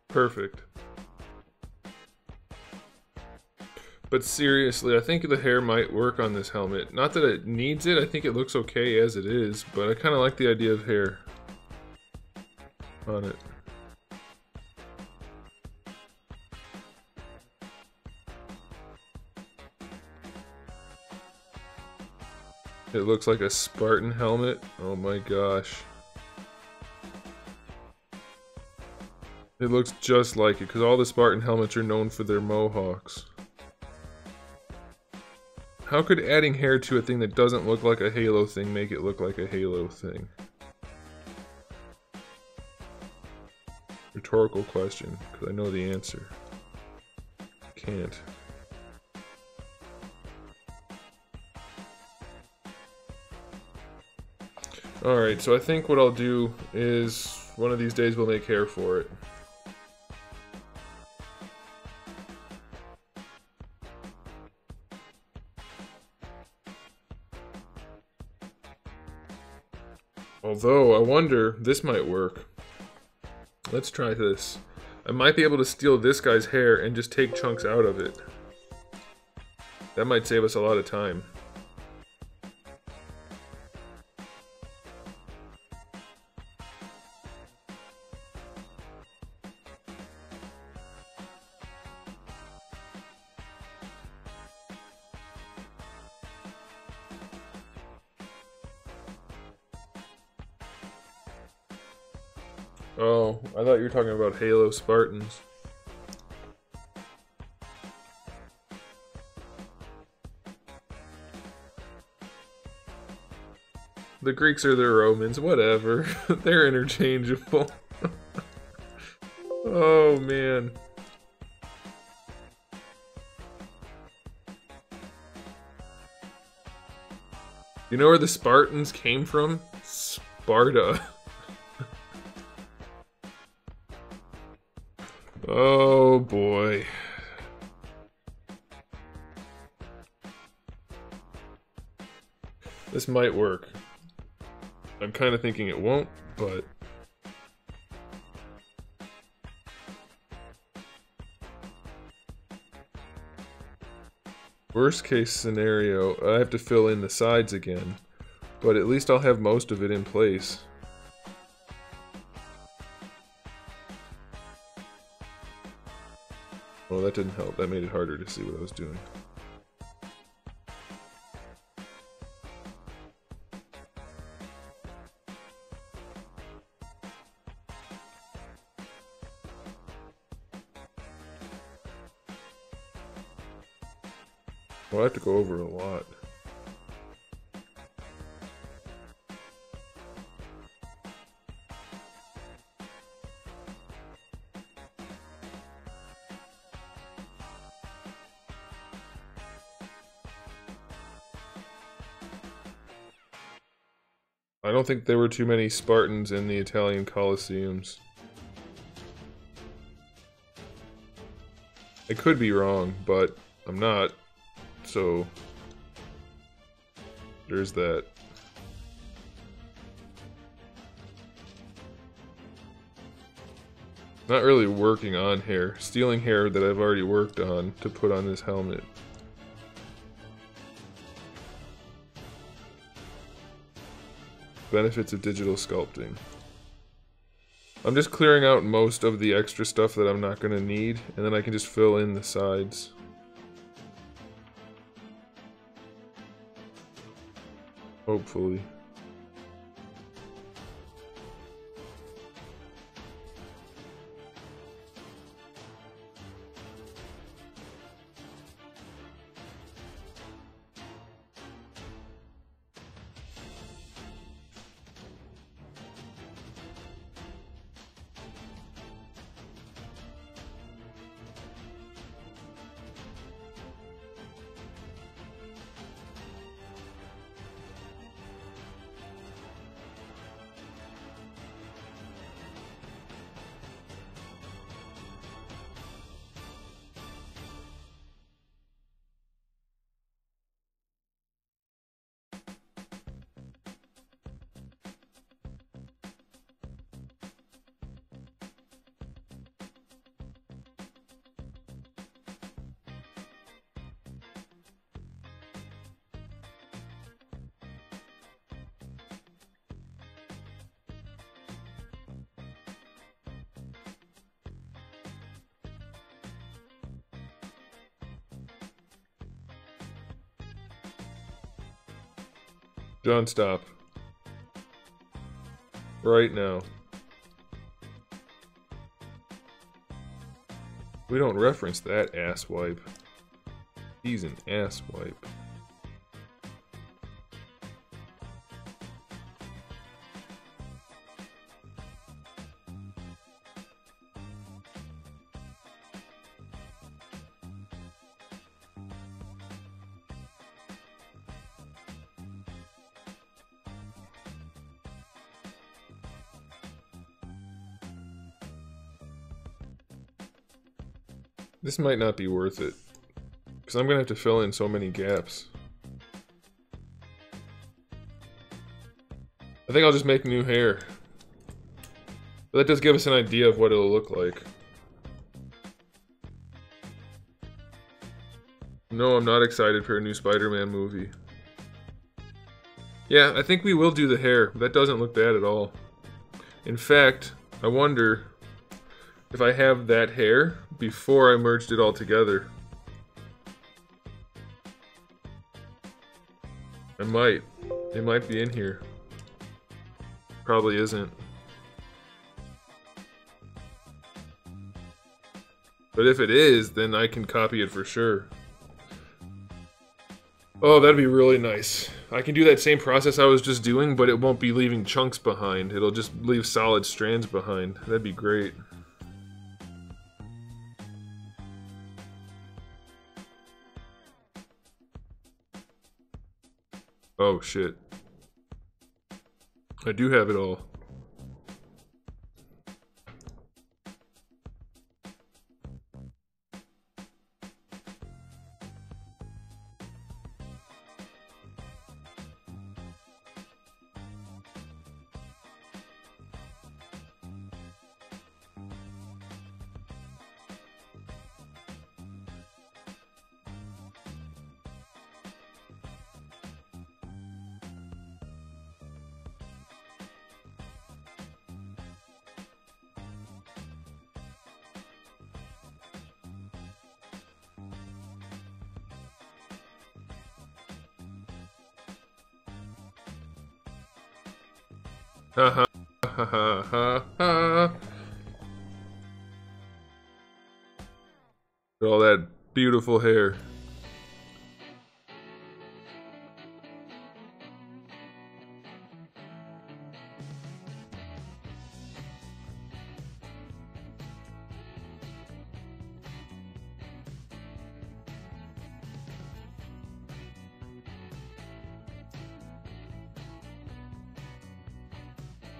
Perfect. But seriously, I think the hair might work on this helmet. Not that it needs it, I think it looks okay as it is, but I kind of like the idea of hair on it. It looks like a Spartan helmet. Oh my gosh. It looks just like it, because all the Spartan helmets are known for their mohawks. How could adding hair to a thing that doesn't look like a Halo thing make it look like a Halo thing? Rhetorical question, because I know the answer. Can't. Alright, so I think what I'll do is one of these days we'll make hair for it. Although, I wonder, this might work. Let's try this. I might be able to steal this guy's hair and just take chunks out of it. That might save us a lot of time. Oh, I thought you were talking about Halo Spartans. The Greeks are the Romans, whatever. They're interchangeable. Oh, man. You know where the Spartans came from? Sparta. Oh boy. This might work. I'm kind of thinking it won't, but... Worst case scenario, I have to fill in the sides again. But at least I'll have most of it in place. Well, that didn't help. That made it harder to see what I was doing. Well, I have to go over a lot. I don't think there were too many Spartans in the Italian Colosseums. I could be wrong, but I'm not, so there's that. Not really working on hair, stealing hair that I've already worked on to put on this helmet. Benefits of digital sculpting. I'm just clearing out most of the extra stuff that I'm not going to need, and then I can just fill in the sides. Hopefully. John, stop. Right now. We don't reference that asswipe. He's an asswipe. This might not be worth it, because I'm going to have to fill in so many gaps. I think I'll just make new hair. But that does give us an idea of what it'll look like. No, I'm not excited for a new Spider-Man movie. Yeah, I think we will do the hair. That doesn't look bad at all. In fact, I wonder if I have that hair before I merged it all together. I might. It might be in here. Probably isn't. But if it is, then I can copy it for sure. Oh, that'd be really nice. I can do that same process I was just doing, but it won't be leaving chunks behind. It'll just leave solid strands behind. That'd be great. Oh shit. I do have it all. Ha ha ha ha ha ha. All that beautiful hair.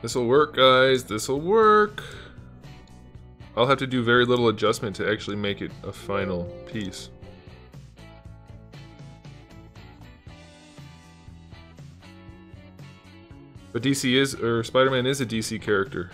This'll work, guys. This'll work. I'll have to do very little adjustment to actually make it a final piece. But DC is, or Spider-Man is a DC character.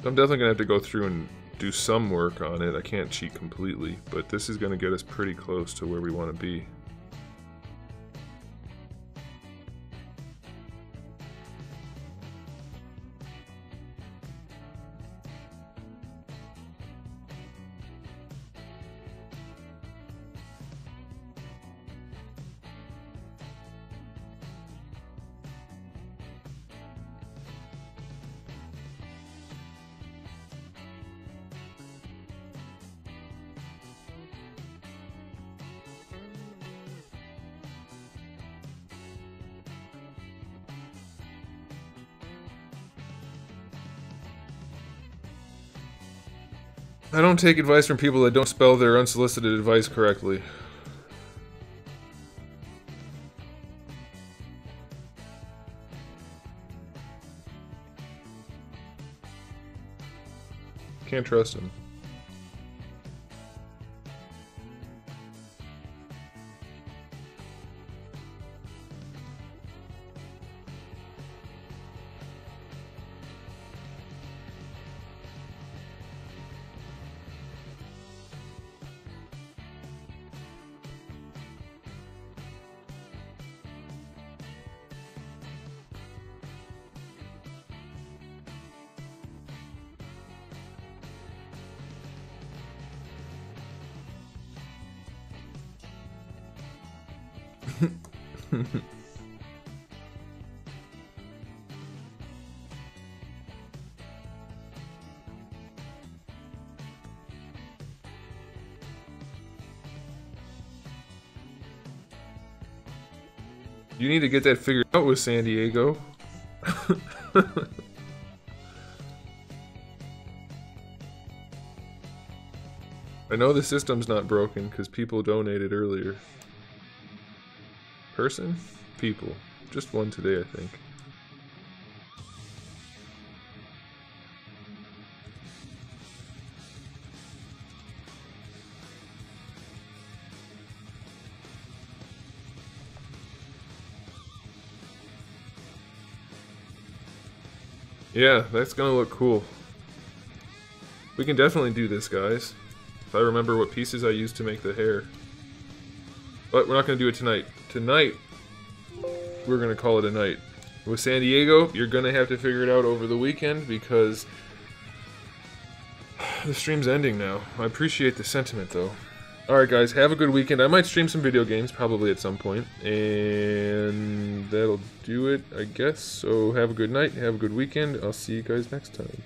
I'm definitely gonna have to go through and do some work on it. I can't cheat completely, but this is gonna get us pretty close to where we want to be. I don't take advice from people that don't spell their unsolicited advice correctly. Can't trust him. You need to get that figured out with San Diego. I know the system's not broken because people donated earlier. Person? People. Just one today, I think. Yeah, that's gonna look cool. We can definitely do this, guys. If I remember what pieces I used to make the hair. But we're not gonna do it tonight. Tonight, we're gonna call it a night. With San Diego, you're gonna have to figure it out over the weekend because the stream's ending now. I appreciate the sentiment, though. Alright, guys, have a good weekend. I might stream some video games, probably at some point. And that'll do it, I guess. So have a good night, have a good weekend. I'll see you guys next time.